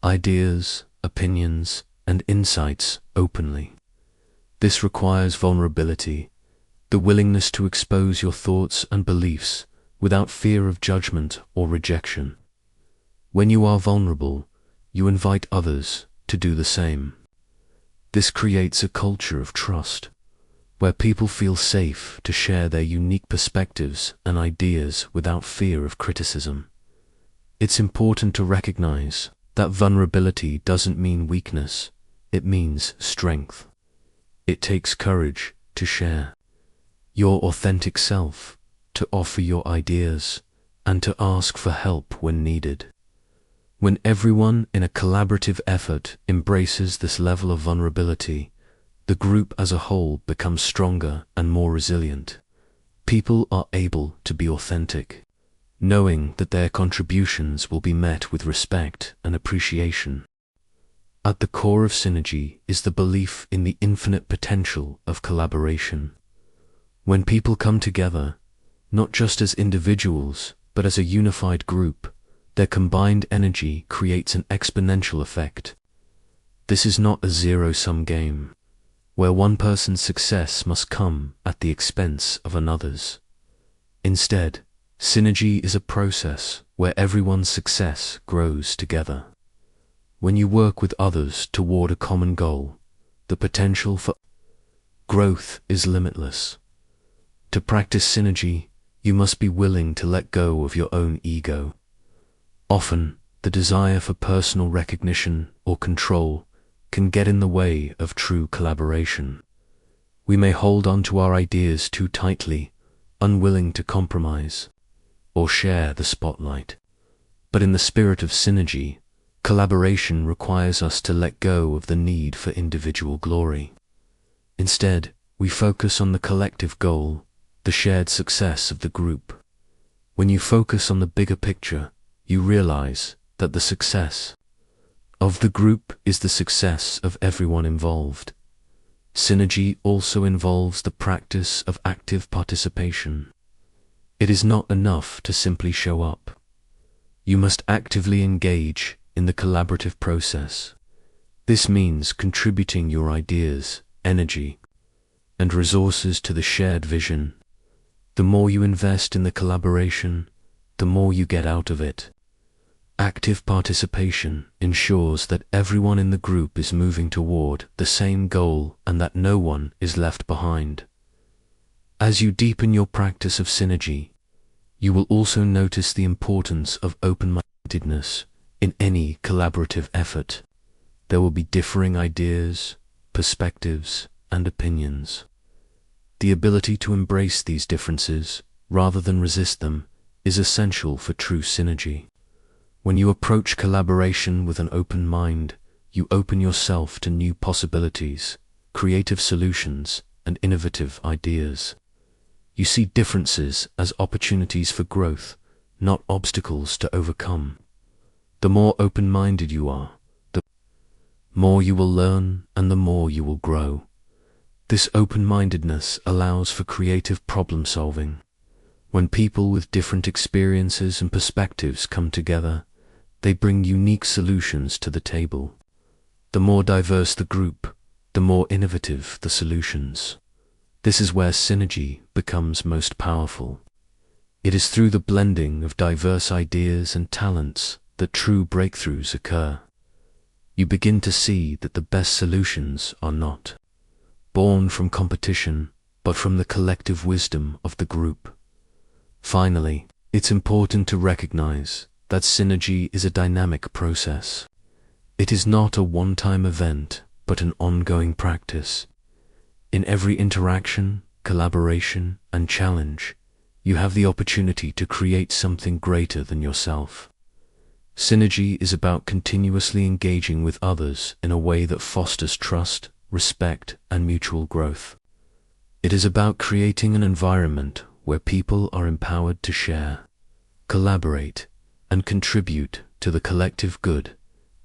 ideas, opinions, and insights openly. This requires vulnerability, the willingness to expose your thoughts and beliefs without fear of judgment or rejection. When you are vulnerable, you invite others to do the same. This creates a culture of trust, where people feel safe to share their unique perspectives and ideas without fear of criticism. It's important to recognize that vulnerability doesn't mean weakness, it means strength. It takes courage to share your authentic self, to offer your ideas, and to ask for help when needed. When everyone in a collaborative effort embraces this level of vulnerability, the group as a whole becomes stronger and more resilient. People are able to be authentic, knowing that their contributions will be met with respect and appreciation. At the core of synergy is the belief in the infinite potential of collaboration. When people come together, not just as individuals, but as a unified group, their combined energy creates an exponential effect. This is not a zero-sum game, where one person's success must come at the expense of another's. Instead, synergy is a process where everyone's success grows together. When you work with others toward a common goal, the potential for growth is limitless. To practice synergy, you must be willing to let go of your own ego. Often, the desire for personal recognition or control can get in the way of true collaboration. We may hold on to our ideas too tightly, unwilling to compromise or share the spotlight. But in the spirit of synergy, collaboration requires us to let go of the need for individual glory. Instead, we focus on the collective goal, the shared success of the group. When you focus on the bigger picture, you realize that the success of the group is the success of everyone involved. Synergy also involves the practice of active participation. It is not enough to simply show up. You must actively engage in the collaborative process. This means contributing your ideas, energy, and resources to the shared vision. The more you invest in the collaboration, the more you get out of it. Active participation ensures that everyone in the group is moving toward the same goal and that no one is left behind. As you deepen your practice of synergy, you will also notice the importance of open-mindedness in any collaborative effort. There will be differing ideas, perspectives, and opinions. The ability to embrace these differences, rather than resist them, is essential for true synergy. When you approach collaboration with an open mind, you open yourself to new possibilities, creative solutions, and innovative ideas. You see differences as opportunities for growth, not obstacles to overcome. The more open-minded you are, the more you will learn and the more you will grow. This open-mindedness allows for creative problem-solving. When people with different experiences and perspectives come together, they bring unique solutions to the table. The more diverse the group, the more innovative the solutions. This is where synergy becomes most powerful. It is through the blending of diverse ideas and talents that true breakthroughs occur. You begin to see that the best solutions are not born from competition, but from the collective wisdom of the group. Finally, it's important to recognize that synergy is a dynamic process. It is not a one-time event, but an ongoing practice. In every interaction, collaboration, and challenge, you have the opportunity to create something greater than yourself. Synergy is about continuously engaging with others in a way that fosters trust, respect, and mutual growth. It is about creating an environment where people are empowered to share, collaborate, and contribute to the collective good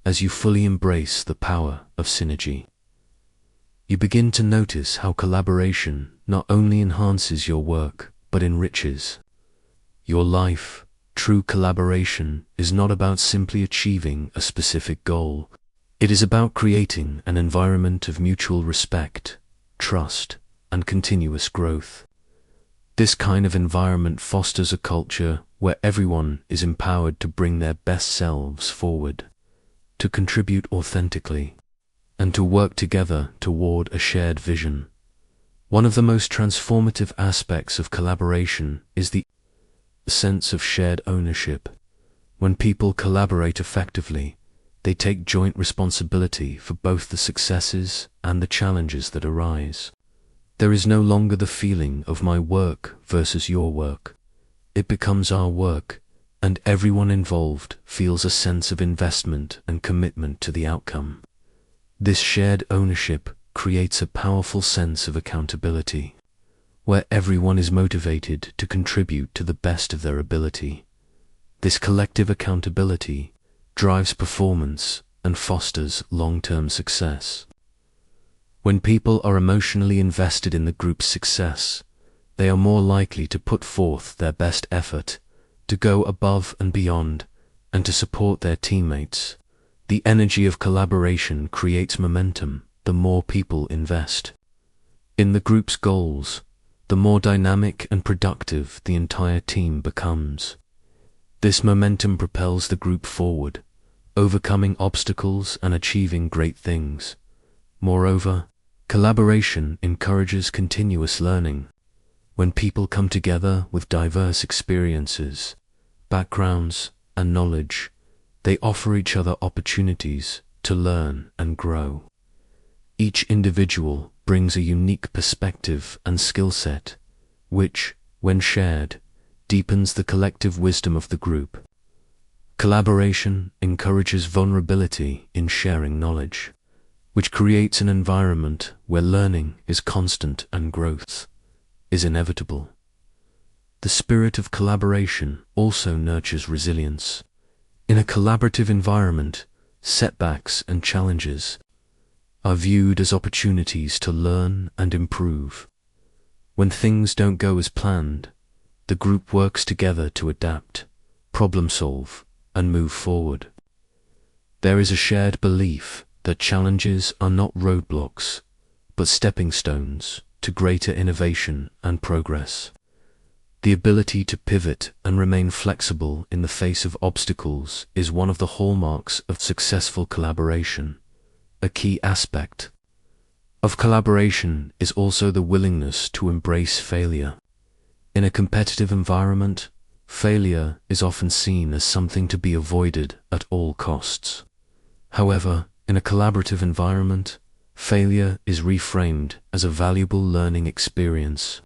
as you fully embrace the power of synergy. You begin to notice how collaboration not only enhances your work, but enriches your life. True collaboration is not about simply achieving a specific goal. It is about creating an environment of mutual respect, trust, and continuous growth. This kind of environment fosters a culture where everyone is empowered to bring their best selves forward, to contribute authentically, and to work together toward a shared vision. One of the most transformative aspects of collaboration is the sense of shared ownership. When people collaborate effectively, they take joint responsibility for both the successes and the challenges that arise. There is no longer the feeling of my work versus your work. It becomes our work, and everyone involved feels a sense of investment and commitment to the outcome. This shared ownership creates a powerful sense of accountability, where everyone is motivated to contribute to the best of their ability. This collective accountability drives performance and fosters long-term success. When people are emotionally invested in the group's success, they are more likely to put forth their best effort, to go above and beyond, and to support their teammates. The energy of collaboration creates momentum the more people invest in the group's goals. The more dynamic and productive the entire team becomes. This momentum propels the group forward, overcoming obstacles and achieving great things. Moreover, collaboration encourages continuous learning. When people come together with diverse experiences, backgrounds, and knowledge, they offer each other opportunities to learn and grow. Each individual brings a unique perspective and skill set, which, when shared, deepens the collective wisdom of the group. Collaboration encourages vulnerability in sharing knowledge, which creates an environment where learning is constant and growth is inevitable. The spirit of collaboration also nurtures resilience. In a collaborative environment, setbacks and challenges are viewed as opportunities to learn and improve. When things don't go as planned, the group works together to adapt, problem solve, and move forward. There is a shared belief that challenges are not roadblocks, but stepping stones to greater innovation and progress. The ability to pivot and remain flexible in the face of obstacles is one of the hallmarks of successful collaboration. A key aspect of collaboration is also the willingness to embrace failure. In a competitive environment, failure is often seen as something to be avoided at all costs. However, in a collaborative environment, failure is reframed as a valuable learning experience.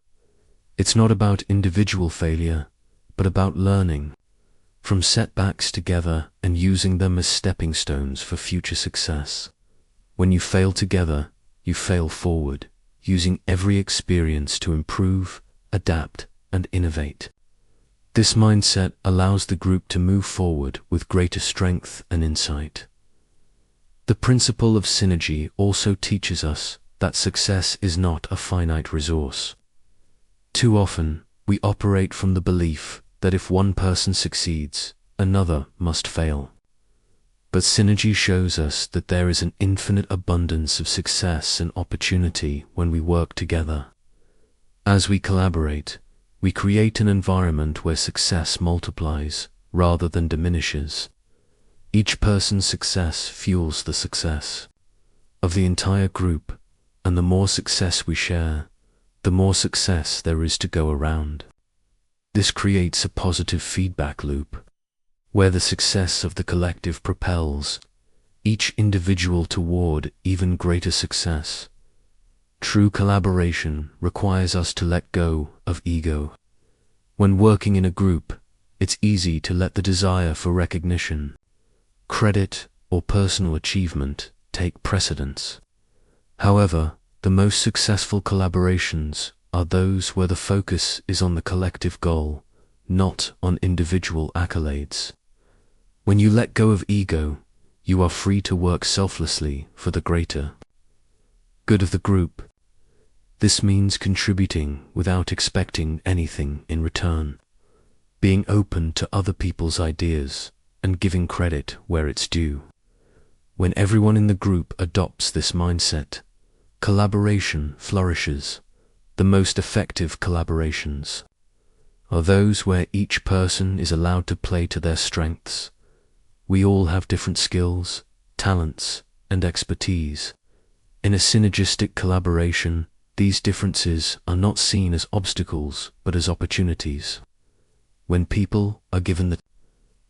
It's not about individual failure, but about learning from setbacks together and using them as stepping stones for future success. When you fail together, you fail forward, using every experience to improve, adapt, and innovate. This mindset allows the group to move forward with greater strength and insight. The principle of synergy also teaches us that success is not a finite resource. Too often, we operate from the belief that if one person succeeds, another must fail. But synergy shows us that there is an infinite abundance of success and opportunity when we work together. As we collaborate, we create an environment where success multiplies rather than diminishes. Each person's success fuels the success of the entire group, and the more success we share, the more success there is to go around. This creates a positive feedback loop, where the success of the collective propels each individual toward even greater success. True collaboration requires us to let go of ego. When working in a group, it's easy to let the desire for recognition, credit, or personal achievement take precedence. However, the most successful collaborations are those where the focus is on the collective goal, not on individual accolades. When you let go of ego, you are free to work selflessly for the greater good of the group. This means contributing without expecting anything in return, being open to other people's ideas, and giving credit where it's due. When everyone in the group adopts this mindset, collaboration flourishes. The most effective collaborations are those where each person is allowed to play to their strengths. We all have different skills, talents, and expertise. In a synergistic collaboration, these differences are not seen as obstacles but as opportunities. When people are given the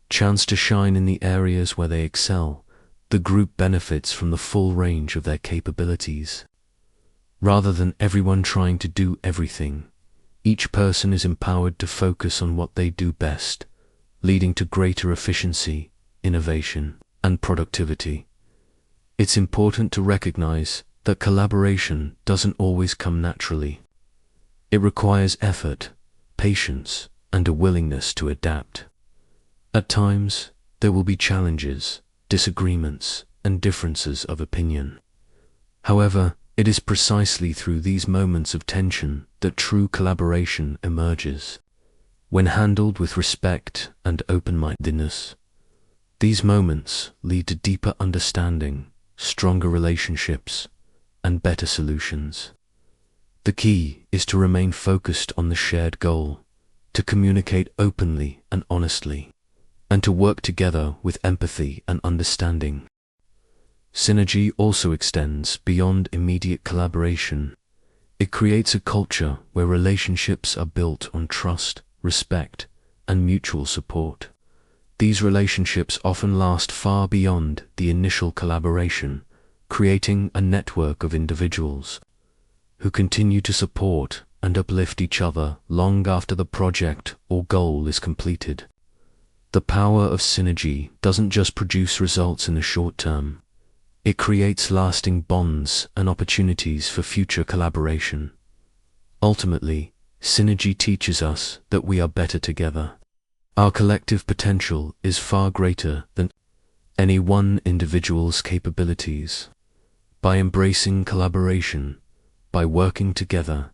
chance to shine in the areas where they excel, the group benefits from the full range of their capabilities. Rather than everyone trying to do everything, each person is empowered to focus on what they do best, leading to greater efficiency, innovation, and productivity. It's important to recognize that collaboration doesn't always come naturally. It requires effort, patience, and a willingness to adapt. At times, there will be challenges, disagreements, and differences of opinion. However, it is precisely through these moments of tension that true collaboration emerges. When handled with respect and open-mindedness, these moments lead to deeper understanding, stronger relationships, and better solutions. The key is to remain focused on the shared goal, to communicate openly and honestly, and to work together with empathy and understanding. Synergy also extends beyond immediate collaboration. It creates a culture where relationships are built on trust, respect, and mutual support. These relationships often last far beyond the initial collaboration, creating a network of individuals who continue to support and uplift each other long after the project or goal is completed. The power of synergy doesn't just produce results in the short term. It creates lasting bonds and opportunities for future collaboration. Ultimately, synergy teaches us that we are better together. Our collective potential is far greater than any one individual's capabilities. By embracing collaboration, by working together,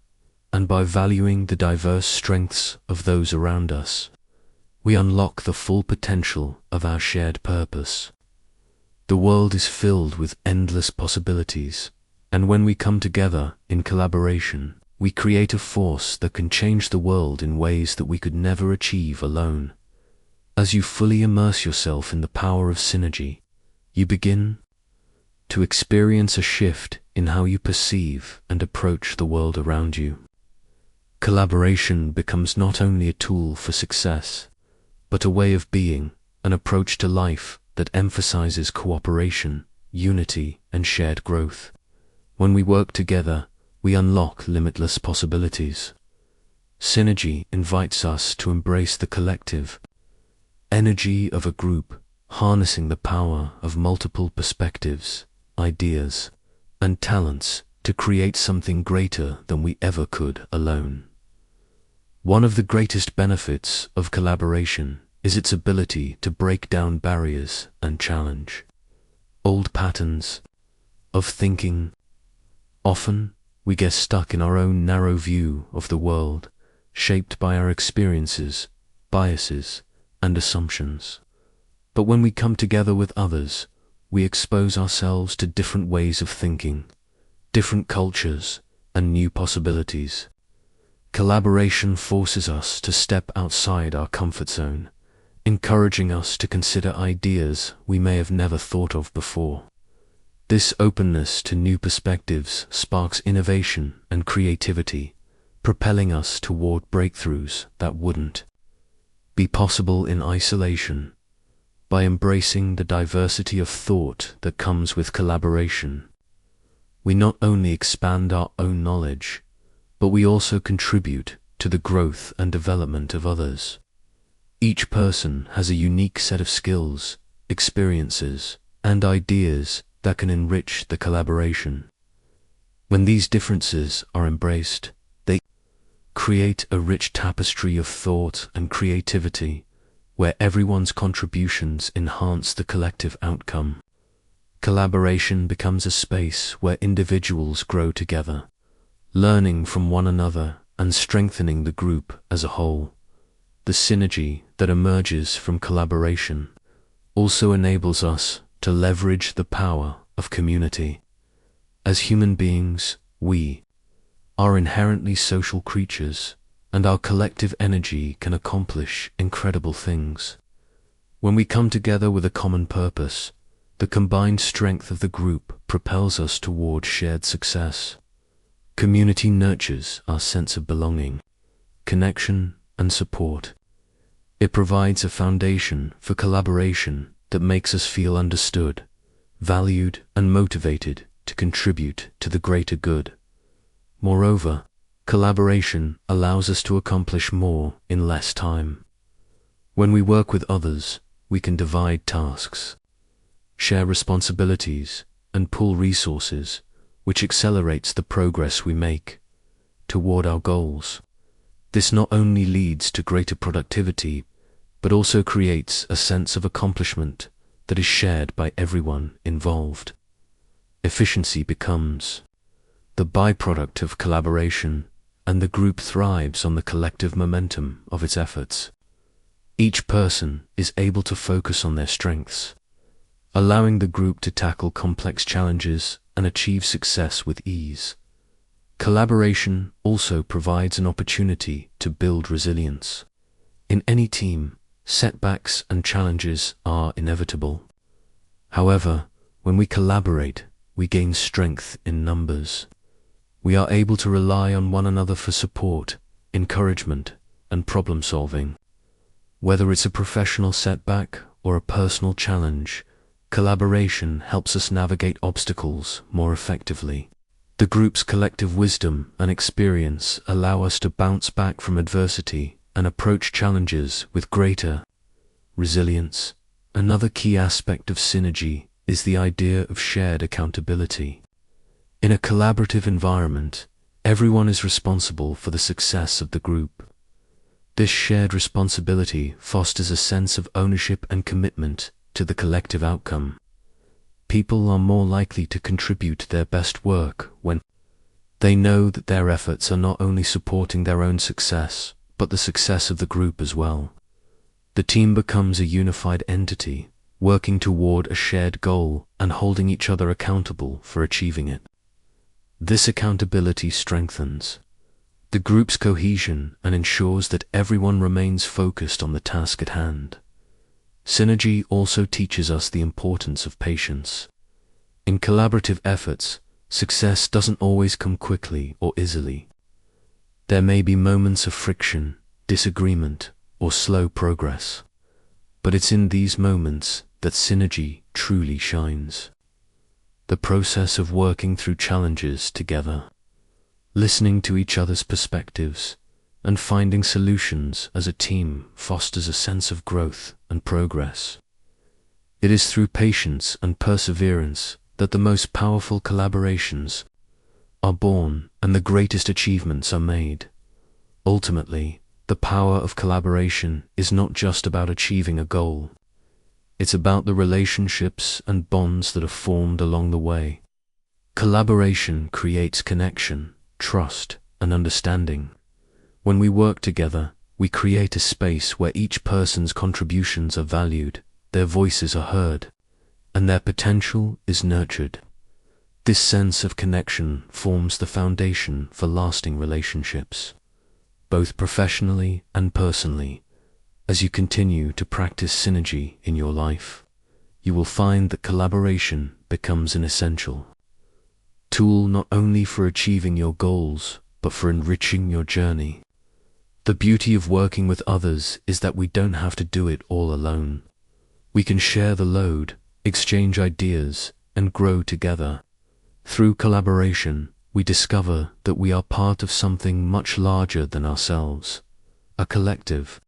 and by valuing the diverse strengths of those around us, we unlock the full potential of our shared purpose. The world is filled with endless possibilities, and when we come together in collaboration, we create a force that can change the world in ways that we could never achieve alone. As you fully immerse yourself in the power of synergy, you begin to experience a shift in how you perceive and approach the world around you. Collaboration becomes not only a tool for success, but a way of being, an approach to life that emphasizes cooperation, unity, and shared growth. When we work together, we unlock limitless possibilities. Synergy invites us to embrace the collective energy of a group, harnessing the power of multiple perspectives, ideas, and talents to create something greater than we ever could alone. One of the greatest benefits of collaboration is its ability to break down barriers and challenge old patterns of thinking. Often, we get stuck in our own narrow view of the world, shaped by our experiences, biases, and assumptions. But when we come together with others, we expose ourselves to different ways of thinking, different cultures, and new possibilities. Collaboration forces us to step outside our comfort zone, encouraging us to consider ideas we may have never thought of before. This openness to new perspectives sparks innovation and creativity, propelling us toward breakthroughs that wouldn't be possible in isolation. By embracing the diversity of thought that comes with collaboration, we not only expand our own knowledge, but we also contribute to the growth and development of others. Each person has a unique set of skills, experiences, and ideas that can enrich the collaboration. When these differences are embraced, they create a rich tapestry of thought and creativity, where everyone's contributions enhance the collective outcome. Collaboration becomes a space where individuals grow together, learning from one another and strengthening the group as a whole. The synergy that emerges from collaboration also enables us to leverage the power of community. As human beings, we are inherently social creatures, and our collective energy can accomplish incredible things. When we come together with a common purpose, the combined strength of the group propels us toward shared success. Community nurtures our sense of belonging, connection, and support. It provides a foundation for collaboration that makes us feel understood, valued, and motivated to contribute to the greater good. Moreover, collaboration allows us to accomplish more in less time. When we work with others, we can divide tasks, share responsibilities, and pool resources, which accelerates the progress we make toward our goals. This not only leads to greater productivity, but also creates a sense of accomplishment that is shared by everyone involved. Efficiency becomes the byproduct of collaboration, and the group thrives on the collective momentum of its efforts. Each person is able to focus on their strengths, allowing the group to tackle complex challenges and achieve success with ease. Collaboration also provides an opportunity to build resilience. In any team, setbacks and challenges are inevitable. However, when we collaborate, we gain strength in numbers. We are able to rely on one another for support, encouragement, and problem solving. Whether it's a professional setback or a personal challenge, collaboration helps us navigate obstacles more effectively. The group's collective wisdom and experience allow us to bounce back from adversity and approach challenges with greater resilience. Another key aspect of synergy is the idea of shared accountability. In a collaborative environment, everyone is responsible for the success of the group. This shared responsibility fosters a sense of ownership and commitment to the collective outcome. People are more likely to contribute their best work when they know that their efforts are not only supporting their own success, but the success of the group as well. The team becomes a unified entity, working toward a shared goal and holding each other accountable for achieving it. This accountability strengthens the group's cohesion and ensures that everyone remains focused on the task at hand. Synergy also teaches us the importance of patience. In collaborative efforts, success doesn't always come quickly or easily. There may be moments of friction, disagreement, or slow progress. But it's in these moments that synergy truly shines. The process of working through challenges together, listening to each other's perspectives, and finding solutions as a team fosters a sense of growth and progress. It is through patience and perseverance that the most powerful collaborations are born and the greatest achievements are made. Ultimately, the power of collaboration is not just about achieving a goal. It's about the relationships and bonds that are formed along the way. Collaboration creates connection, trust, and understanding. When we work together, we create a space where each person's contributions are valued, their voices are heard, and their potential is nurtured. This sense of connection forms the foundation for lasting relationships, both professionally and personally. As you continue to practice synergy in your life, you will find that collaboration becomes an essential tool not only for achieving your goals, but for enriching your journey. The beauty of working with others is that we don't have to do it all alone. We can share the load, exchange ideas, and grow together. Through collaboration, we discover that we are part of something much larger than ourselves, a collective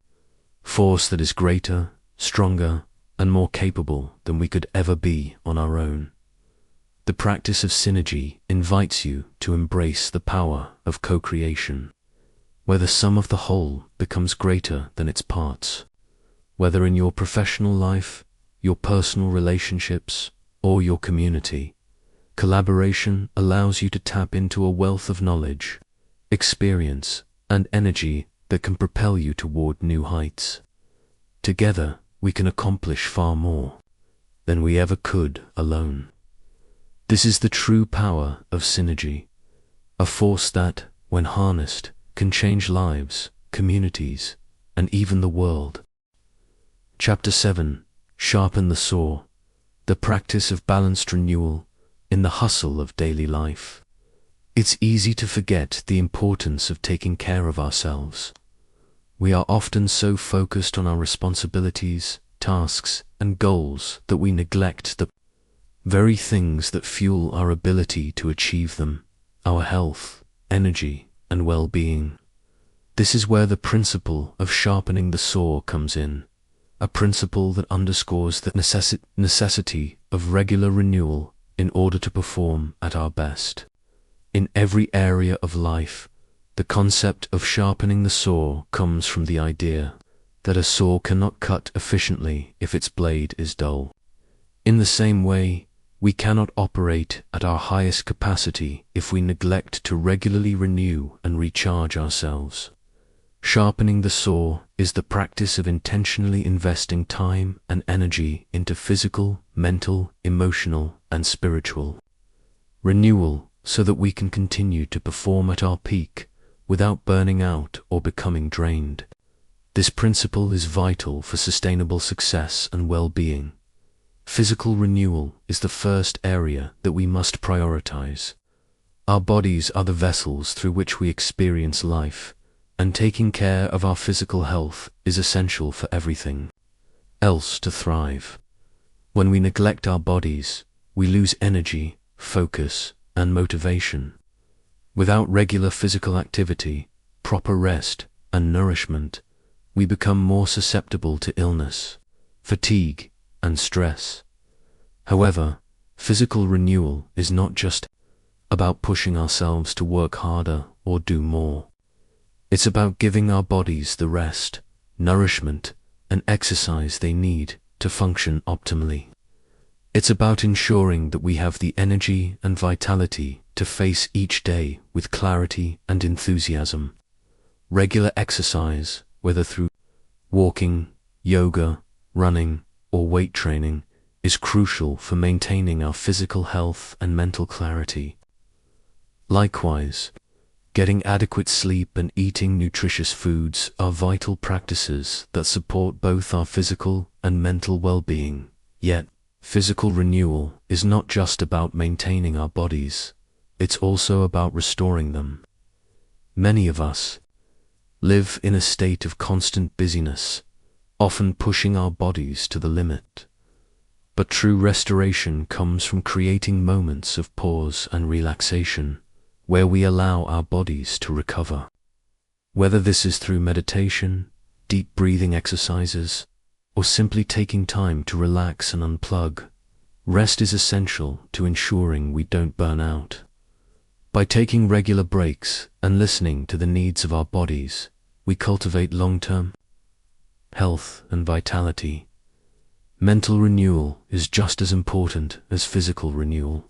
force that is greater, stronger, and more capable than we could ever be on our own. The practice of synergy invites you to embrace the power of co-creation, where the sum of the whole becomes greater than its parts. Whether in your professional life, your personal relationships, or your community, collaboration allows you to tap into a wealth of knowledge, experience, and energy that can propel you toward new heights. Together, we can accomplish far more than we ever could alone. This is the true power of synergy, a force that, when harnessed, can change lives, communities, and even the world. Chapter 7. Sharpen the Saw. The practice of balanced renewal in the hustle of daily life. It's easy to forget the importance of taking care of ourselves. We are often so focused on our responsibilities, tasks, and goals that we neglect the very things that fuel our ability to achieve them, our health, energy, and well-being. This is where the principle of sharpening the saw comes in, a principle that underscores the necessity of regular renewal in order to perform at our best. In every area of life, the concept of sharpening the saw comes from the idea that a saw cannot cut efficiently if its blade is dull. In the same way, we cannot operate at our highest capacity if we neglect to regularly renew and recharge ourselves. Sharpening the saw is the practice of intentionally investing time and energy into physical, mental, emotional, and spiritual renewal so that we can continue to perform at our peak without burning out or becoming drained. This principle is vital for sustainable success and well-being. Physical renewal is the first area that we must prioritize. Our bodies are the vessels through which we experience life, and taking care of our physical health is essential for everything else to thrive. When we neglect our bodies, we lose energy, focus, and motivation. Without regular physical activity, proper rest, and nourishment, we become more susceptible to illness, fatigue, and stress. However, physical renewal is not just about pushing ourselves to work harder or do more. It's about giving our bodies the rest, nourishment, and exercise they need to function optimally. It's about ensuring that we have the energy and vitality to face each day with clarity and enthusiasm. Regular exercise, whether through walking, yoga, running, or weight training, is crucial for maintaining our physical health and mental clarity. Likewise, getting adequate sleep and eating nutritious foods are vital practices that support both our physical and mental well-being. Yet, physical renewal is not just about maintaining our bodies, it's also about restoring them. Many of us live in a state of constant busyness, often pushing our bodies to the limit. But true restoration comes from creating moments of pause and relaxation, where we allow our bodies to recover. Whether this is through meditation, deep breathing exercises, or simply taking time to relax and unplug, rest is essential to ensuring we don't burn out. By taking regular breaks and listening to the needs of our bodies, we cultivate long-term health and vitality. Mental renewal is just as important as physical renewal.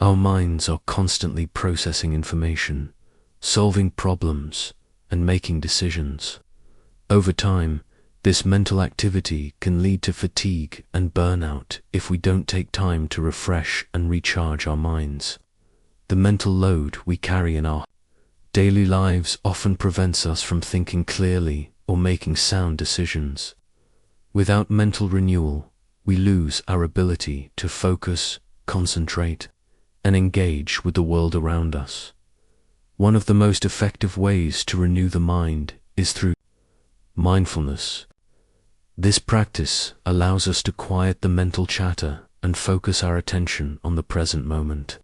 Our minds are constantly processing information, solving problems, and making decisions. Over time, this mental activity can lead to fatigue and burnout if we don't take time to refresh and recharge our minds. The mental load we carry in our daily lives often prevents us from thinking clearly or making sound decisions. Without mental renewal, we lose our ability to focus, concentrate, and engage with the world around us. One of the most effective ways to renew the mind is through mindfulness. This practice allows us to quiet the mental chatter and focus our attention on the present moment.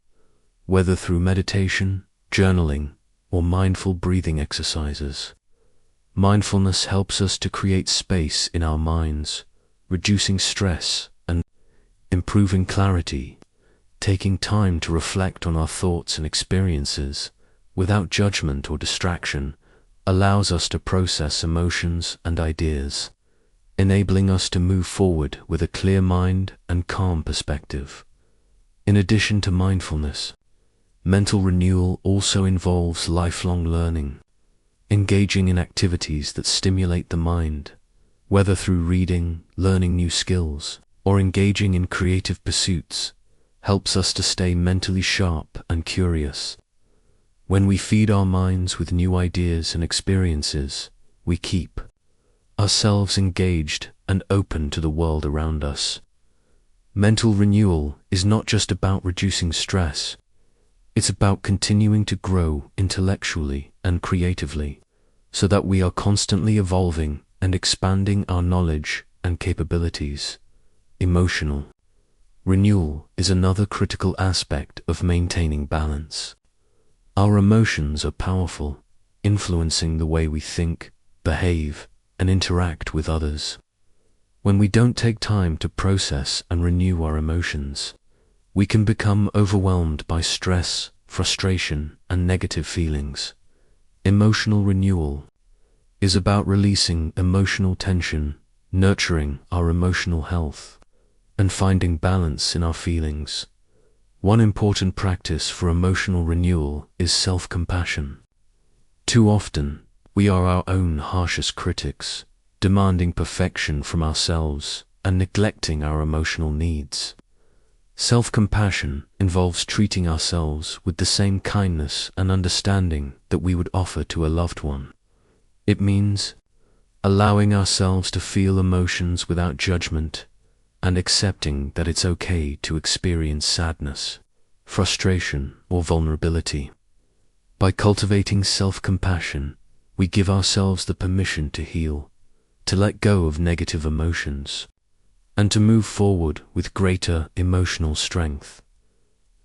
Whether through meditation, journaling, or mindful breathing exercises, mindfulness helps us to create space in our minds, reducing stress and improving clarity. Taking time to reflect on our thoughts and experiences without judgment or distraction allows us to process emotions and ideas, enabling us to move forward with a clear mind and calm perspective. In addition to mindfulness, mental renewal also involves lifelong learning. Engaging in activities that stimulate the mind, whether through reading, learning new skills, or engaging in creative pursuits, helps us to stay mentally sharp and curious. When we feed our minds with new ideas and experiences, we keep ourselves engaged and open to the world around us. Mental renewal is not just about reducing stress. It's about continuing to grow intellectually and creatively, so that we are constantly evolving and expanding our knowledge and capabilities. Emotional renewal is another critical aspect of maintaining balance. Our emotions are powerful, influencing the way we think, behave, and interact with others. When we don't take time to process and renew our emotions, we can become overwhelmed by stress, frustration, and negative feelings. Emotional renewal is about releasing emotional tension, nurturing our emotional health, and finding balance in our feelings. One important practice for emotional renewal is self-compassion. Too often, we are our own harshest critics, demanding perfection from ourselves and neglecting our emotional needs. Self-compassion involves treating ourselves with the same kindness and understanding that we would offer to a loved one. It means allowing ourselves to feel emotions without judgment and accepting that it's okay to experience sadness, frustration, or vulnerability. By cultivating self-compassion, we give ourselves the permission to heal, to let go of negative emotions, and to move forward with greater emotional strength.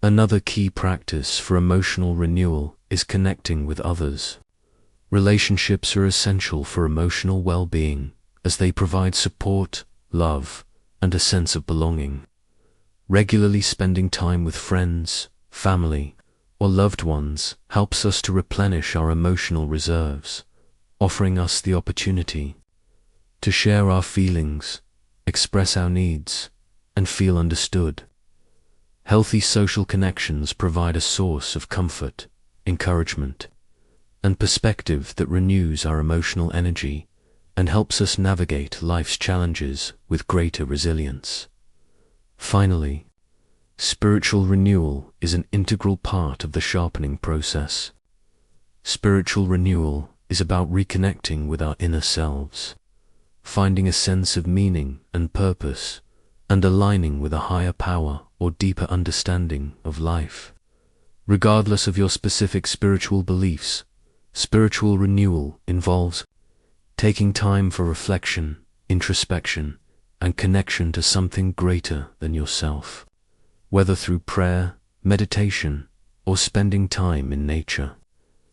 Another key practice for emotional renewal is connecting with others. Relationships are essential for emotional well-being as they provide support, love, and a sense of belonging. Regularly spending time with friends, family, or loved ones helps us to replenish our emotional reserves, offering us the opportunity to share our feelings, express our needs, and feel understood. Healthy social connections provide a source of comfort, encouragement, and perspective that renews our emotional energy and helps us navigate life's challenges with greater resilience. Finally, spiritual renewal is an integral part of the sharpening process. Spiritual renewal is about reconnecting with our inner selves, finding a sense of meaning and purpose, and aligning with a higher power or deeper understanding of life. Regardless of your specific spiritual beliefs, spiritual renewal involves taking time for reflection, introspection, and connection to something greater than yourself, whether through prayer, meditation, or spending time in nature.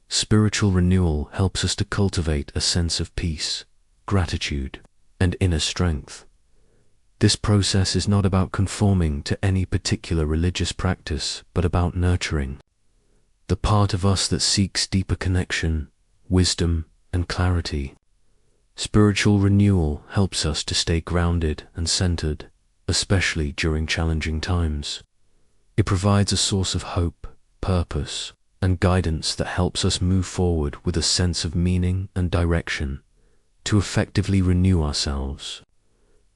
Spiritual renewal helps us to cultivate a sense of peace, gratitude, and inner strength. This process is not about conforming to any particular religious practice, but about nurturing the part of us that seeks deeper connection, wisdom, and clarity. Spiritual renewal helps us to stay grounded and centered, especially during challenging times. It provides a source of hope, purpose, and guidance that helps us move forward with a sense of meaning and direction. To effectively renew ourselves,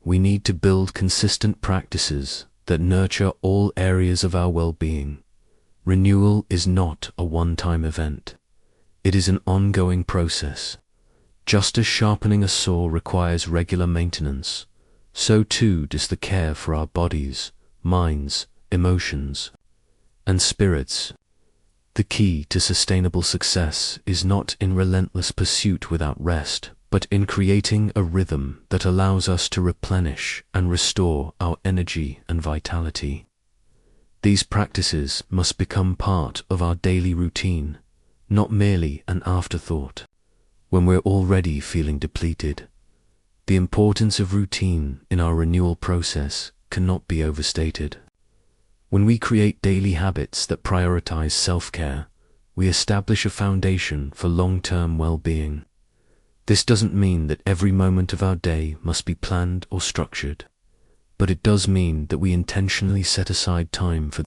we need to build consistent practices that nurture all areas of our well-being. Renewal is not a one-time event. It is an ongoing process. Just as sharpening a saw requires regular maintenance, so too does the care for our bodies, minds, emotions, and spirits. The key to sustainable success is not in relentless pursuit without rest, but in creating a rhythm that allows us to replenish and restore our energy and vitality. These practices must become part of our daily routine, not merely an afterthought when we're already feeling depleted. The importance of routine in our renewal process cannot be overstated. When we create daily habits that prioritize self-care, we establish a foundation for long-term well-being. This doesn't mean that every moment of our day must be planned or structured, but it does mean that we intentionally set aside time for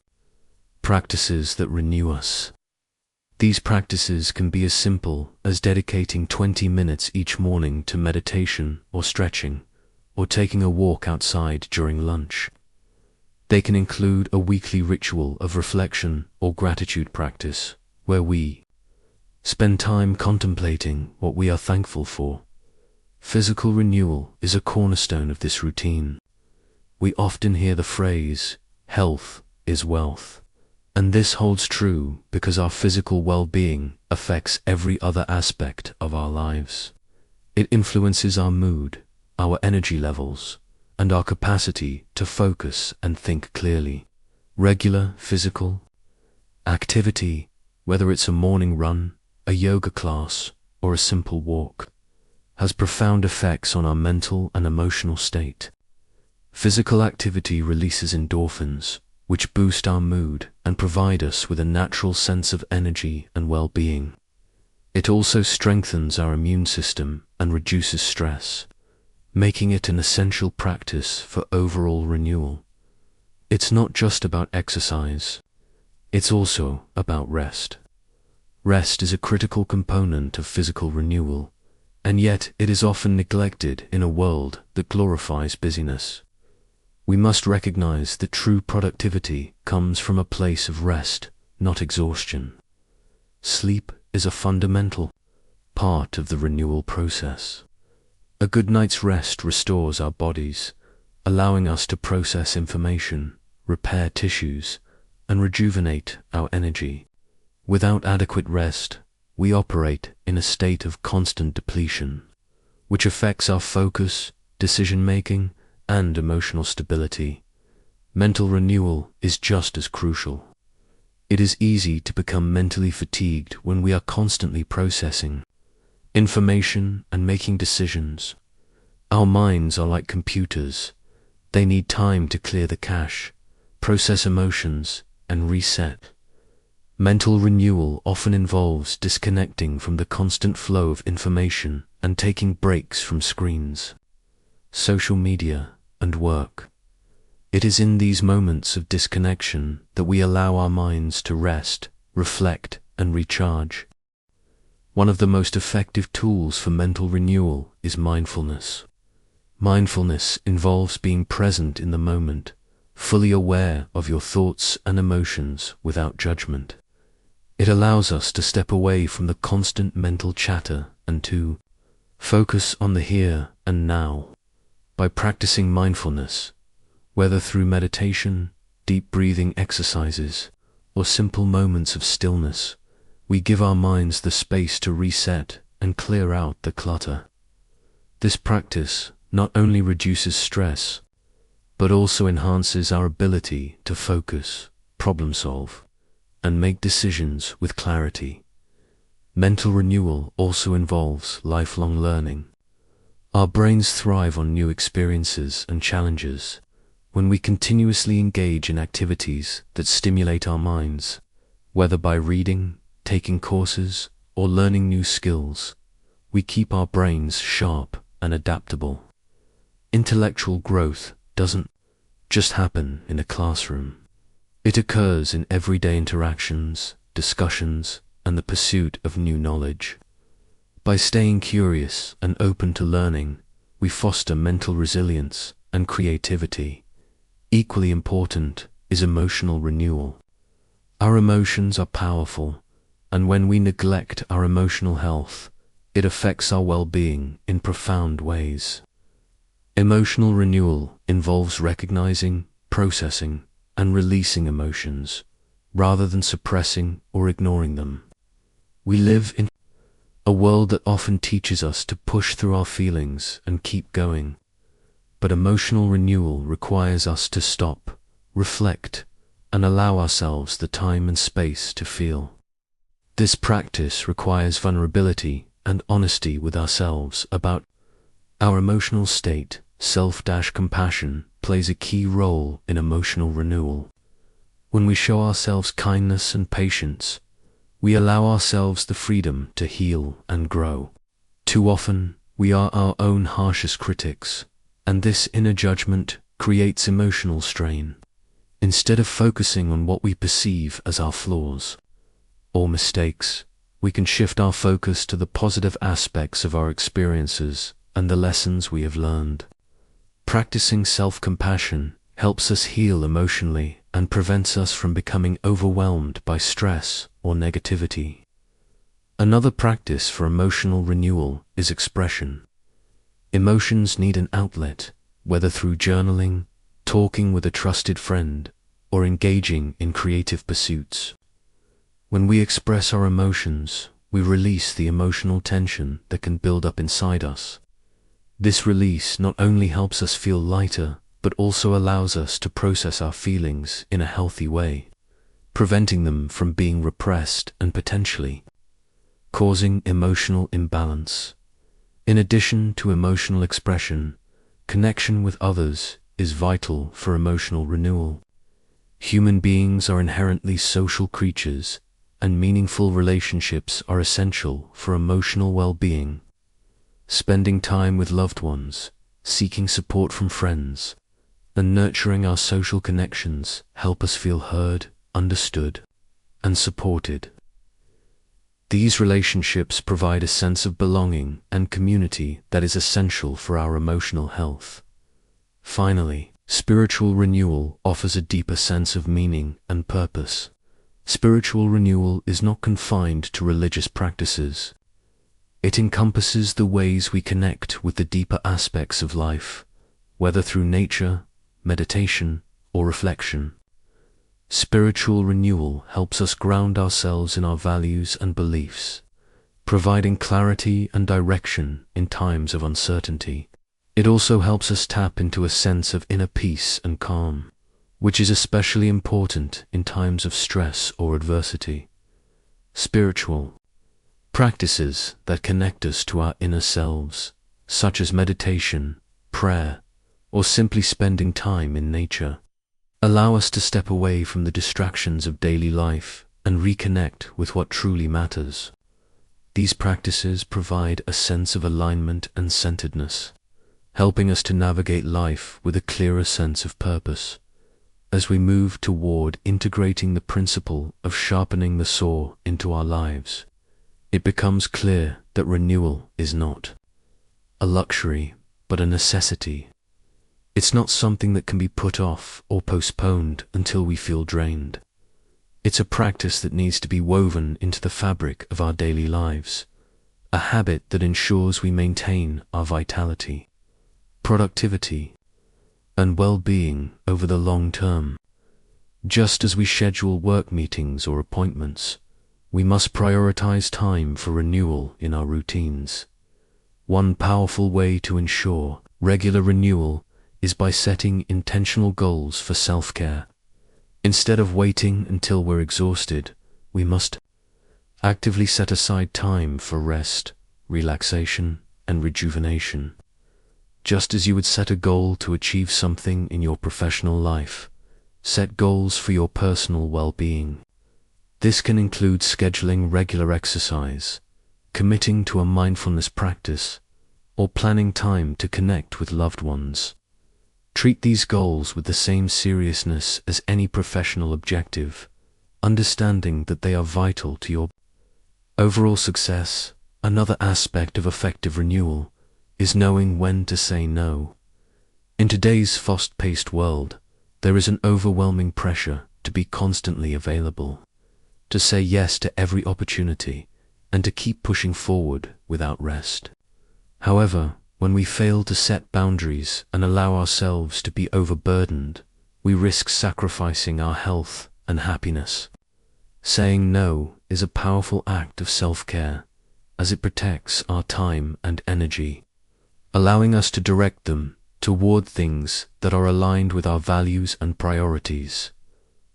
practices that renew us. These practices can be as simple as dedicating 20 minutes each morning to meditation or stretching, or taking a walk outside during lunch. They can include a weekly ritual of reflection or gratitude practice, where we spend time contemplating what we are thankful for. Physical renewal is a cornerstone of this routine. We often hear the phrase, "Health is wealth." And this holds true because our physical well-being affects every other aspect of our lives. It influences our mood, our energy levels, and our capacity to focus and think clearly. Regular physical activity, whether it's a morning run, a yoga class, or a simple walk, has profound effects on our mental and emotional state. Physical activity releases endorphins, which boost our mood and provide us with a natural sense of energy and well-being. It also strengthens our immune system and reduces stress, making it an essential practice for overall renewal. It's not just about exercise, it's also about rest. Rest is a critical component of physical renewal, and yet it is often neglected in a world that glorifies busyness. We must recognize that true productivity comes from a place of rest, not exhaustion. Sleep is a fundamental part of the renewal process. A good night's rest restores our bodies, allowing us to process information, repair tissues, and rejuvenate our energy. Without adequate rest, we operate in a state of constant depletion, which affects our focus, decision-making, and emotional stability. Mental renewal is just as crucial. It is easy to become mentally fatigued when we are constantly processing information and making decisions. Our minds are like computers. They need time to clear the cache, process emotions, and reset. Mental renewal often involves disconnecting from the constant flow of information and taking breaks from screens, social media, and work. It is in these moments of disconnection that we allow our minds to rest, reflect, and recharge. One of the most effective tools for mental renewal is mindfulness. Mindfulness involves being present in the moment, fully aware of your thoughts and emotions without judgment. It allows us to step away from the constant mental chatter and to focus on the here and now. By practicing mindfulness, whether through meditation, deep breathing exercises, or simple moments of stillness, we give our minds the space to reset and clear out the clutter. This practice not only reduces stress, but also enhances our ability to focus, problem solve, and make decisions with clarity. Mental renewal also involves lifelong learning. Our brains thrive on new experiences and challenges. When we continuously engage in activities that stimulate our minds, whether by reading, taking courses, or learning new skills, we keep our brains sharp and adaptable. Intellectual growth doesn't just happen in a classroom. It occurs in everyday interactions, discussions, and the pursuit of new knowledge. By staying curious and open to learning, we foster mental resilience and creativity. Equally important is emotional renewal. Our emotions are powerful, and when we neglect our emotional health, it affects our well-being in profound ways. Emotional renewal involves recognizing, processing, and releasing emotions, rather than suppressing or ignoring them. We live in a world that often teaches us to push through our feelings and keep going, but emotional renewal requires us to stop, reflect, and allow ourselves the time and space to feel. This practice requires vulnerability and honesty with ourselves about our emotional state. Self-compassion plays a key role in emotional renewal. When we show ourselves kindness and patience, we allow ourselves the freedom to heal and grow. Too often, we are our own harshest critics, and this inner judgment creates emotional strain. Instead of focusing on what we perceive as our flaws or mistakes, we can shift our focus to the positive aspects of our experiences and the lessons we have learned. Practicing self-compassion helps us heal emotionally and prevents us from becoming overwhelmed by stress or negativity. Another practice for emotional renewal is expression. Emotions need an outlet, whether through journaling, talking with a trusted friend, or engaging in creative pursuits. When we express our emotions, we release the emotional tension that can build up inside us. This release not only helps us feel lighter, but also allows us to process our feelings in a healthy way, preventing them from being repressed and potentially causing emotional imbalance. In addition to emotional expression, connection with others is vital for emotional renewal. Human beings are inherently social creatures, and meaningful relationships are essential for emotional well-being. Spending time with loved ones, seeking support from friends, and nurturing our social connections help us feel heard, understood, and supported. These relationships provide a sense of belonging and community that is essential for our emotional health. Finally, spiritual renewal offers a deeper sense of meaning and purpose. Spiritual renewal is not confined to religious practices. It encompasses the ways we connect with the deeper aspects of life, whether through nature, meditation, or reflection. Spiritual renewal helps us ground ourselves in our values and beliefs, providing clarity and direction in times of uncertainty. It also helps us tap into a sense of inner peace and calm, which is especially important in times of stress or adversity. Spiritual practices that connect us to our inner selves, such as meditation, prayer, or simply spending time in nature, allow us to step away from the distractions of daily life and reconnect with what truly matters. These practices provide a sense of alignment and centeredness, helping us to navigate life with a clearer sense of purpose. As we move toward integrating the principle of sharpening the saw into our lives, it becomes clear that renewal is not a luxury, but a necessity. It's not something that can be put off or postponed until we feel drained. It's a practice that needs to be woven into the fabric of our daily lives, a habit that ensures we maintain our vitality, productivity, and well-being over the long term. Just as we schedule work meetings or appointments, we must prioritize time for renewal in our routines. One powerful way to ensure regular renewal is by setting intentional goals for self-care. Instead of waiting until we're exhausted, we must actively set aside time for rest, relaxation, and rejuvenation. Just as you would set a goal to achieve something in your professional life, set goals for your personal well-being. This can include scheduling regular exercise, committing to a mindfulness practice, or planning time to connect with loved ones. Treat these goals with the same seriousness as any professional objective, understanding that they are vital to your overall success. Another aspect of effective renewal is knowing when to say no. In today's fast-paced world, there is an overwhelming pressure to be constantly available, to say yes to every opportunity, and to keep pushing forward without rest. However, when we fail to set boundaries and allow ourselves to be overburdened, we risk sacrificing our health and happiness. Saying no is a powerful act of self-care, as it protects our time and energy, allowing us to direct them toward things that are aligned with our values and priorities.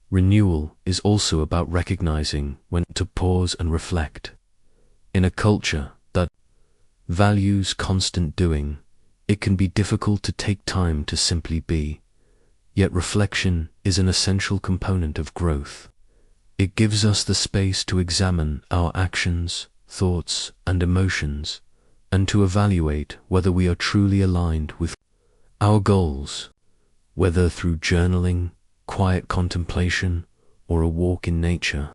Renewal is also about recognizing when to pause and reflect. In a culture that values constant doing, it can be difficult to take time to simply be. Yet reflection is an essential component of growth. It gives us the space to examine our actions, thoughts, and emotions, and to evaluate whether we are truly aligned with our goals, whether through journaling, quiet contemplation, or a walk in nature.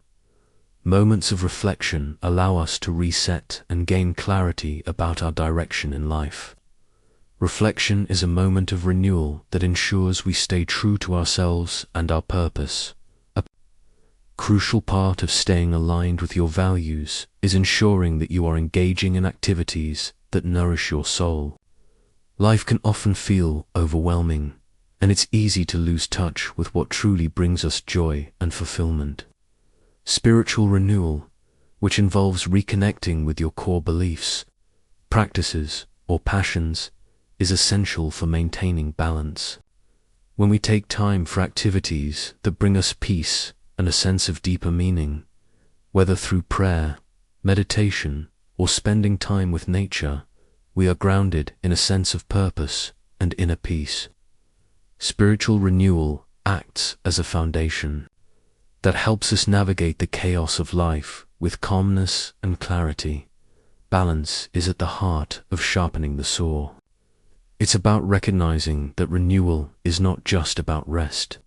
Moments of reflection allow us to reset and gain clarity about our direction in life. Reflection is a moment of renewal that ensures we stay true to ourselves and our purpose. A crucial part of staying aligned with your values is ensuring that you are engaging in activities that nourish your soul. Life can often feel overwhelming, and it's easy to lose touch with what truly brings us joy and fulfillment. Spiritual renewal, which involves reconnecting with your core beliefs, practices, or passions, is essential for maintaining balance. When we take time for activities that bring us peace and a sense of deeper meaning, whether through prayer, meditation, or spending time with nature, we are grounded in a sense of purpose and inner peace. Spiritual renewal acts as a foundation that helps us navigate the chaos of life with calmness and clarity. Balance is at the heart of sharpening the saw. It's about recognizing that renewal is not just about rest,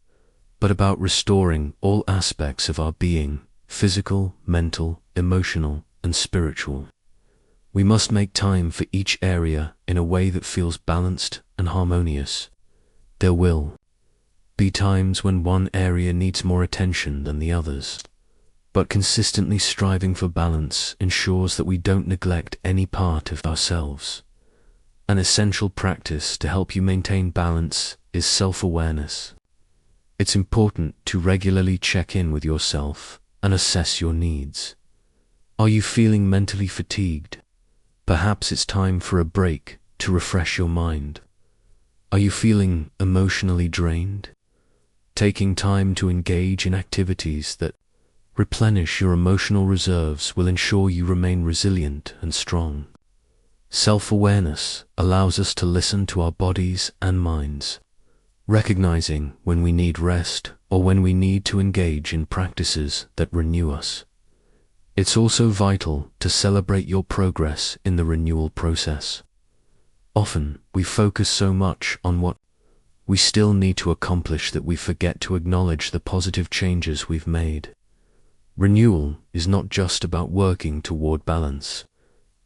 but about restoring all aspects of our being, physical, mental, emotional, and spiritual. We must make time for each area in a way that feels balanced and harmonious. There will be times when one area needs more attention than the others, but consistently striving for balance ensures that we don't neglect any part of ourselves. An essential practice to help you maintain balance is self-awareness. It's important to regularly check in with yourself and assess your needs. Are you feeling mentally fatigued? Perhaps it's time for a break to refresh your mind. Are you feeling emotionally drained? Taking time to engage in activities that replenish your emotional reserves will ensure you remain resilient and strong. Self-awareness allows us to listen to our bodies and minds, recognizing when we need rest or when we need to engage in practices that renew us. It's also vital to celebrate your progress in the renewal process. Often, we focus so much on what we still need to accomplish that we forget to acknowledge the positive changes we've made. Renewal is not just about working toward balance.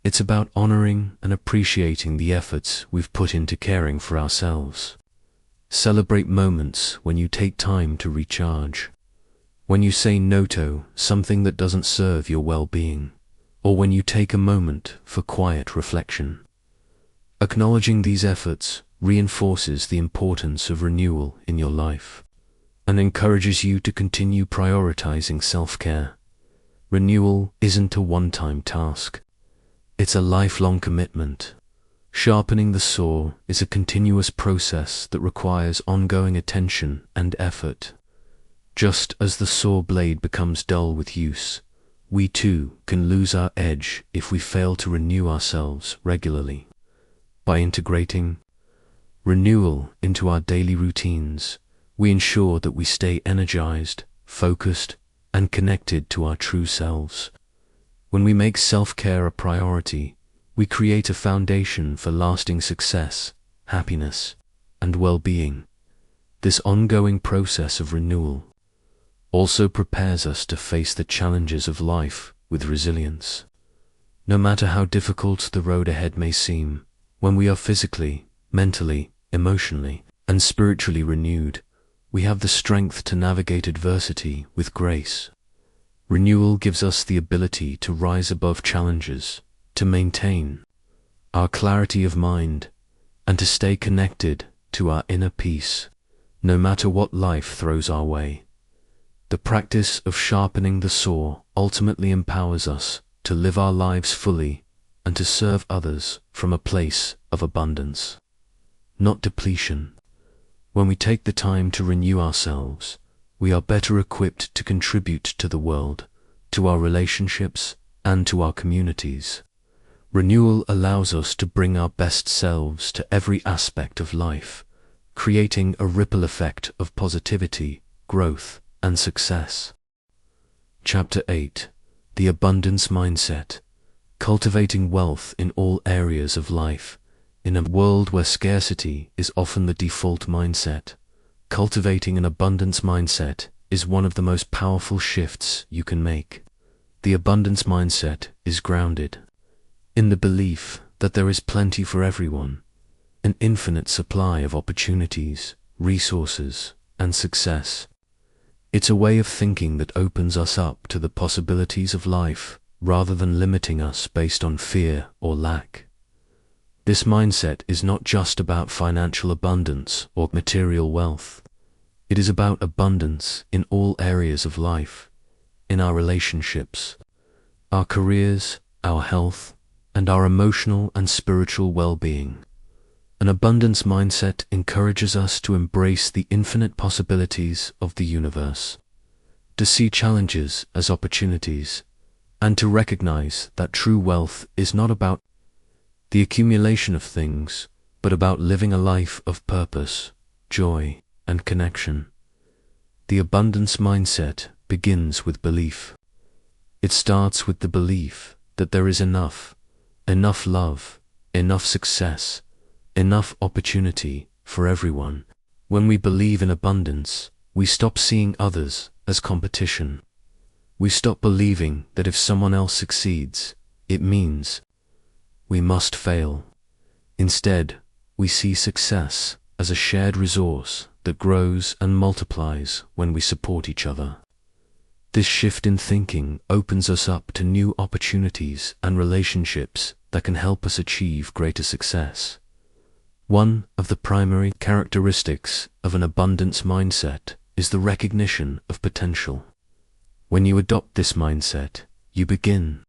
It's about honoring and appreciating the efforts we've put into caring for ourselves. Celebrate moments when you take time to recharge, when you say no to something that doesn't serve your well-being, or when you take a moment for quiet reflection. Acknowledging these efforts reinforces the importance of renewal in your life and encourages you to continue prioritizing self-care. Renewal isn't a one-time task. It's a lifelong commitment. Sharpening the saw is a continuous process that requires ongoing attention and effort. Just as the saw blade becomes dull with use, we too can lose our edge if we fail to renew ourselves regularly. By integrating renewal into our daily routines, we ensure that we stay energized, focused, and connected to our true selves. When we make self-care a priority, we create a foundation for lasting success, happiness, and well-being. This ongoing process of renewal also prepares us to face the challenges of life with resilience. No matter how difficult the road ahead may seem, when we are physically, mentally, emotionally, and spiritually renewed, we have the strength to navigate adversity with grace. Renewal gives us the ability to rise above challenges, to maintain our clarity of mind, and to stay connected to our inner peace, no matter what life throws our way. The practice of sharpening the saw ultimately empowers us to live our lives fully and to serve others from a place of abundance, not depletion. When we take the time to renew ourselves, we are better equipped to contribute to the world, to our relationships, and to our communities. Renewal allows us to bring our best selves to every aspect of life, creating a ripple effect of positivity, growth, and success. Chapter 8: The Abundance Mindset. Cultivating wealth in all areas of life. In a world where scarcity is often the default mindset, cultivating an abundance mindset is one of the most powerful shifts you can make. The abundance mindset is grounded in the belief that there is plenty for everyone, an infinite supply of opportunities, resources, and success. It's a way of thinking that opens us up to the possibilities of life rather than limiting us based on fear or lack. This mindset is not just about financial abundance or material wealth. It is about abundance in all areas of life, in our relationships, our careers, our health, and our emotional and spiritual well-being. An abundance mindset encourages us to embrace the infinite possibilities of the universe, to see challenges as opportunities, and to recognize that true wealth is not about the accumulation of things, but about living a life of purpose, joy, and connection. The abundance mindset begins with belief. It starts with the belief that there is enough love, enough success, enough opportunity for everyone. When we believe in abundance, we stop seeing others as competition. We stop believing that if someone else succeeds, it means we must fail. Instead, we see success as a shared resource that grows and multiplies when we support each other. This shift in thinking opens us up to new opportunities and relationships that can help us achieve greater success. One of the primary characteristics of an abundance mindset is the recognition of potential. When you adopt this mindset, you begin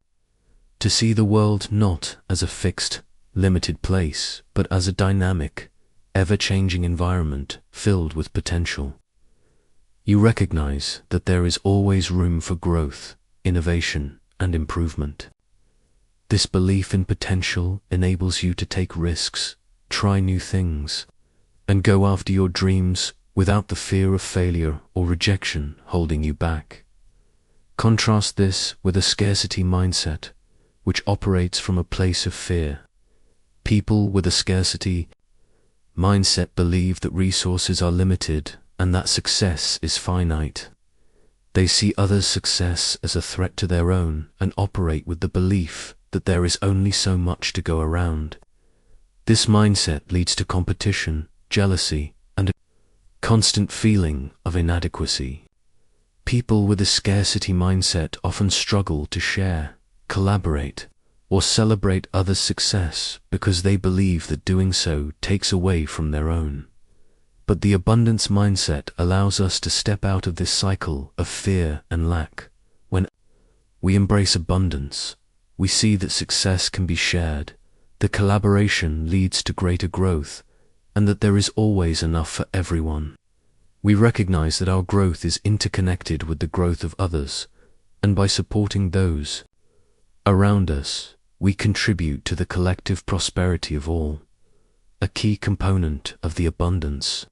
to see the world not as a fixed, limited place, but as a dynamic, ever-changing environment filled with potential. You recognize that there is always room for growth, innovation, and improvement. This belief in potential enables you to take risks, try new things, and go after your dreams without the fear of failure or rejection holding you back. Contrast this with a scarcity mindset, which operates from a place of fear. People with a scarcity mindset believe that resources are limited and that success is finite. They see others' success as a threat to their own and operate with the belief that there is only so much to go around. This mindset leads to competition, jealousy, and a constant feeling of inadequacy. People with a scarcity mindset often struggle to share, collaborate, or celebrate others' success because they believe that doing so takes away from their own. But the abundance mindset allows us to step out of this cycle of fear and lack. When we embrace abundance, we see that success can be shared, that collaboration leads to greater growth, and that there is always enough for everyone. We recognize that our growth is interconnected with the growth of others, and by supporting those around us, we contribute to the collective prosperity of all. A key component of the abundance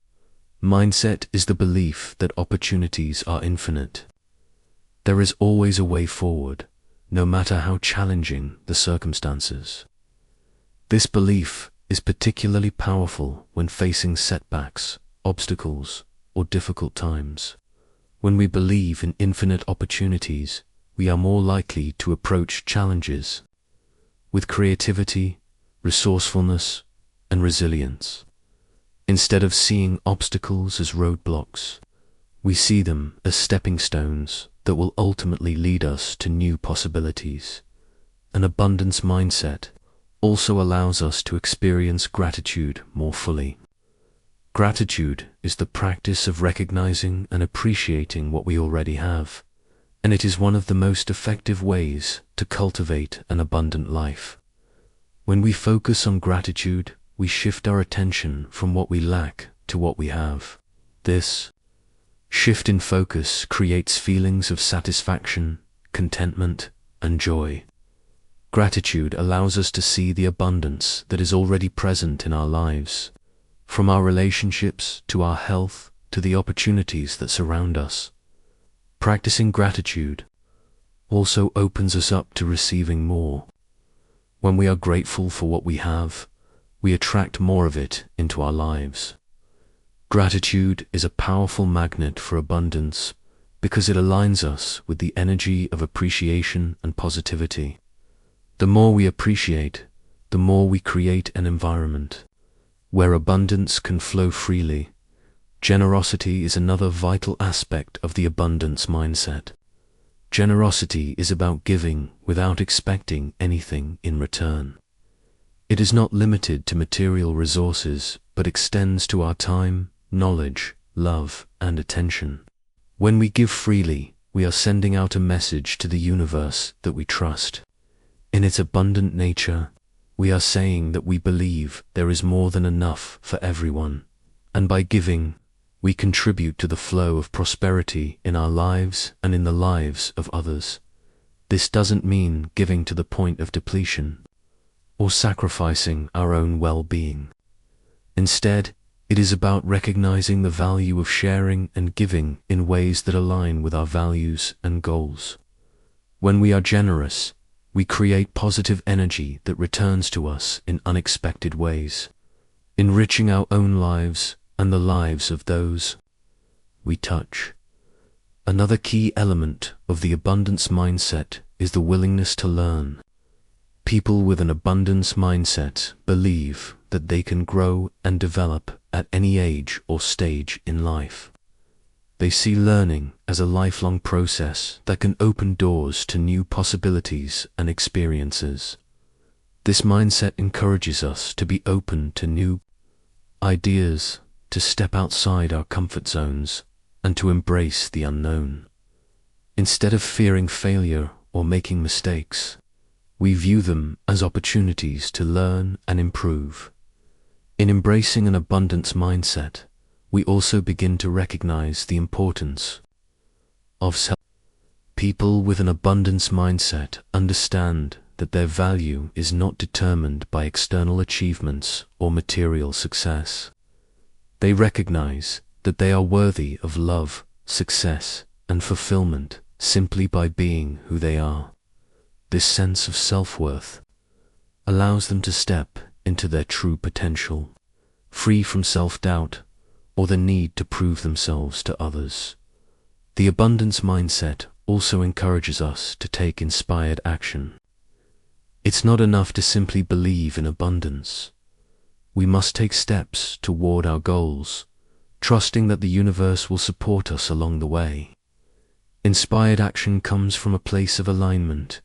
mindset is the belief that opportunities are infinite. There is always a way forward, no matter how challenging the circumstances. This belief is particularly powerful when facing setbacks, obstacles, or difficult times. When we believe in infinite opportunities, we are more likely to approach challenges with creativity, resourcefulness, and resilience. Instead of seeing obstacles as roadblocks, we see them as stepping stones that will ultimately lead us to new possibilities. An abundance mindset also allows us to experience gratitude more fully. Gratitude is the practice of recognizing and appreciating what we already have, and it is one of the most effective ways to cultivate an abundant life. When we focus on gratitude, we shift our attention from what we lack to what we have. This shift in focus creates feelings of satisfaction, contentment, and joy. Gratitude allows us to see the abundance that is already present in our lives, from our relationships to our health to the opportunities that surround us. Practicing gratitude also opens us up to receiving more. When we are grateful for what we have, we attract more of it into our lives. Gratitude is a powerful magnet for abundance because it aligns us with the energy of appreciation and positivity. The more we appreciate, the more we create an environment where abundance can flow freely. Generosity is another vital aspect of the abundance mindset. Generosity is about giving without expecting anything in return. It is not limited to material resources, but extends to our time, knowledge, love, and attention. When we give freely, we are sending out a message to the universe that we trust. In its abundant nature, we are saying that we believe there is more than enough for everyone, and by giving, we contribute to the flow of prosperity in our lives and in the lives of others. This doesn't mean giving to the point of depletion or sacrificing our own well-being. Instead, it is about recognizing the value of sharing and giving in ways that align with our values and goals. When we are generous, we create positive energy that returns to us in unexpected ways, enriching our own lives and the lives of those we touch. Another key element of the abundance mindset is the willingness to learn. People with an abundance mindset believe that they can grow and develop at any age or stage in life. They see learning as a lifelong process that can open doors to new possibilities and experiences. This mindset encourages us to be open to new ideas, to step outside our comfort zones, and to embrace the unknown. Instead of fearing failure or making mistakes, we view them as opportunities to learn and improve. In embracing an abundance mindset, we also begin to recognize the importance of self. People with an abundance mindset understand that their value is not determined by external achievements or material success. They recognize that they are worthy of love, success, and fulfillment simply by being who they are. This sense of self-worth allows them to step into their true potential, free from self-doubt or the need to prove themselves to others. The abundance mindset also encourages us to take inspired action. It's not enough to simply believe in abundance. We must take steps toward our goals, trusting that the universe will support us along the way. Inspired action comes from a place of alignment,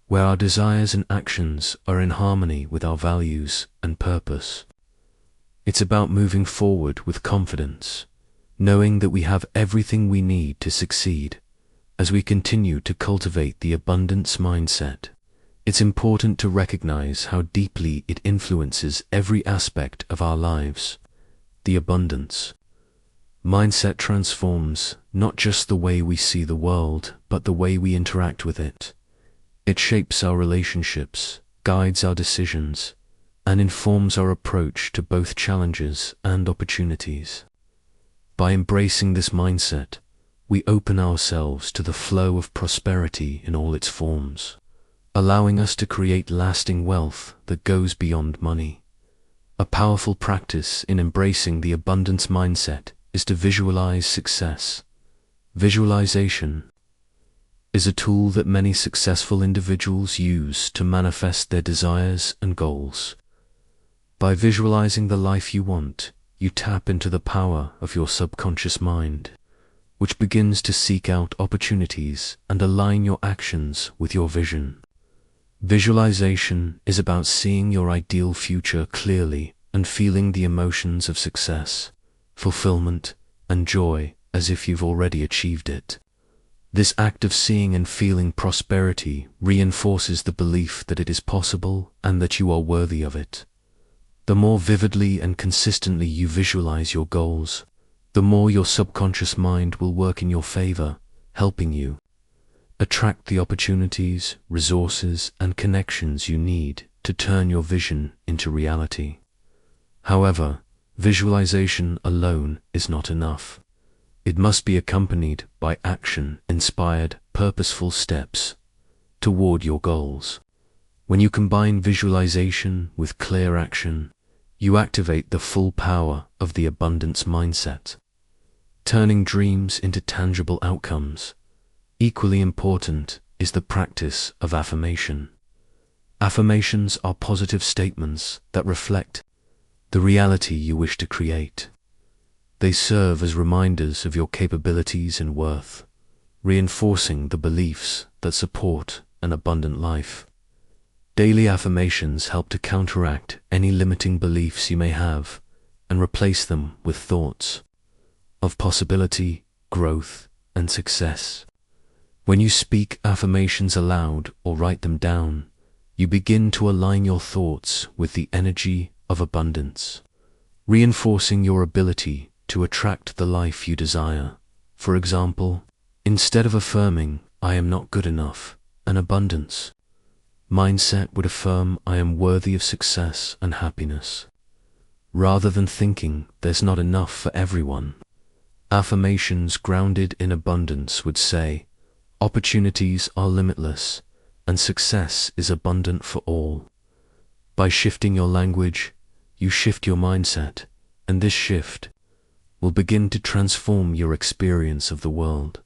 where our desires and actions are in harmony with our values and purpose. It's about moving forward with confidence, knowing that we have everything we need to succeed. As we continue to cultivate the abundance mindset, it's important to recognize how deeply it influences every aspect of our lives. The abundance mindset transforms not just the way we see the world, but the way we interact with it. It shapes our relationships, guides our decisions, and informs our approach to both challenges and opportunities. By embracing this mindset, we open ourselves to the flow of prosperity in all its forms. allowing us to create lasting wealth that goes beyond money. A powerful practice in embracing the abundance mindset is to visualize success. Visualization is a tool that many successful individuals use to manifest their desires and goals. By visualizing the life you want, you tap into the power of your subconscious mind, which begins to seek out opportunities and align your actions with your vision. Visualization is about seeing your ideal future clearly and feeling the emotions of success, fulfillment, and joy as if you've already achieved it. This act of seeing and feeling prosperity reinforces the belief that it is possible and that you are worthy of it. The more vividly and consistently you visualize your goals, the more your subconscious mind will work in your favor, helping you attract the opportunities, resources, and connections you need to turn your vision into reality. However, visualization alone is not enough. It must be accompanied by action-inspired, purposeful steps toward your goals. When you combine visualization with clear action, you activate the full power of the abundance mindset, turning dreams into tangible outcomes. Equally important is the practice of affirmation. Affirmations are positive statements that reflect the reality you wish to create. They serve as reminders of your capabilities and worth, reinforcing the beliefs that support an abundant life. Daily affirmations help to counteract any limiting beliefs you may have and replace them with thoughts of possibility, growth, and success. When you speak affirmations aloud or write them down, you begin to align your thoughts with the energy of abundance, reinforcing your ability to attract the life you desire. For example, instead of affirming, "I am not good enough," an abundance mindset would affirm, "I am worthy of success and happiness." Rather than thinking, "There's not enough for everyone," affirmations grounded in abundance would say, "Opportunities are limitless, and success is abundant for all." By shifting your language, you shift your mindset, and this shift will begin to transform your experience of the world.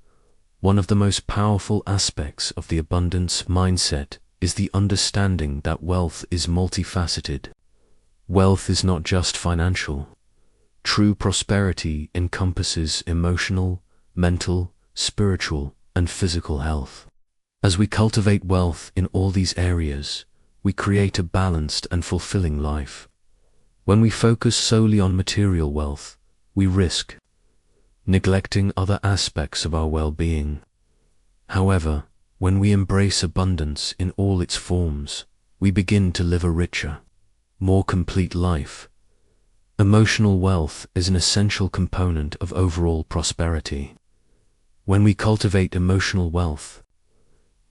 One of the most powerful aspects of the abundance mindset is the understanding that wealth is multifaceted. Wealth is not just financial. True prosperity encompasses emotional, mental, spiritual, and physical health. As we cultivate wealth in all these areas, we create a balanced and fulfilling life. When we focus solely on material wealth, we risk neglecting other aspects of our well-being. However, when we embrace abundance in all its forms, we begin to live a richer, more complete life. Emotional wealth is an essential component of overall prosperity. When we cultivate emotional wealth,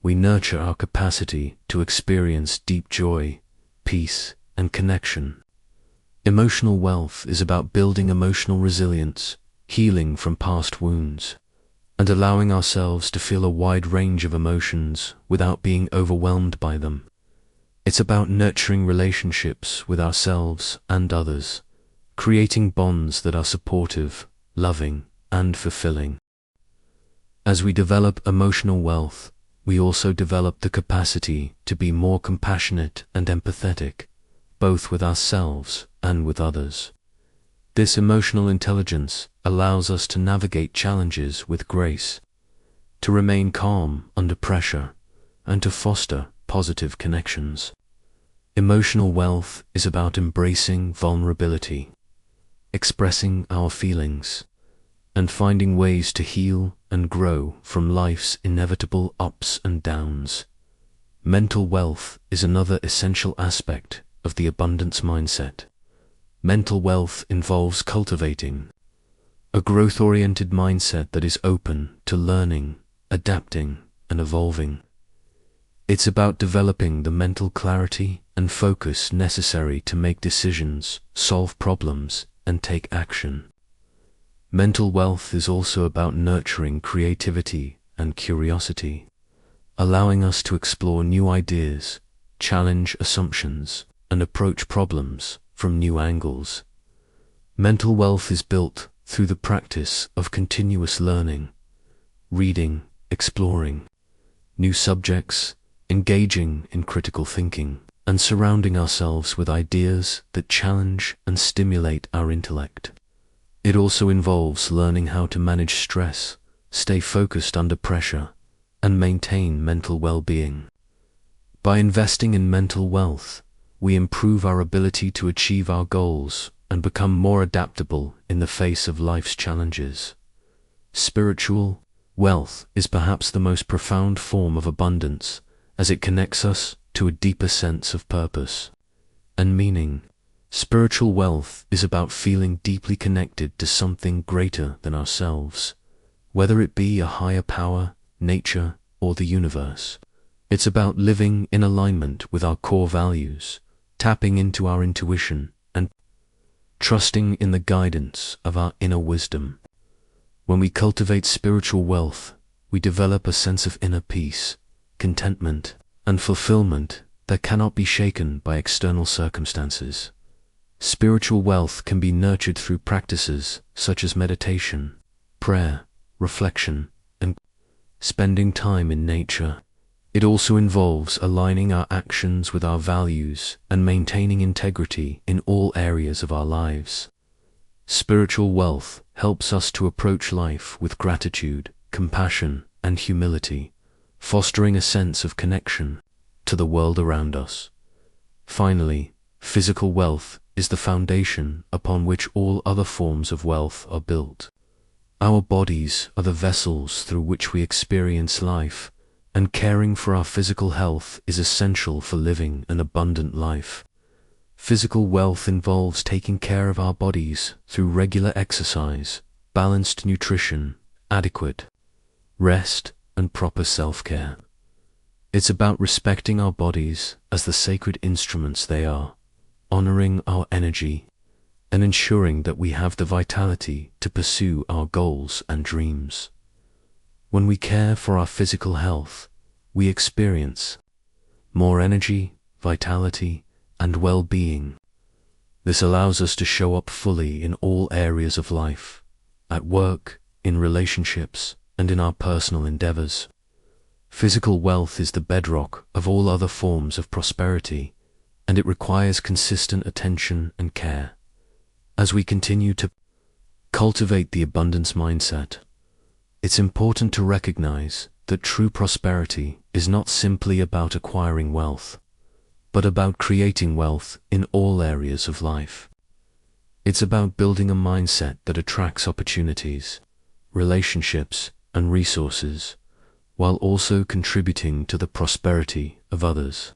we nurture our capacity to experience deep joy, peace, and connection. Emotional wealth is about building emotional resilience, healing from past wounds, and allowing ourselves to feel a wide range of emotions without being overwhelmed by them. It's about nurturing relationships with ourselves and others, creating bonds that are supportive, loving, and fulfilling. As we develop emotional wealth, we also develop the capacity to be more compassionate and empathetic, both with ourselves and with others. This emotional intelligence allows us to navigate challenges with grace, to remain calm under pressure, and to foster positive connections. Emotional wealth is about embracing vulnerability, expressing our feelings, and finding ways to heal and grow from life's inevitable ups and downs. Mental wealth is another essential aspect of the abundance mindset. Mental wealth involves cultivating a growth-oriented mindset that is open to learning, adapting, and evolving. It's about developing the mental clarity and focus necessary to make decisions, solve problems, and take action. Mental wealth is also about nurturing creativity and curiosity. allowing us to explore new ideas, challenge assumptions, and approach problems from new angles. Mental wealth is built through the practice of continuous learning, reading, exploring new subjects, engaging in critical thinking, and surrounding ourselves with ideas that challenge and stimulate our intellect. It also involves learning how to manage stress, stay focused under pressure, and maintain mental well-being. By investing in mental wealth, we improve our ability to achieve our goals and become more adaptable in the face of life's challenges. Spiritual wealth is perhaps the most profound form of abundance, as it connects us to a deeper sense of purpose and meaning. Spiritual wealth is about feeling deeply connected to something greater than ourselves, whether it be a higher power, nature, or the universe. It's about living in alignment with our core values, tapping into our intuition, and trusting in the guidance of our inner wisdom. When we cultivate spiritual wealth, we develop a sense of inner peace, contentment, and fulfillment that cannot be shaken by external circumstances. Spiritual wealth can be nurtured through practices such as meditation, prayer, reflection, and spending time in nature. It also involves aligning our actions with our values and maintaining integrity in all areas of our lives. Spiritual wealth helps us to approach life with gratitude, compassion, and humility, fostering a sense of connection to the world around us. Finally, physical wealth is the foundation upon which all other forms of wealth are built. Our bodies are the vessels through which we experience life, and caring for our physical health is essential for living an abundant life. Physical wealth involves taking care of our bodies through regular exercise, balanced nutrition, adequate rest, and proper self-care. It's about respecting our bodies as the sacred instruments they are, honoring our energy, and ensuring that we have the vitality to pursue our goals and dreams. When we care for our physical health, we experience more energy, vitality, and well-being. This allows us to show up fully in all areas of life, at work, in relationships, and in our personal endeavors. Physical wealth is the bedrock of all other forms of prosperity, and it requires consistent attention and care. As we continue to cultivate the abundance mindset, it's important to recognize that true prosperity is not simply about acquiring wealth, but about creating wealth in all areas of life. It's about building a mindset that attracts opportunities, relationships, and resources, while also contributing to the prosperity of others.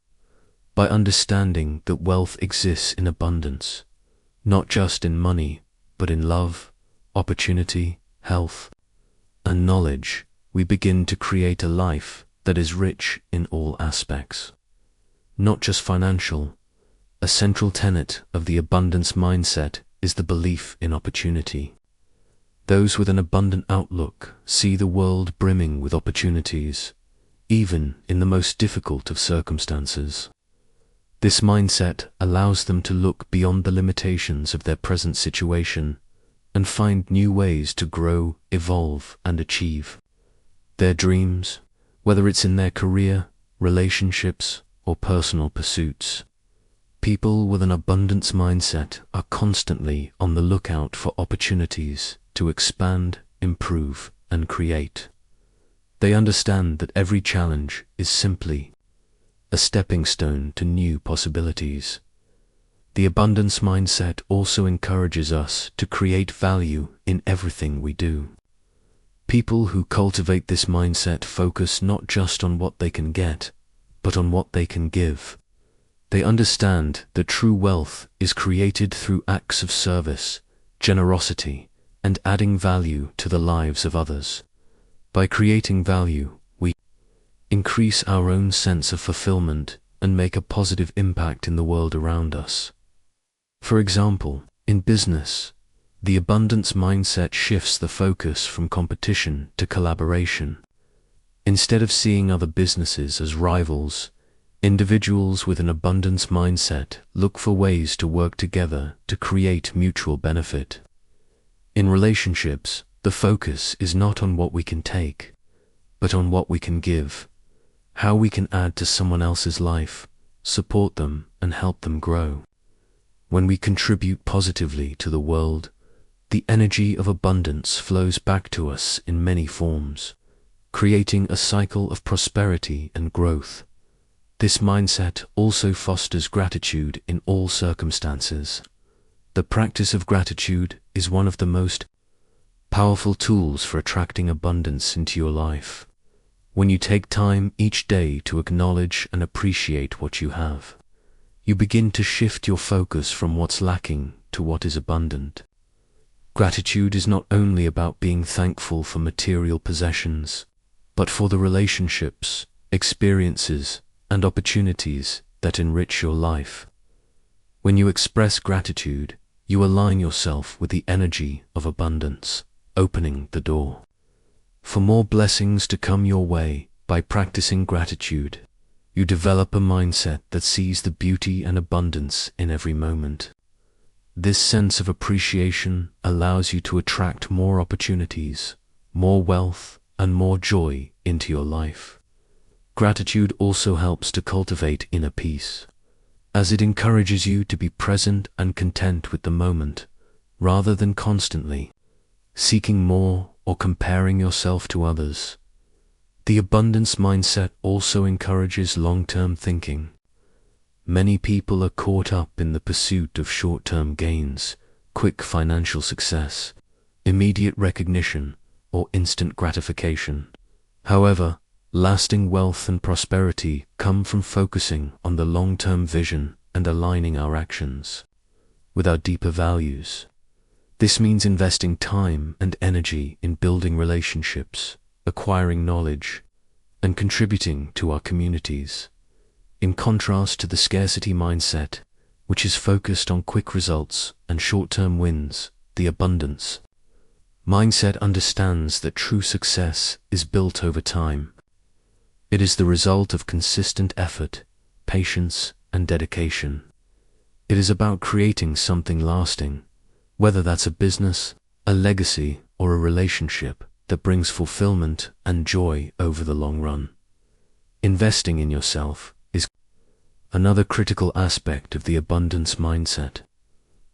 By understanding that wealth exists in abundance, not just in money, but in love, opportunity, health, and knowledge, we begin to create a life that is rich in all aspects. Not just financial. A central tenet of the abundance mindset is the belief in opportunity. Those with an abundant outlook see the world brimming with opportunities, even in the most difficult of circumstances. This mindset allows them to look beyond the limitations of their present situation and find new ways to grow, evolve, and achieve their dreams, whether it's in their career, relationships, or personal pursuits. People with an abundance mindset are constantly on the lookout for opportunities to expand, improve, and create. They understand that every challenge is simply a stepping stone to new possibilities. The abundance mindset also encourages us to create value in everything we do. People who cultivate this mindset focus not just on what they can get, but on what they can give. They understand that true wealth is created through acts of service, generosity, and adding value to the lives of others. By creating value, we increase our own sense of fulfillment and make a positive impact in the world around us. For example, in business, the abundance mindset shifts the focus from competition to collaboration. Instead of seeing other businesses as rivals, individuals with an abundance mindset look for ways to work together to create mutual benefit. In relationships, the focus is not on what we can take, but on what we can give, how we can add to someone else's life, support them, and help them grow. When we contribute positively to the world, the energy of abundance flows back to us in many forms, creating a cycle of prosperity and growth. This mindset also fosters gratitude in all circumstances. The practice of gratitude is one of the most powerful tools for attracting abundance into your life. When you take time each day to acknowledge and appreciate what you have, you begin to shift your focus from what's lacking to what is abundant. Gratitude is not only about being thankful for material possessions, but for the relationships, experiences, and opportunities that enrich your life. When you express gratitude, you align yourself with the energy of abundance, opening the door for more blessings to come your way. By practicing gratitude, you develop a mindset that sees the beauty and abundance in every moment. This sense of appreciation allows you to attract more opportunities, more wealth, and more joy into your life. Gratitude also helps to cultivate inner peace, as it encourages you to be present and content with the moment, rather than constantly seeking more or comparing yourself to others. The abundance mindset also encourages long-term thinking. Many people are caught up in the pursuit of short-term gains, quick financial success, immediate recognition, or instant gratification. However, lasting wealth and prosperity come from focusing on the long-term vision and aligning our actions with our deeper values. This means investing time and energy in building relationships, acquiring knowledge, and contributing to our communities. In contrast to the scarcity mindset, which is focused on quick results and short-term wins, the abundance mindset understands that true success is built over time. It is the result of consistent effort, patience, and dedication. It is about creating something lasting, whether that's a business, a legacy, or a relationship that brings fulfillment and joy over the long run. Investing in yourself is another critical aspect of the abundance mindset.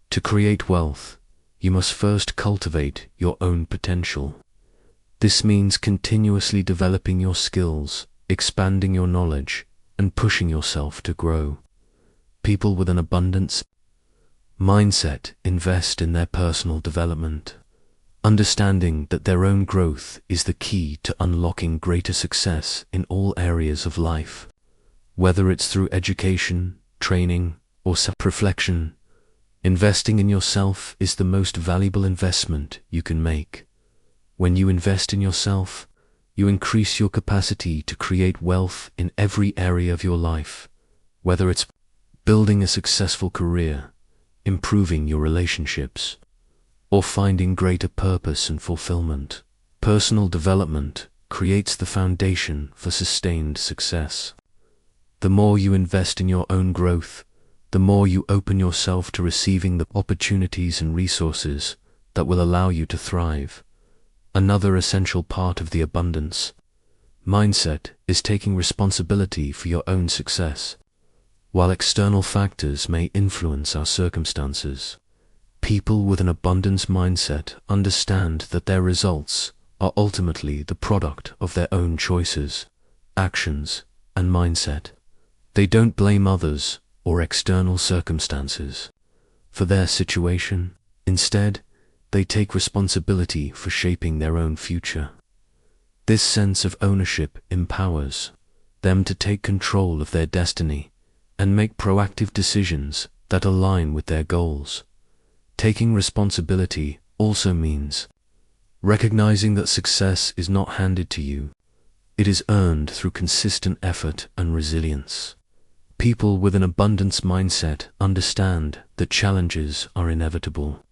To create wealth, you must first cultivate your own potential. This means continuously developing your skills, expanding your knowledge, and pushing yourself to grow. People with an abundance mindset invest in their personal development, understanding that their own growth is the key to unlocking greater success in all areas of life. Whether it's through education, training, or self-reflection, investing in yourself is the most valuable investment you can make. When you invest in yourself, you increase your capacity to create wealth in every area of your life, whether it's building a successful career, improving your relationships, or finding greater purpose and fulfillment. Personal development creates the foundation for sustained success. The more you invest in your own growth, the more you open yourself to receiving the opportunities and resources that will allow you to thrive. Another essential part of the abundance mindset is taking responsibility for your own success. While external factors may influence our circumstances, people with an abundance mindset understand that their results are ultimately the product of their own choices, actions, and mindset. They don't blame others or external circumstances for their situation. Instead, they take responsibility for shaping their own future. This sense of ownership empowers them to take control of their destiny and make proactive decisions that align with their goals. Taking responsibility also means recognizing that success is not handed to you. It is earned through consistent effort and resilience. People with an abundance mindset understand that challenges are inevitable,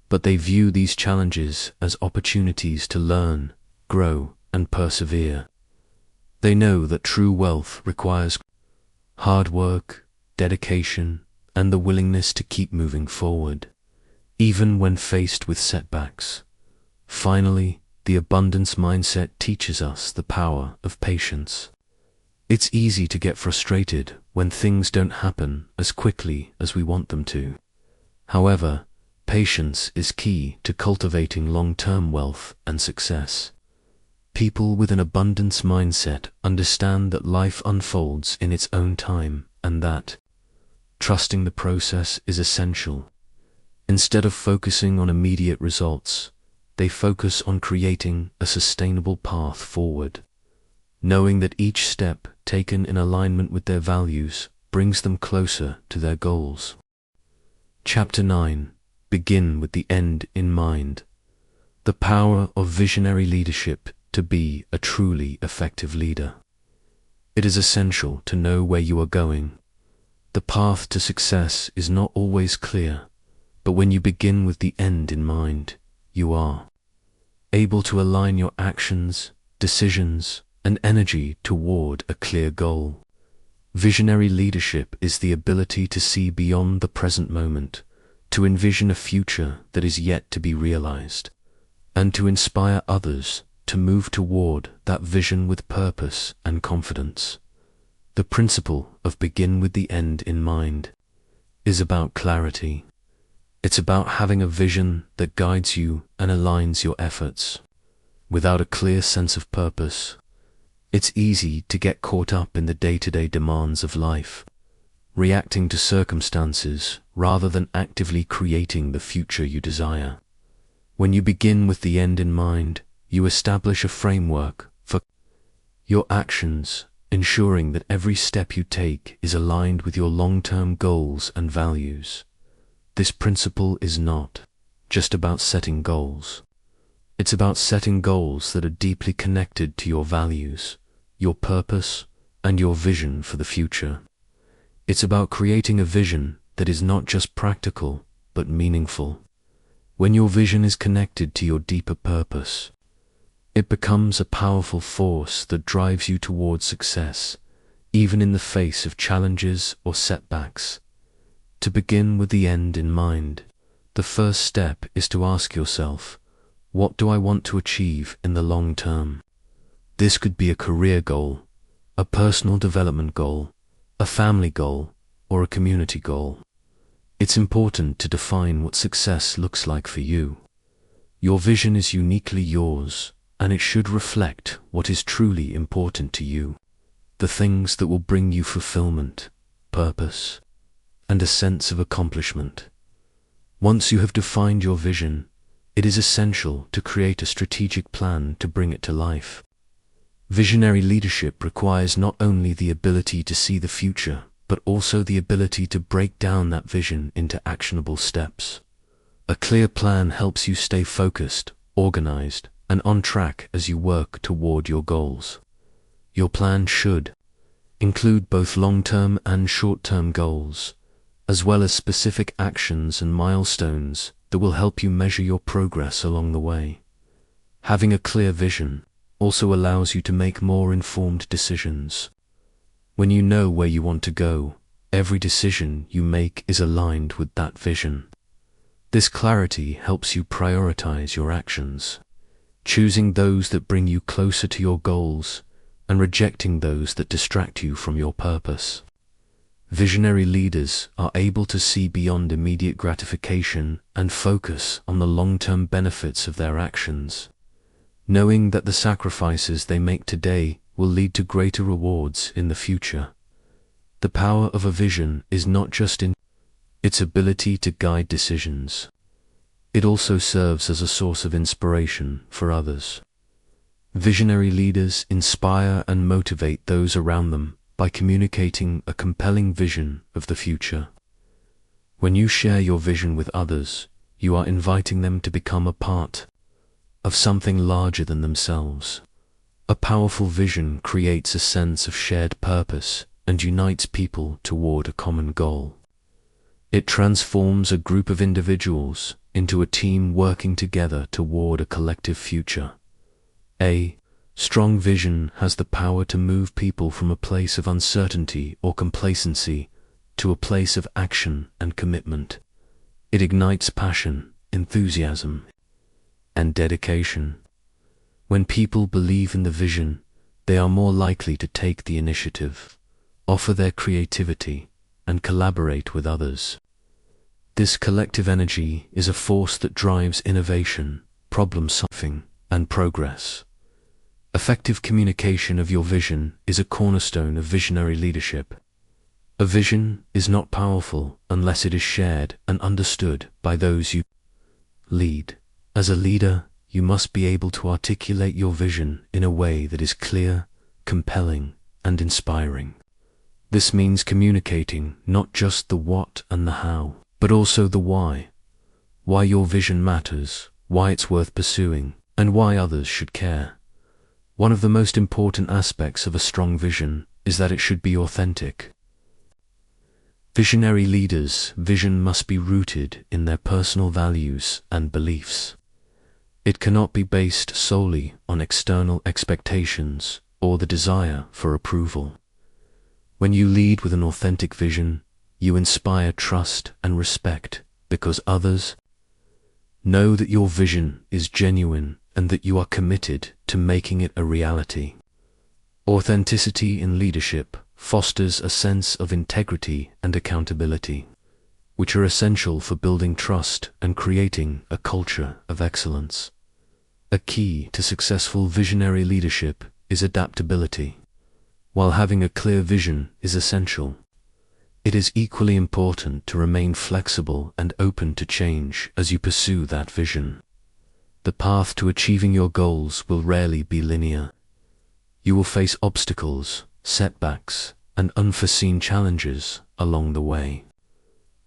but they view these challenges as opportunities to learn, grow, and persevere. They know that true wealth requires hard work, dedication, and the willingness to keep moving forward, even when faced with setbacks. Finally, the abundance mindset teaches us the power of patience. It's easy to get frustrated when things don't happen as quickly as we want them to. However, patience is key to cultivating long-term wealth and success. People with an abundance mindset understand that life unfolds in its own time and that trusting the process is essential. Instead of focusing on immediate results, they focus on creating a sustainable path forward, knowing that each step taken in alignment with their values brings them closer to their goals. Chapter 9. Begin with the end in mind. The power of visionary leadership to be a truly effective leader. It is essential to know where you are going. The path to success is not always clear, but when you begin with the end in mind, you are able to align your actions, decisions, and energy toward a clear goal. Visionary leadership is the ability to see beyond the present moment, to envision a future that is yet to be realized, and to inspire others to move toward that vision with purpose and confidence. The principle of begin with the end in mind is about clarity. It's about having a vision that guides you and aligns your efforts. Without a clear sense of purpose, it's easy to get caught up in the day-to-day demands of life, reacting to circumstances rather than actively creating the future you desire. When you begin with the end in mind, you establish a framework for your actions, ensuring that every step you take is aligned with your long-term goals and values. This principle is not just about setting goals. It's about setting goals that are deeply connected to your values, your purpose, and your vision for the future. It's about creating a vision that is not just practical, but meaningful. When your vision is connected to your deeper purpose, it becomes a powerful force that drives you towards success, even in the face of challenges or setbacks. To begin with the end in mind, the first step is to ask yourself, what do I want to achieve in the long term? This could be a career goal, a personal development goal, a family goal, or a community goal. It's important to define what success looks like for you. Your vision is uniquely yours, and it should reflect what is truly important to you, the things that will bring you fulfillment, purpose, and a sense of accomplishment. Once you have defined your vision, it is essential to create a strategic plan to bring it to life. Visionary leadership requires not only the ability to see the future, but also the ability to break down that vision into actionable steps. A clear plan helps you stay focused, organized, and on track as you work toward your goals. Your plan should include both long-term and short-term goals, as well as specific actions and milestones that will help you measure your progress along the way. Having a clear vision also allows you to make more informed decisions. When you know where you want to go, every decision you make is aligned with that vision. This clarity helps you prioritize your actions, choosing those that bring you closer to your goals and rejecting those that distract you from your purpose. Visionary leaders are able to see beyond immediate gratification and focus on the long-term benefits of their actions, knowing that the sacrifices they make today will lead to greater rewards in the future. The power of a vision is not just in its ability to guide decisions. It also serves as a source of inspiration for others. Visionary leaders inspire and motivate those around them by communicating a compelling vision of the future. When you share your vision with others, you are inviting them to become a part of something larger than themselves. A powerful vision creates a sense of shared purpose and unites people toward a common goal. It transforms a group of individuals into a team working together toward a collective future. A Strong vision has the power to move people from a place of uncertainty or complacency to a place of action and commitment. It ignites passion, enthusiasm, and dedication. When people believe in the vision, they are more likely to take the initiative, offer their creativity, and collaborate with others. This collective energy is a force that drives innovation, problem-solving, and progress. Effective communication of your vision is a cornerstone of visionary leadership. A vision is not powerful unless it is shared and understood by those you lead. As a leader, you must be able to articulate your vision in a way that is clear, compelling, and inspiring. This means communicating not just the what and the how, but also the why. Why your vision matters, why it's worth pursuing, and why others should care. One of the most important aspects of a strong vision is that it should be authentic. Visionary leaders' vision must be rooted in their personal values and beliefs. It cannot be based solely on external expectations or the desire for approval. When you lead with an authentic vision, you inspire trust and respect because others know that your vision is genuine and that you are committed to making it a reality. Authenticity in leadership fosters a sense of integrity and accountability, which are essential for building trust and creating a culture of excellence. A key to successful visionary leadership is adaptability. While having a clear vision is essential, it is equally important to remain flexible and open to change as you pursue that vision. The path to achieving your goals will rarely be linear. You will face obstacles, setbacks, and unforeseen challenges along the way.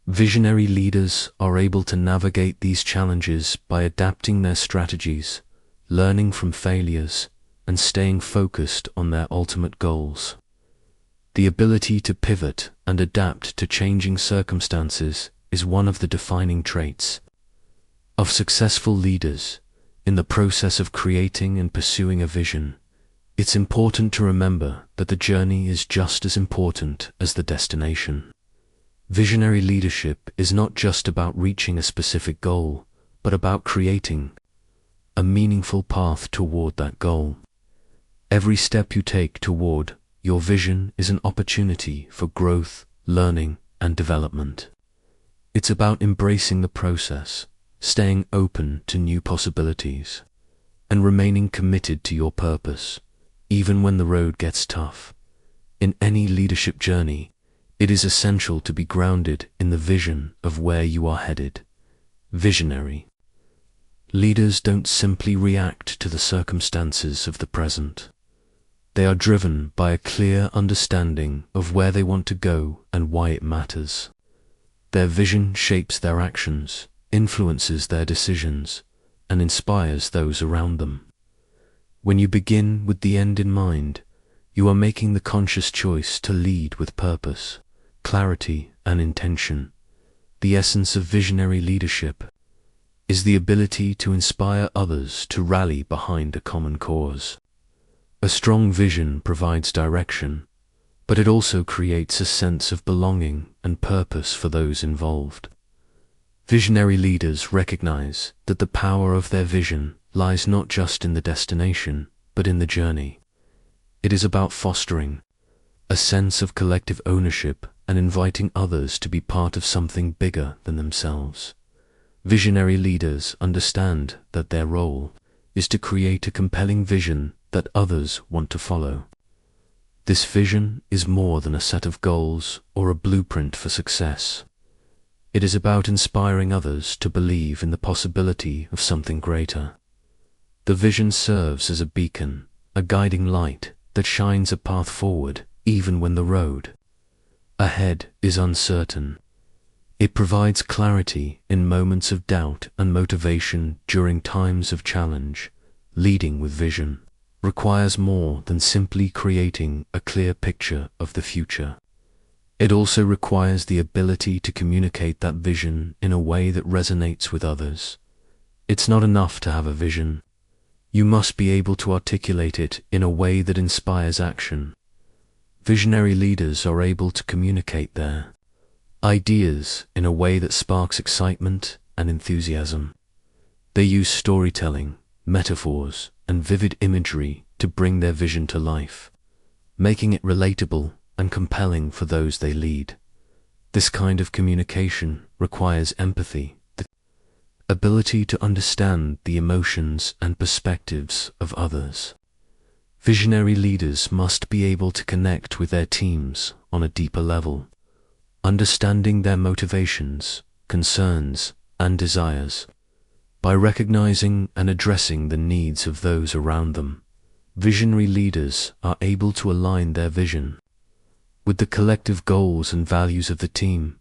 Visionary leaders are able to navigate these challenges by adapting their strategies, learning from failures, and staying focused on their ultimate goals. The ability to pivot and adapt to changing circumstances is one of the defining traits of successful leaders. In the process of creating and pursuing a vision, it's important to remember that the journey is just as important as the destination. Visionary leadership is not just about reaching a specific goal, but about creating a meaningful path toward that goal. Every step you take toward your vision is an opportunity for growth, learning, and development. It's about embracing the process, staying open to new possibilities, and remaining committed to your purpose, even when the road gets tough. In any leadership journey, it is essential to be grounded in the vision of where you are headed. Visionary leaders don't simply react to the circumstances of the present. They are driven by a clear understanding of where they want to go and why it matters. Their vision shapes their actions, influences their decisions, and inspires those around them. When you begin with the end in mind, you are making the conscious choice to lead with purpose, clarity, and intention. The essence of visionary leadership is the ability to inspire others to rally behind a common cause. A strong vision provides direction, but it also creates a sense of belonging and purpose for those involved. Visionary leaders recognize that the power of their vision lies not just in the destination, but in the journey. It is about fostering a sense of collective ownership and inviting others to be part of something bigger than themselves. Visionary leaders understand that their role is to create a compelling vision that others want to follow. This vision is more than a set of goals or a blueprint for success. It is about inspiring others to believe in the possibility of something greater. The vision serves as a beacon, a guiding light that shines a path forward even when the road ahead is uncertain. It provides clarity in moments of doubt and motivation during times of challenge. Leading with vision requires more than simply creating a clear picture of the future. It also requires the ability to communicate that vision in a way that resonates with others. It's not enough to have a vision. You must be able to articulate it in a way that inspires action. Visionary leaders are able to communicate their ideas in a way that sparks excitement and enthusiasm. They use storytelling, metaphors, and vivid imagery to bring their vision to life, making it relatable and compelling for those they lead. This kind of communication requires empathy, the ability to understand the emotions and perspectives of others. Visionary leaders must be able to connect with their teams on a deeper level, understanding their motivations, concerns, and desires. By recognizing and addressing the needs of those around them, visionary leaders are able to align their vision with the collective goals and values of the team.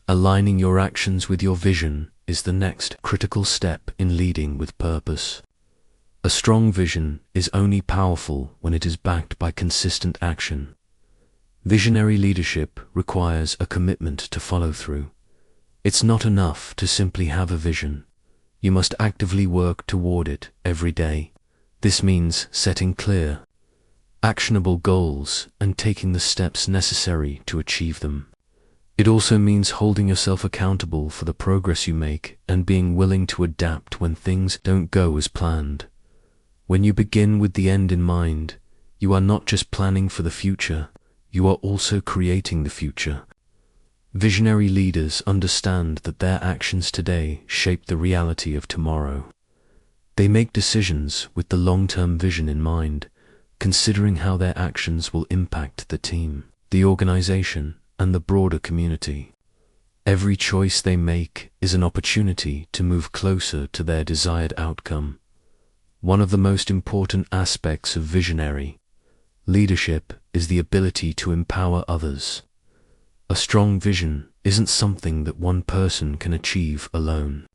Aligning your actions with your vision is the next critical step in leading with purpose. A strong vision is only powerful when it is backed by consistent action. Visionary leadership requires a commitment to follow through. It's not enough to simply have a vision. You must actively work toward it every day. This means setting clear, actionable goals and taking the steps necessary to achieve them. It also means holding yourself accountable for the progress you make and being willing to adapt when things don't go as planned. When you begin with the end in mind, you are not just planning for the future, you are also creating the future. Visionary leaders understand that their actions today shape the reality of tomorrow. They make decisions with the long-term vision in mind, considering how their actions will impact the team, the organization, and the broader community. Every choice they make is an opportunity to move closer to their desired outcome. One of the most important aspects of visionary leadership is the ability to empower others. A strong vision isn't something that one person can achieve alone.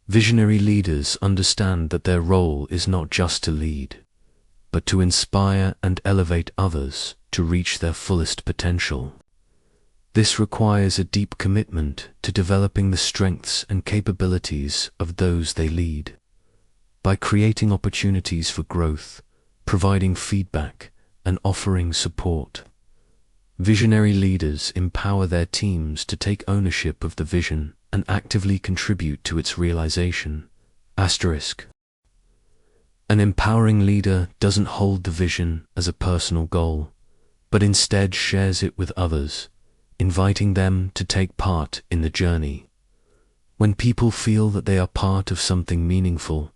Visionary leaders understand that their role is not just to lead, but to inspire and elevate others to reach their fullest potential. This requires a deep commitment to developing the strengths and capabilities of those they lead. By creating opportunities for growth, providing feedback, and offering support, visionary leaders empower their teams to take ownership of the vision and actively contribute to its realization. An empowering leader doesn't hold the vision as a personal goal, but instead shares it with others, inviting them to take part in the journey. When people feel that they are part of something meaningful,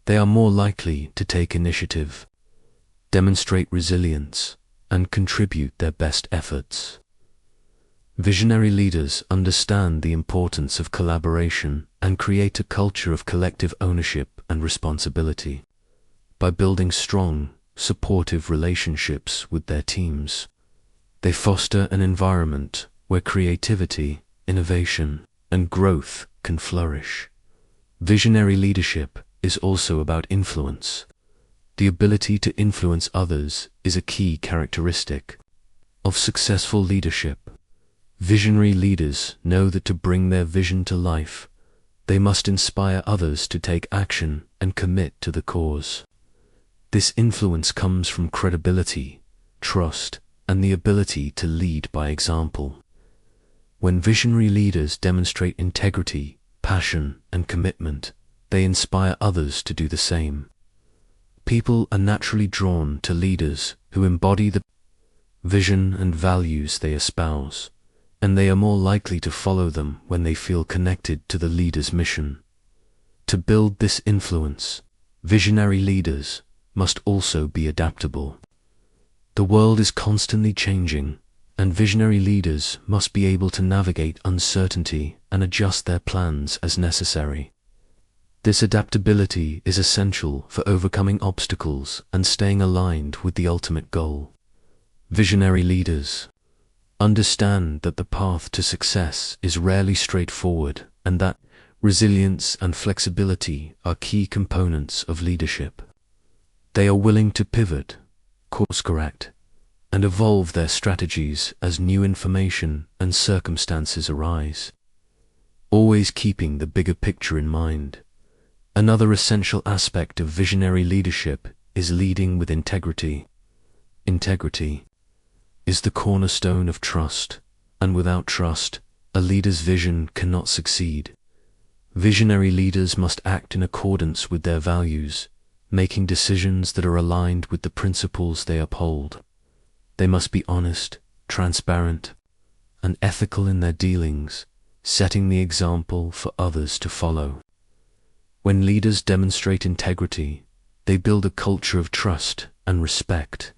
they are more likely to take initiative, demonstrate resilience, and contribute their best efforts. Visionary leaders understand the importance of collaboration and create a culture of collective ownership and responsibility. By building strong, supportive relationships with their teams, they foster an environment where creativity, innovation, and growth can flourish. Visionary leadership is also about influence. The ability to influence others is a key characteristic of successful leadership. Visionary leaders know that to bring their vision to life, they must inspire others to take action and commit to the cause. This influence comes from credibility, trust, and the ability to lead by example. When visionary leaders demonstrate integrity, passion, and commitment, they inspire others to do the same. People are naturally drawn to leaders who embody the vision and values they espouse, and they are more likely to follow them when they feel connected to the leader's mission. To build this influence, visionary leaders must also be adaptable. The world is constantly changing, and visionary leaders must be able to navigate uncertainty and adjust their plans as necessary. This adaptability is essential for overcoming obstacles and staying aligned with the ultimate goal. Visionary leaders understand that the path to success is rarely straightforward and that resilience and flexibility are key components of leadership. They are willing to pivot, course correct, and evolve their strategies as new information and circumstances arise, always keeping the bigger picture in mind. Another essential aspect of visionary leadership is leading with integrity. Integrity is the cornerstone of trust, and without trust, a leader's vision cannot succeed. Visionary leaders must act in accordance with their values, making decisions that are aligned with the principles they uphold. They must be honest, transparent, and ethical in their dealings, setting the example for others to follow. When leaders demonstrate integrity, they build a culture of trust and respect,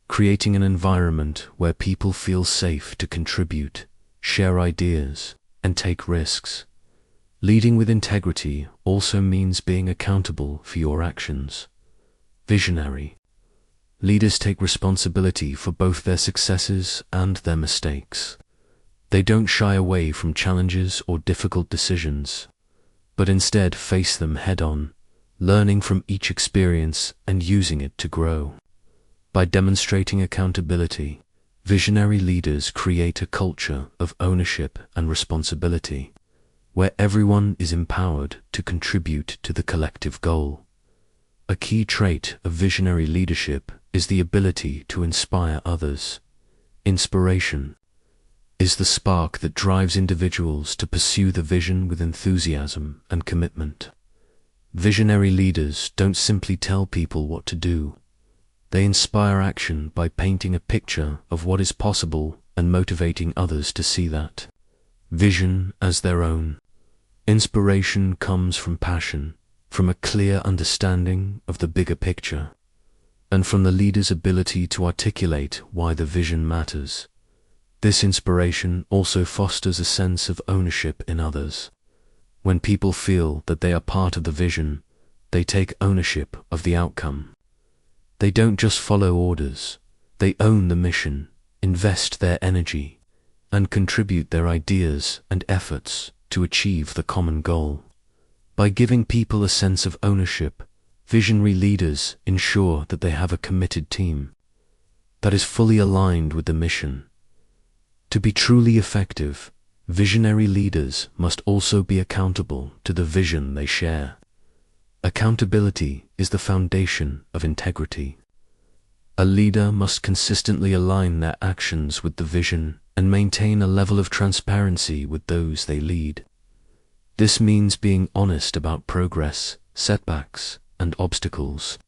creating an environment where people feel safe to contribute, share ideas, and take risks. Leading with integrity also means being accountable for your actions. Visionary leaders take responsibility for both their successes and their mistakes. They don't shy away from challenges or difficult decisions, but instead face them head-on, learning from each experience and using it to grow. By demonstrating accountability, visionary leaders create a culture of ownership and responsibility, where everyone is empowered to contribute to the collective goal. A key trait of visionary leadership is the ability to inspire others. Inspiration is the spark that drives individuals to pursue the vision with enthusiasm and commitment. Visionary leaders don't simply tell people what to do. They inspire action by painting a picture of what is possible and motivating others to see that vision as their own. Inspiration comes from passion, from a clear understanding of the bigger picture, and from the leader's ability to articulate why the vision matters. This inspiration also fosters a sense of ownership in others. When people feel that they are part of the vision, they take ownership of the outcome. They don't just follow orders, they own the mission, invest their energy, and contribute their ideas and efforts to achieve the common goal. By giving people a sense of ownership, visionary leaders ensure that they have a committed team that is fully aligned with the mission. To be truly effective, visionary leaders must also be accountable to the vision they share. Accountability is the foundation of integrity. A leader must consistently align their actions with the vision and maintain a level of transparency with those they lead. This means being honest about progress, setbacks, and obstacles.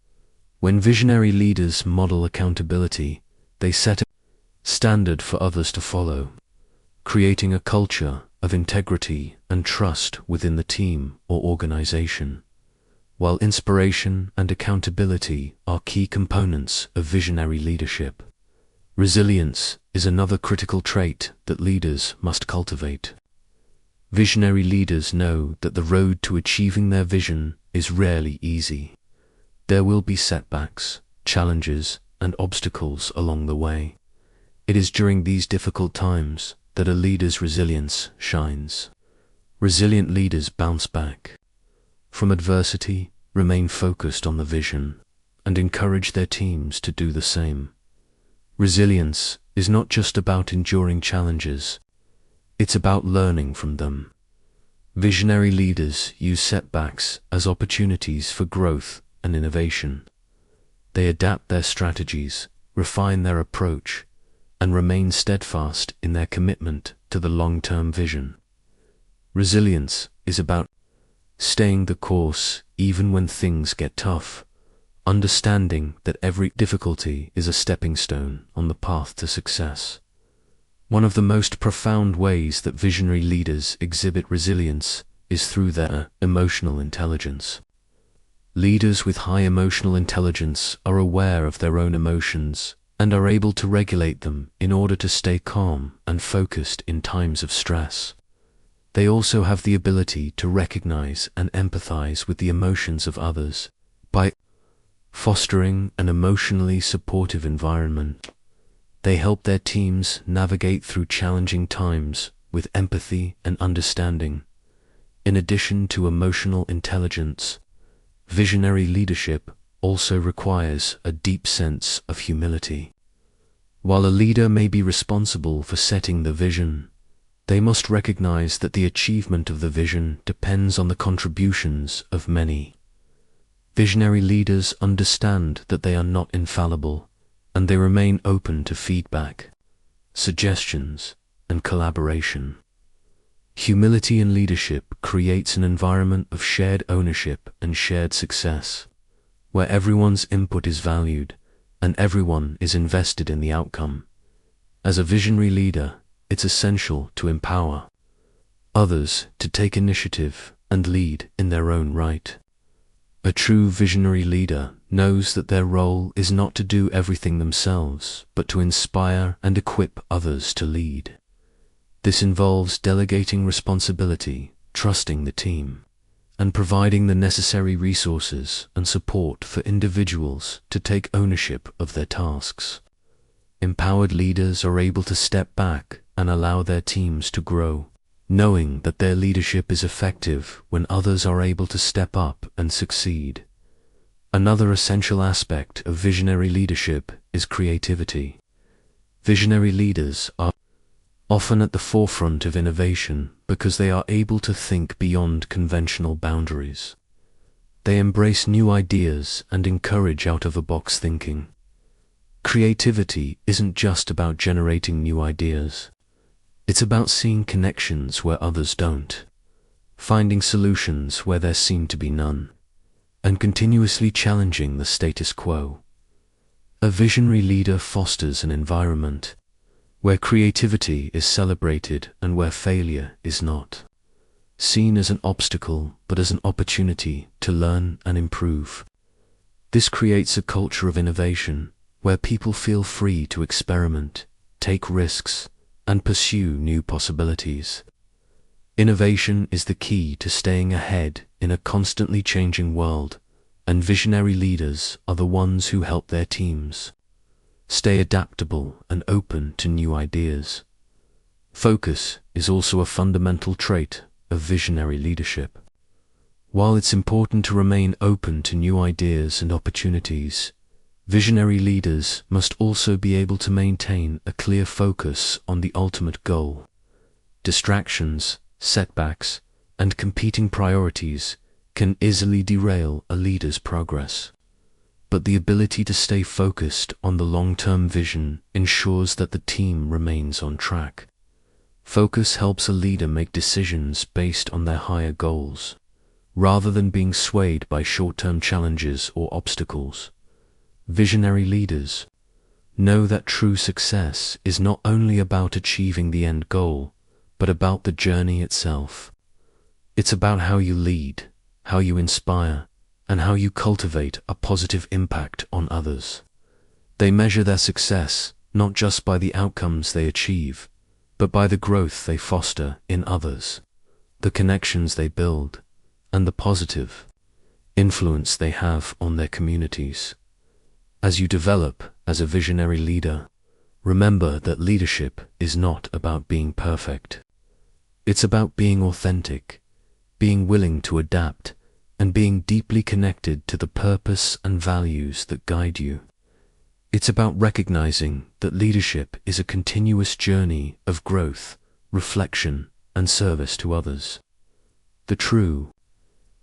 When visionary leaders model accountability, they set a standard for others to follow, creating a culture of integrity and trust within the team or organization. While inspiration and accountability are key components of visionary leadership, resilience is another critical trait that leaders must cultivate. Visionary leaders know that the road to achieving their vision is rarely easy. There will be setbacks, challenges, and obstacles along the way. It is during these difficult times that a leader's resilience shines. Resilient leaders bounce back from adversity, remain focused on the vision, and encourage their teams to do the same. Resilience is not just about enduring challenges, it's about learning from them. Visionary leaders use setbacks as opportunities for growth and innovation. They adapt their strategies, refine their approach, and remain steadfast in their commitment to the long-term vision. Resilience is about staying the course even when things get tough, understanding that every difficulty is a stepping stone on the path to success. One of the most profound ways that visionary leaders exhibit resilience is through their emotional intelligence. Leaders with high emotional intelligence are aware of their own emotions and are able to regulate them in order to stay calm and focused in times of stress. They also have the ability to recognize and empathize with the emotions of others. By fostering an emotionally supportive environment, they help their teams navigate through challenging times with empathy and understanding. In addition to emotional intelligence, visionary leadership also requires a deep sense of humility. While a leader may be responsible for setting the vision, They must recognize that the achievement of the vision depends on the contributions of many. Visionary leaders understand that they are not infallible, and they remain open to feedback, suggestions, and collaboration. Humility in leadership creates an environment of shared ownership and shared success, where everyone's input is valued and everyone is invested in the outcome. As a visionary leader, it's essential to empower others to take initiative and lead in their own right. A true visionary leader knows that their role is not to do everything themselves, but to inspire and equip others to lead. This involves delegating responsibility, trusting the team, and providing the necessary resources and support for individuals to take ownership of their tasks. Empowered leaders are able to step back and allow their teams to grow, knowing that their leadership is effective when others are able to step up and succeed. Another essential aspect of visionary leadership is creativity. Visionary leaders are often at the forefront of innovation because they are able to think beyond conventional boundaries. They embrace new ideas and encourage out-of-the-box thinking. Creativity isn't just about generating new ideas. It's about seeing connections where others don't, finding solutions where there seem to be none, and continuously challenging the status quo. A visionary leader fosters an environment where creativity is celebrated and where failure is not seen as an obstacle but as an opportunity to learn and improve. This creates a culture of innovation where people feel free to experiment, take risks, and pursue new possibilities. Innovation is the key to staying ahead in a constantly changing world, and visionary leaders are the ones who help their teams stay adaptable and open to new ideas. Focus is also a fundamental trait of visionary leadership. While it's important to remain open to new ideas and opportunities, visionary leaders must also be able to maintain a clear focus on the ultimate goal. Distractions, setbacks, and competing priorities can easily derail a leader's progress. But the ability to stay focused on the long-term vision ensures that the team remains on track. Focus helps a leader make decisions based on their higher goals, rather than being swayed by short-term challenges or obstacles. Visionary leaders know that true success is not only about achieving the end goal, but about the journey itself. It's about how you lead, how you inspire, and how you cultivate a positive impact on others. They measure their success not just by the outcomes they achieve, but by the growth they foster in others, the connections they build, and the positive influence they have on their communities. As you develop as a visionary leader, remember that leadership is not about being perfect. It's about being authentic, being willing to adapt, and being deeply connected to the purpose and values that guide you. It's about recognizing that leadership is a continuous journey of growth, reflection, and service to others. The true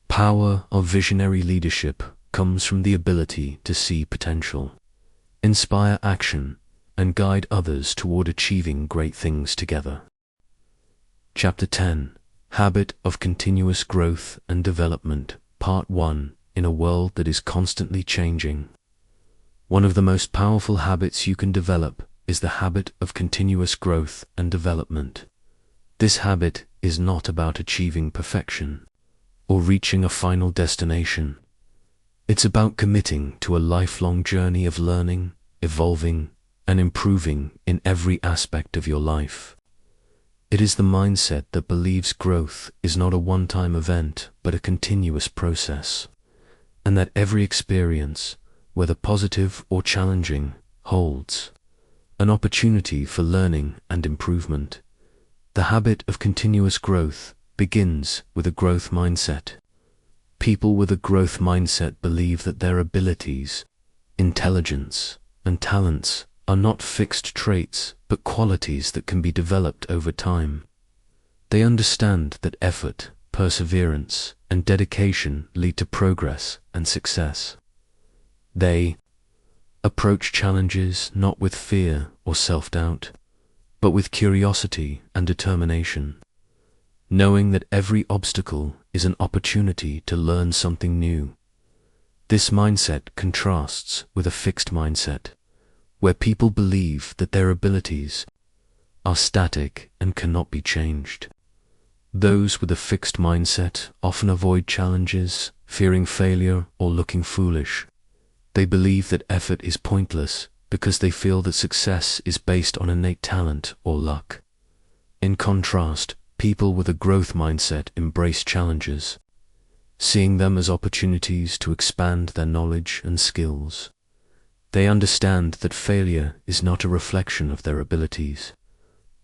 power of visionary leadership comes from the ability to see potential, inspire action, and guide others toward achieving great things together. Chapter 10: Habit of Continuous Growth and Development. Part 1. In a world that is constantly changing. One of the most powerful habits you can develop is the habit of continuous growth and development. This habit is not about achieving perfection or reaching a final destination. It's about committing to a lifelong journey of learning, evolving, and improving in every aspect of your life. It is the mindset that believes growth is not a one-time event but a continuous process, and that every experience, whether positive or challenging, holds an opportunity for learning and improvement. The habit of continuous growth begins with a growth mindset. People with a growth mindset believe that their abilities, intelligence, and talents are not fixed traits, but qualities that can be developed over time. They understand that effort, perseverance, and dedication lead to progress and success. They approach challenges not with fear or self-doubt, but with curiosity and determination, knowing that every obstacle is an opportunity to learn something new. This mindset contrasts with a fixed mindset, where people believe that their abilities are static and cannot be changed. Those with a fixed mindset often avoid challenges, fearing failure or looking foolish. They believe that effort is pointless because they feel that success is based on innate talent or luck. In contrast, people with a growth mindset embrace challenges, seeing them as opportunities to expand their knowledge and skills. They understand that failure is not a reflection of their abilities,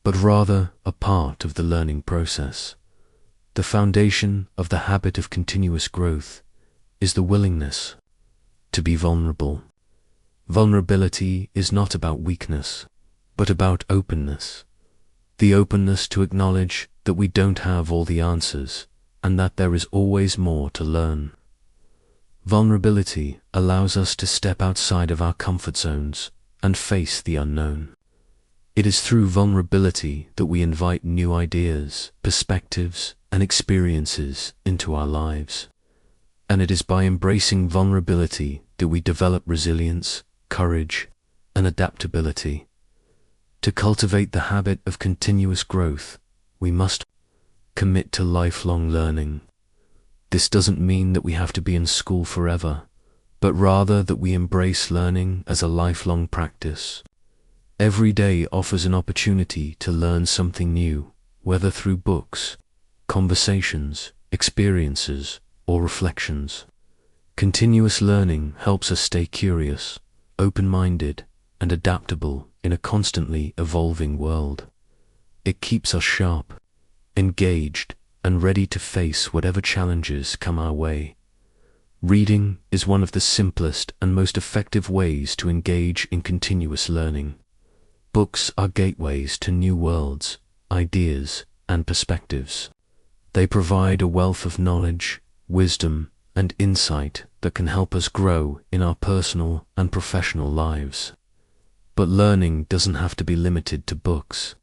but rather a part of the learning process. The foundation of the habit of continuous growth is the willingness to be vulnerable. Vulnerability is not about weakness, but about openness. The openness to acknowledge that we don't have all the answers and that there is always more to learn. Vulnerability allows us to step outside of our comfort zones and face the unknown. It is through vulnerability that we invite new ideas, perspectives, and experiences into our lives. And it is by embracing vulnerability that we develop resilience, courage, and adaptability. To cultivate the habit of continuous growth, we must commit to lifelong learning. This doesn't mean that we have to be in school forever, but rather that we embrace learning as a lifelong practice. Every day offers an opportunity to learn something new, whether through books, conversations, experiences, or reflections. Continuous learning helps us stay curious, open-minded, and adaptable in a constantly evolving world. It keeps us sharp, engaged, and ready to face whatever challenges come our way. Reading is one of the simplest and most effective ways to engage in continuous learning. Books are gateways to new worlds, ideas, and perspectives. They provide a wealth of knowledge, wisdom, and insight that can help us grow in our personal and professional lives. But learning doesn't have to be limited to books.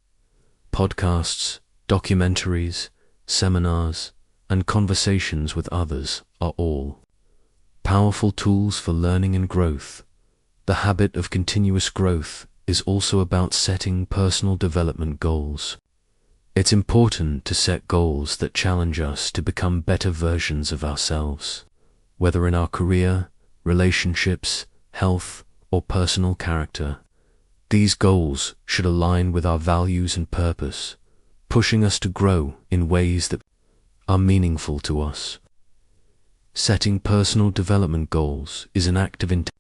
Podcasts, documentaries, seminars, and conversations with others are all powerful tools for learning and growth. The habit of continuous growth is also about setting personal development goals. It's important to set goals that challenge us to become better versions of ourselves, whether in our career, relationships, health, or personal character. These goals should align with our values and purpose, pushing us to grow in ways that are meaningful to us. Setting personal development goals is an act of intent.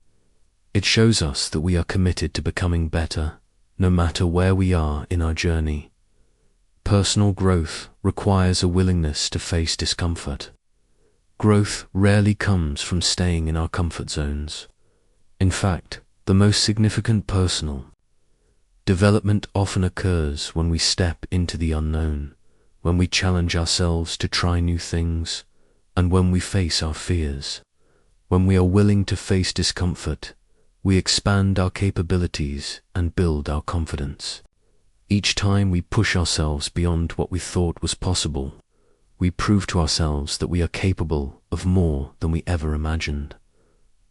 It shows us that we are committed to becoming better, no matter where we are in our journey. Personal growth requires a willingness to face discomfort. Growth rarely comes from staying in our comfort zones. In fact, the most significant personal development often occurs when we step into the unknown, when we challenge ourselves to try new things, and when we face our fears. When we are willing to face discomfort, we expand our capabilities and build our confidence. Each time we push ourselves beyond what we thought was possible, we prove to ourselves that we are capable of more than we ever imagined.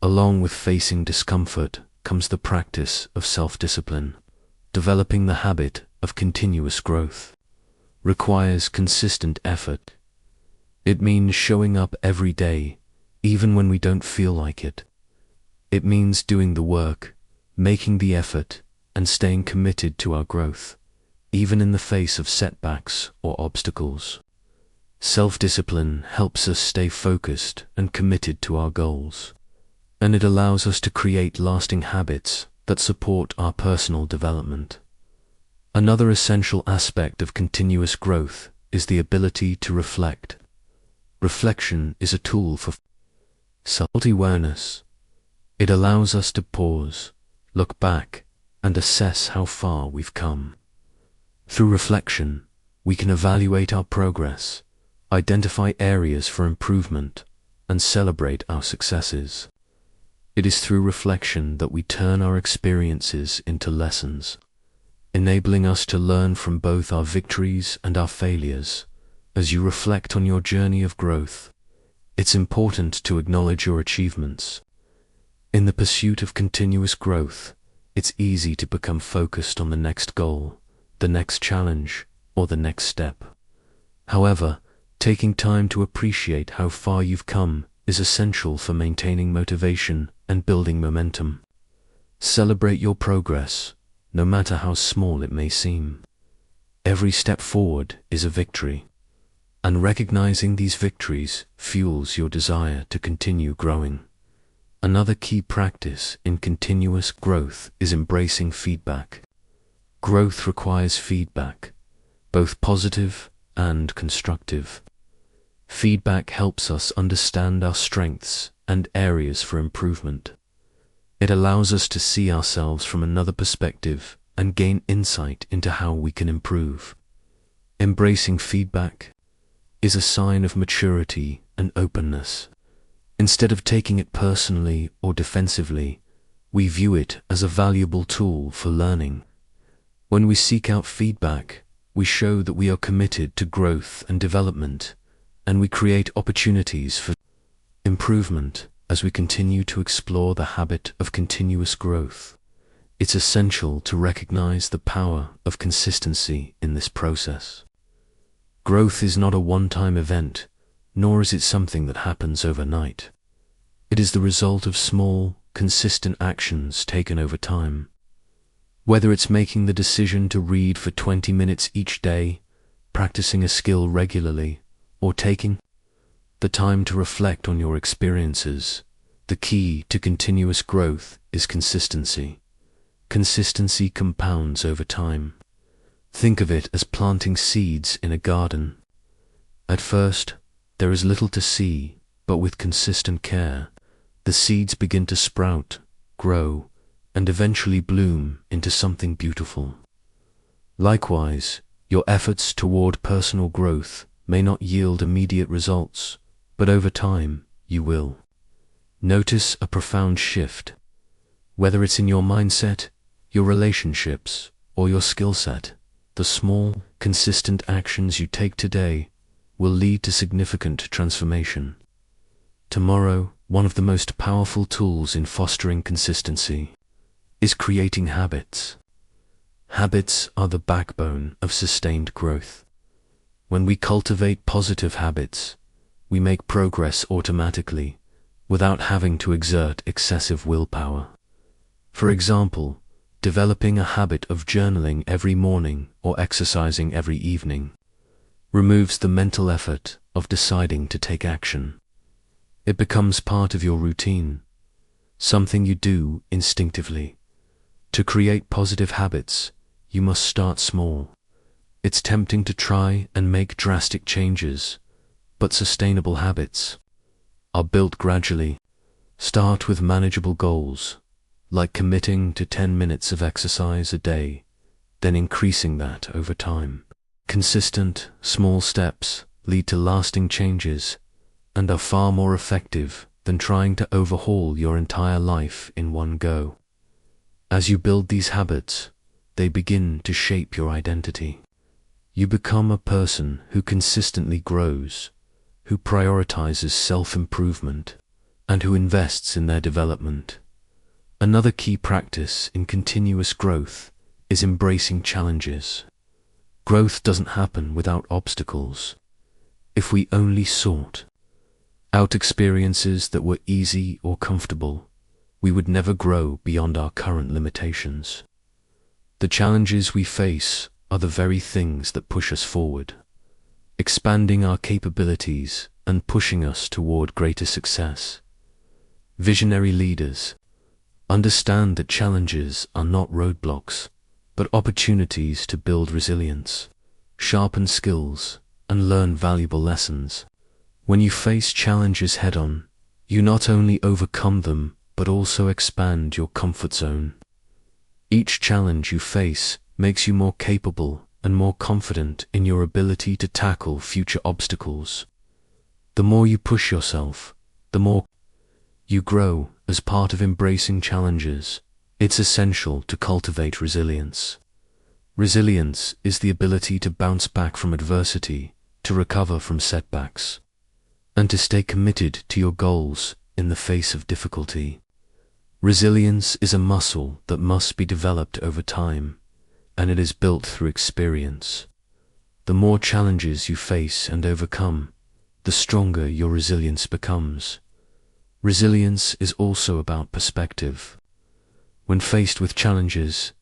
Along with facing discomfort comes the practice of self-discipline. Developing the habit of continuous growth requires consistent effort. It means showing up every day, even when we don't feel like it. It means doing the work, making the effort, and staying committed to our growth, even in the face of setbacks or obstacles. Self-discipline helps us stay focused and committed to our goals, and it allows us to create lasting habits that support our personal development. Another essential aspect of continuous growth is the ability to reflect. Reflection is a tool for self-awareness. It allows us to pause, look back, and assess how far we've come. Through reflection, We can evaluate our progress, identify areas for improvement, and celebrate our successes. It is through reflection that we turn our experiences into lessons, enabling us to learn from both our victories and our failures. As you reflect on your journey of growth, it's important to acknowledge your achievements. In the pursuit of continuous growth, it's easy to become focused on the next goal, the next challenge, or the next step. However, taking time to appreciate how far you've come is essential for maintaining motivation and building momentum. Celebrate your progress, no matter how small it may seem. Every step forward is a victory, and recognizing these victories fuels your desire to continue growing. Another key practice in continuous growth is embracing feedback. Growth requires feedback, both positive and constructive. Feedback helps us understand our strengths and areas for improvement. It allows us to see ourselves from another perspective and gain insight into how we can improve. Embracing feedback is a sign of maturity and openness. Instead of taking it personally or defensively, we view it as a valuable tool for learning. When we seek out feedback, we show that we are committed to growth and development, and we create opportunities for improvement as we continue to explore the habit of continuous growth. It's essential to recognize the power of consistency in this process. Growth is not a one-time event, nor is it something that happens overnight. It is the result of small, consistent actions taken over time. Whether it's making the decision to read for 20 minutes each day, practicing a skill regularly, or taking the time to reflect on your experiences, the key to continuous growth is consistency. Consistency compounds over time. Think of it as planting seeds in a garden. At first, there is little to see, but with consistent care, the seeds begin to sprout, grow, and eventually bloom into something beautiful. Likewise, your efforts toward personal growth may not yield immediate results, but over time, you will. Notice a profound shift. Whether it's in your mindset, your relationships, or your skill set, the small, consistent actions you take today will lead to significant transformation. Tomorrow, one of the most powerful tools in fostering consistency is creating habits. Habits are the backbone of sustained growth. When we cultivate positive habits, we make progress automatically, without having to exert excessive willpower. For example, developing a habit of journaling every morning or exercising every evening removes the mental effort of deciding to take action. It becomes part of your routine, something you do instinctively. To create positive habits, you must start small. It's tempting to try and make drastic changes, but sustainable habits are built gradually. Start with manageable goals, like committing to 10 minutes of exercise a day, then increasing that over time. Consistent, small steps lead to lasting changes and are far more effective than trying to overhaul your entire life in one go. As you build these habits, they begin to shape your identity. You become a person who consistently grows, who prioritizes self-improvement, and who invests in their development. Another key practice in continuous growth is embracing challenges. Growth doesn't happen without obstacles. If we only sought out experiences that were easy or comfortable, we would never grow beyond our current limitations. The challenges we face are the very things that push us forward, expanding our capabilities and pushing us toward greater success. Visionary leaders understand that challenges are not roadblocks, but opportunities to build resilience, sharpen skills, and learn valuable lessons. When you face challenges head-on, you not only overcome them, but also expand your comfort zone. Each challenge you face makes you more capable and more confident in your ability to tackle future obstacles. The more you push yourself, the more you grow. As part of embracing challenges, it's essential to cultivate resilience. Resilience is the ability to bounce back from adversity, to recover from setbacks, and to stay committed to your goals in the face of difficulty. Resilience is a muscle that must be developed over time, and it is built through experience. The more challenges you face and overcome, the stronger your resilience becomes. Resilience is also about perspective. When faced with challenges,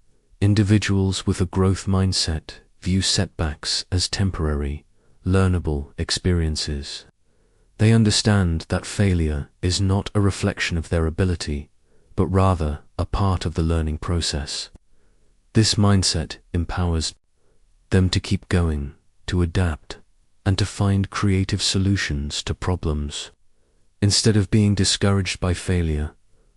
individuals with a growth mindset view setbacks as temporary, learnable experiences. They understand that failure is not a reflection of their ability, but rather a part of the learning process. This mindset empowers them to keep going, to adapt, and to find creative solutions to problems. Instead of being discouraged by failure,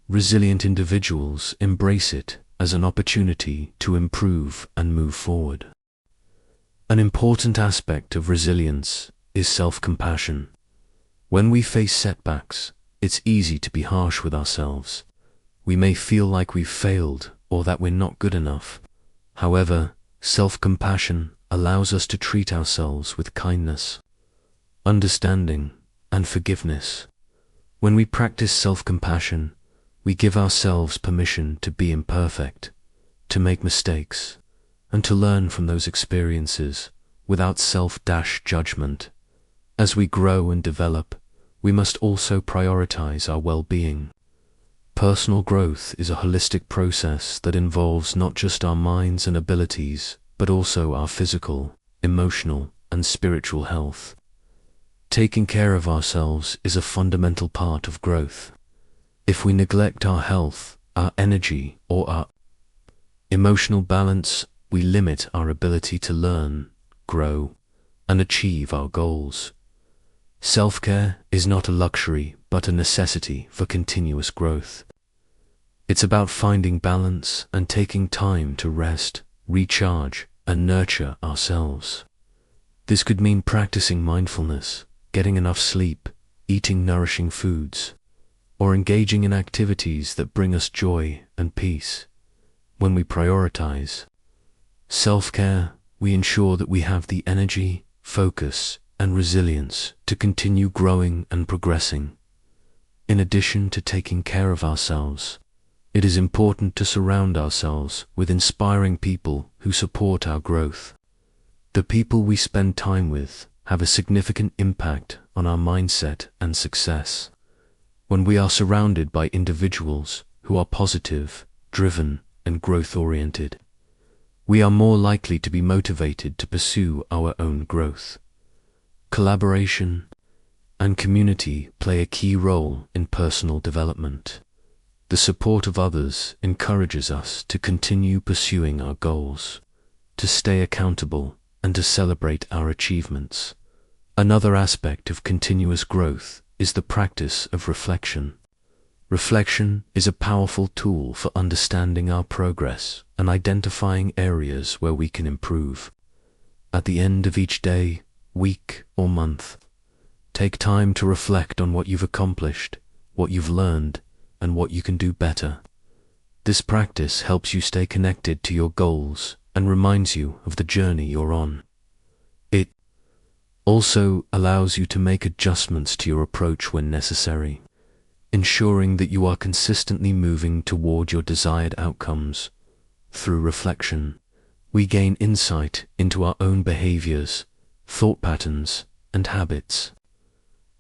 resilient individuals embrace it as an opportunity to improve and move forward. An important aspect of resilience is self-compassion. When we face setbacks, it's easy to be harsh with ourselves. We may feel like we've failed or that we're not good enough. However, self-compassion allows us to treat ourselves with kindness, understanding, and forgiveness. When we practice self-compassion, we give ourselves permission to be imperfect, to make mistakes, and to learn from those experiences without self-judgment. As we grow and develop, we must also prioritize our well-being. Personal growth is a holistic process that involves not just our minds and abilities, but also our physical, emotional, and spiritual health. Taking care of ourselves is a fundamental part of growth. If we neglect our health, our energy, or our emotional balance, we limit our ability to learn, grow, and achieve our goals. Self-care is not a luxury, but a necessity for continuous growth. It's about finding balance and taking time to rest, recharge, and nurture ourselves. This could mean practicing mindfulness, getting enough sleep, eating nourishing foods, or engaging in activities that bring us joy and peace. When we prioritize self-care, we ensure that we have the energy, focus, and resilience to continue growing and progressing. In addition to taking care of ourselves, it is important to surround ourselves with inspiring people who support our growth. The people we spend time with have a significant impact on our mindset and success. When we are surrounded by individuals who are positive, driven, and growth-oriented, we are more likely to be motivated to pursue our own growth. Collaboration and community play a key role in personal development. The support of others encourages us to continue pursuing our goals, to stay accountable, and to celebrate our achievements. Another aspect of continuous growth is the practice of reflection. Reflection is a powerful tool for understanding our progress and identifying areas where we can improve. At the end of each day, week, or month, take time to reflect on what you've accomplished, what you've learned, and what you can do better. This practice helps you stay connected to your goals and reminds you of the journey you're on. It also allows you to make adjustments to your approach when necessary, ensuring that you are consistently moving toward your desired outcomes. Through reflection, we gain insight into our own behaviors, thought patterns, and habits.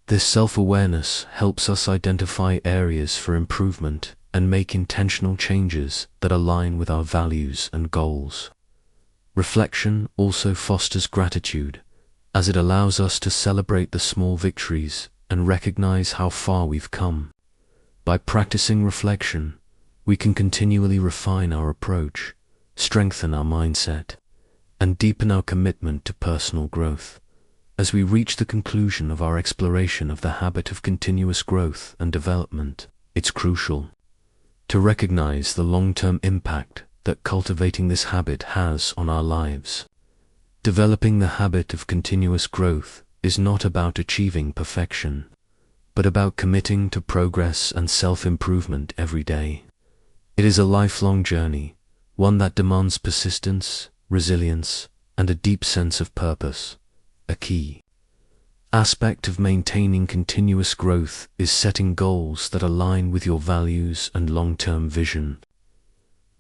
This self-awareness helps us identify areas for improvement and make intentional changes that align with our values and goals. Reflection also fosters gratitude, as it allows us to celebrate the small victories and recognize how far we've come. By practicing reflection, we can continually refine our approach, strengthen our mindset, and deepen our commitment to personal growth. As we reach the conclusion of our exploration of the habit of continuous growth and development, it's crucial to recognize the long-term impact that cultivating this habit has on our lives. Developing the habit of continuous growth is not about achieving perfection, but about committing to progress and self-improvement every day. It is a lifelong journey, one that demands persistence, resilience, and a deep sense of purpose. A key aspect of maintaining continuous growth is setting goals that align with your values and long-term vision.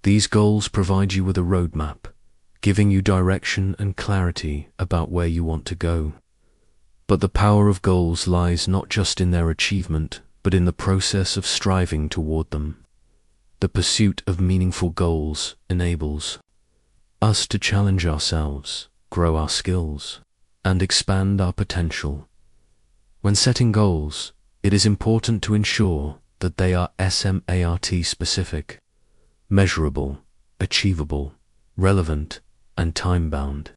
These goals provide you with a roadmap, giving you direction and clarity about where you want to go. But the power of goals lies not just in their achievement, but in the process of striving toward them. The pursuit of meaningful goals enables us to challenge ourselves, grow our skills, and expand our potential. When setting goals, it is important to ensure that they are SMART specific, measurable, achievable, relevant, and time-bound.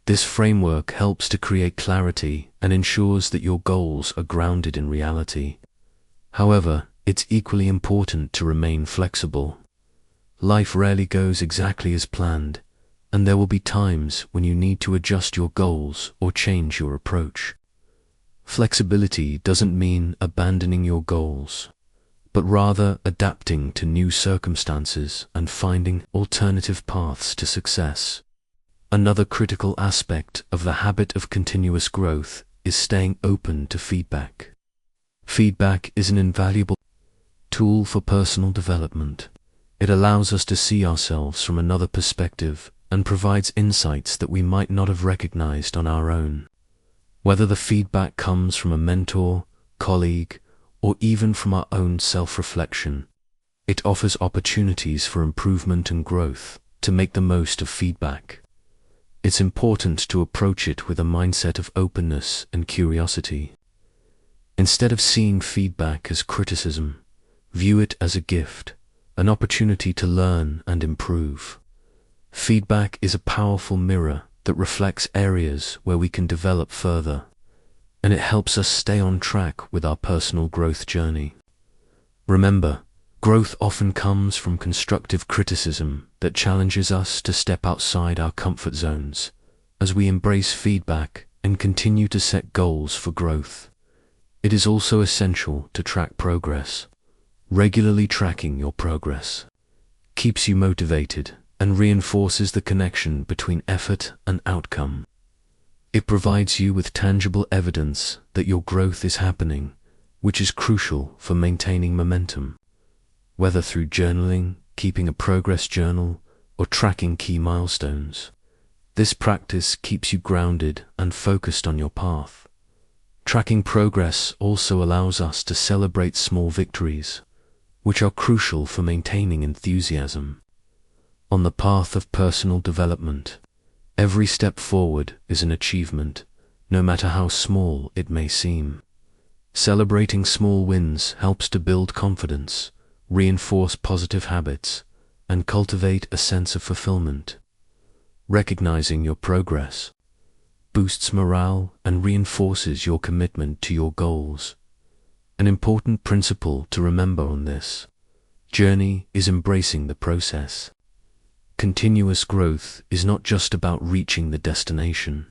This framework helps to create clarity and ensures that your goals are grounded in reality. However, it's equally important to remain flexible. Life rarely goes exactly as planned, and there will be times when you need to adjust your goals or change your approach. Flexibility doesn't mean abandoning your goals, but rather adapting to new circumstances and finding alternative paths to success. Another critical aspect of the habit of continuous growth is staying open to feedback. Feedback is an invaluable tool for personal development. It allows us to see ourselves from another perspective and provides insights that we might not have recognized on our own. Whether the feedback comes from a mentor, colleague, or even from our own self-reflection, it offers opportunities for improvement and growth. To make the most of feedback, it's important to approach it with a mindset of openness and curiosity. Instead of seeing feedback as criticism, view it as a gift, an opportunity to learn and improve. Feedback is a powerful mirror that reflects areas where we can develop further, and it helps us stay on track with our personal growth journey. Remember, growth often comes from constructive criticism that challenges us to step outside our comfort zones. As we embrace feedback and continue to set goals for growth, it is also essential to track progress. Regularly tracking your progress keeps you motivated and reinforces the connection between effort and outcome. It provides you with tangible evidence that your growth is happening, which is crucial for maintaining momentum. Whether through journaling, keeping a progress journal, or tracking key milestones, this practice keeps you grounded and focused on your path. Tracking progress also allows us to celebrate small victories, which are crucial for maintaining enthusiasm. On the path of personal development, every step forward is an achievement, no matter how small it may seem. Celebrating small wins helps to build confidence, reinforce positive habits, and cultivate a sense of fulfillment. Recognizing your progress boosts morale and reinforces your commitment to your goals. An important principle to remember on this journey is embracing the process. Continuous growth is not just about reaching the destination.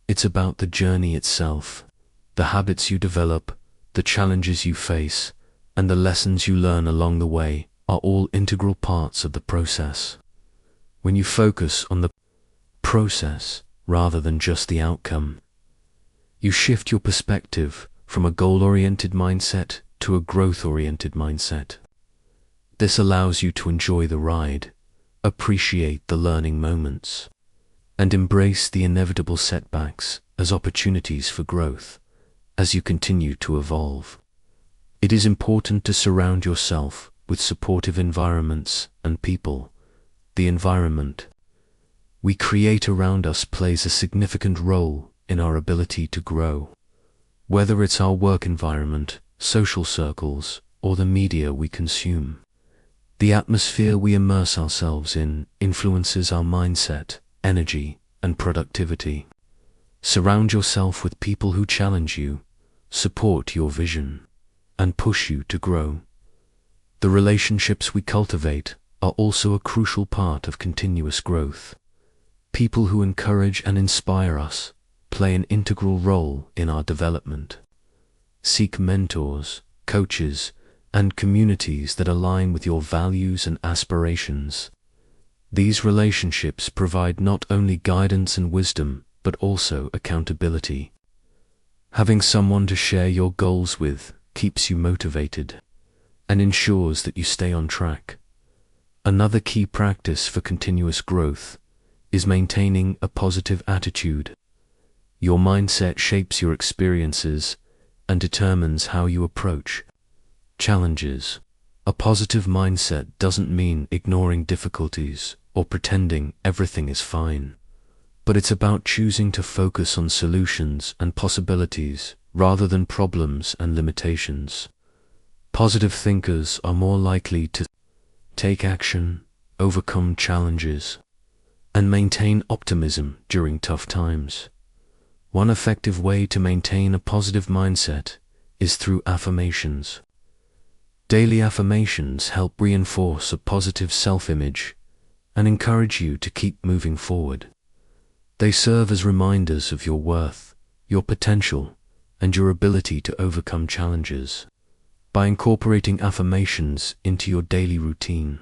It's about the journey itself, the habits you develop, the challenges you face, and the lessons you learn along the way are all integral parts of the process. When you focus on the process rather than just the outcome, you shift your perspective from a goal-oriented mindset to a growth-oriented mindset. This allows you to enjoy the ride, appreciate the learning moments, and embrace the inevitable setbacks as opportunities for growth as you continue to evolve. It is important to surround yourself with supportive environments and people. The environment we create around us plays a significant role in our ability to grow. Whether it's our work environment, social circles, or the media we consume, the atmosphere we immerse ourselves in influences our mindset, energy, and productivity. Surround yourself with people who challenge you, support your vision, and push you to grow. The relationships we cultivate are also a crucial part of continuous growth. People who encourage and inspire us play an integral role in our development. Seek mentors, coaches, and communities that align with your values and aspirations. These relationships provide not only guidance and wisdom, but also accountability. Having someone to share your goals with keeps you motivated and ensures that you stay on track. Another key practice for continuous growth is maintaining a positive attitude. Your mindset shapes your experiences and determines how you approach challenges. A positive mindset doesn't mean ignoring difficulties or pretending everything is fine, but it's about choosing to focus on solutions and possibilities rather than problems and limitations. Positive thinkers are more likely to take action, overcome challenges, and maintain optimism during tough times. One effective way to maintain a positive mindset is through affirmations. Daily affirmations help reinforce a positive self-image and encourage you to keep moving forward. They serve as reminders of your worth, your potential, and your ability to overcome challenges. By incorporating affirmations into your daily routine,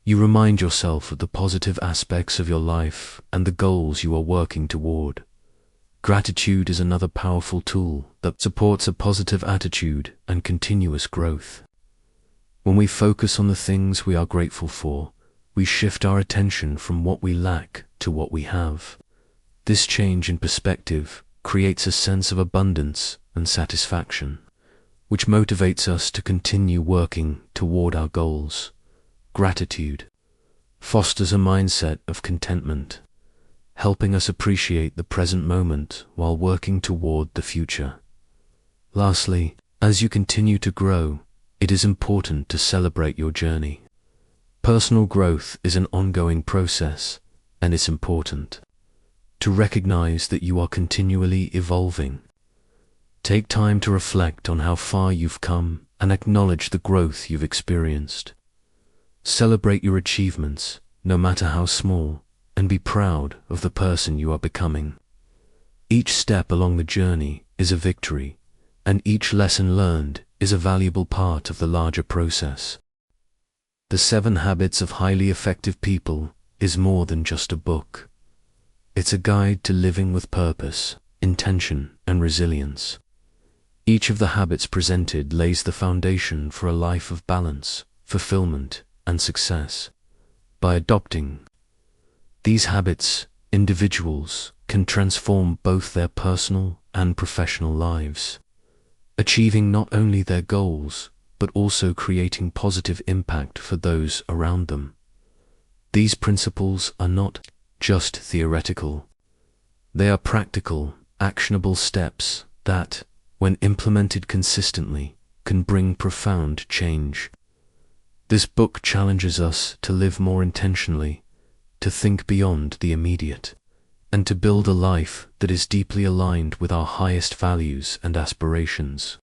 you remind yourself of the positive aspects of your life and the goals you are working toward. Gratitude is another powerful tool that supports a positive attitude and continuous growth. When we focus on the things we are grateful for, we shift our attention from what we lack to what we have. This change in perspective creates a sense of abundance and satisfaction, which motivates us to continue working toward our goals. Gratitude fosters a mindset of contentment, helping us appreciate the present moment while working toward the future. Lastly, as you continue to grow, it is important to celebrate your journey. Personal growth is an ongoing process, and it's important to recognize that you are continually evolving. Take time to reflect on how far you've come and acknowledge the growth you've experienced. Celebrate your achievements, no matter how small, and be proud of the person you are becoming. Each step along the journey is a victory, and each lesson learned is a valuable part of the larger process. The 7 Habits of Highly Effective People is more than just a book. It's a guide to living with purpose, intention, and resilience. Each of the habits presented lays the foundation for a life of balance, fulfillment, and success. By adopting these habits, individuals can transform both their personal and professional lives, achieving not only their goals, but also creating positive impact for those around them. These principles are not just theoretical. They are practical, actionable steps that, when implemented consistently, can bring profound change. This book challenges us to live more intentionally, to think beyond the immediate, and to build a life that is deeply aligned with our highest values and aspirations.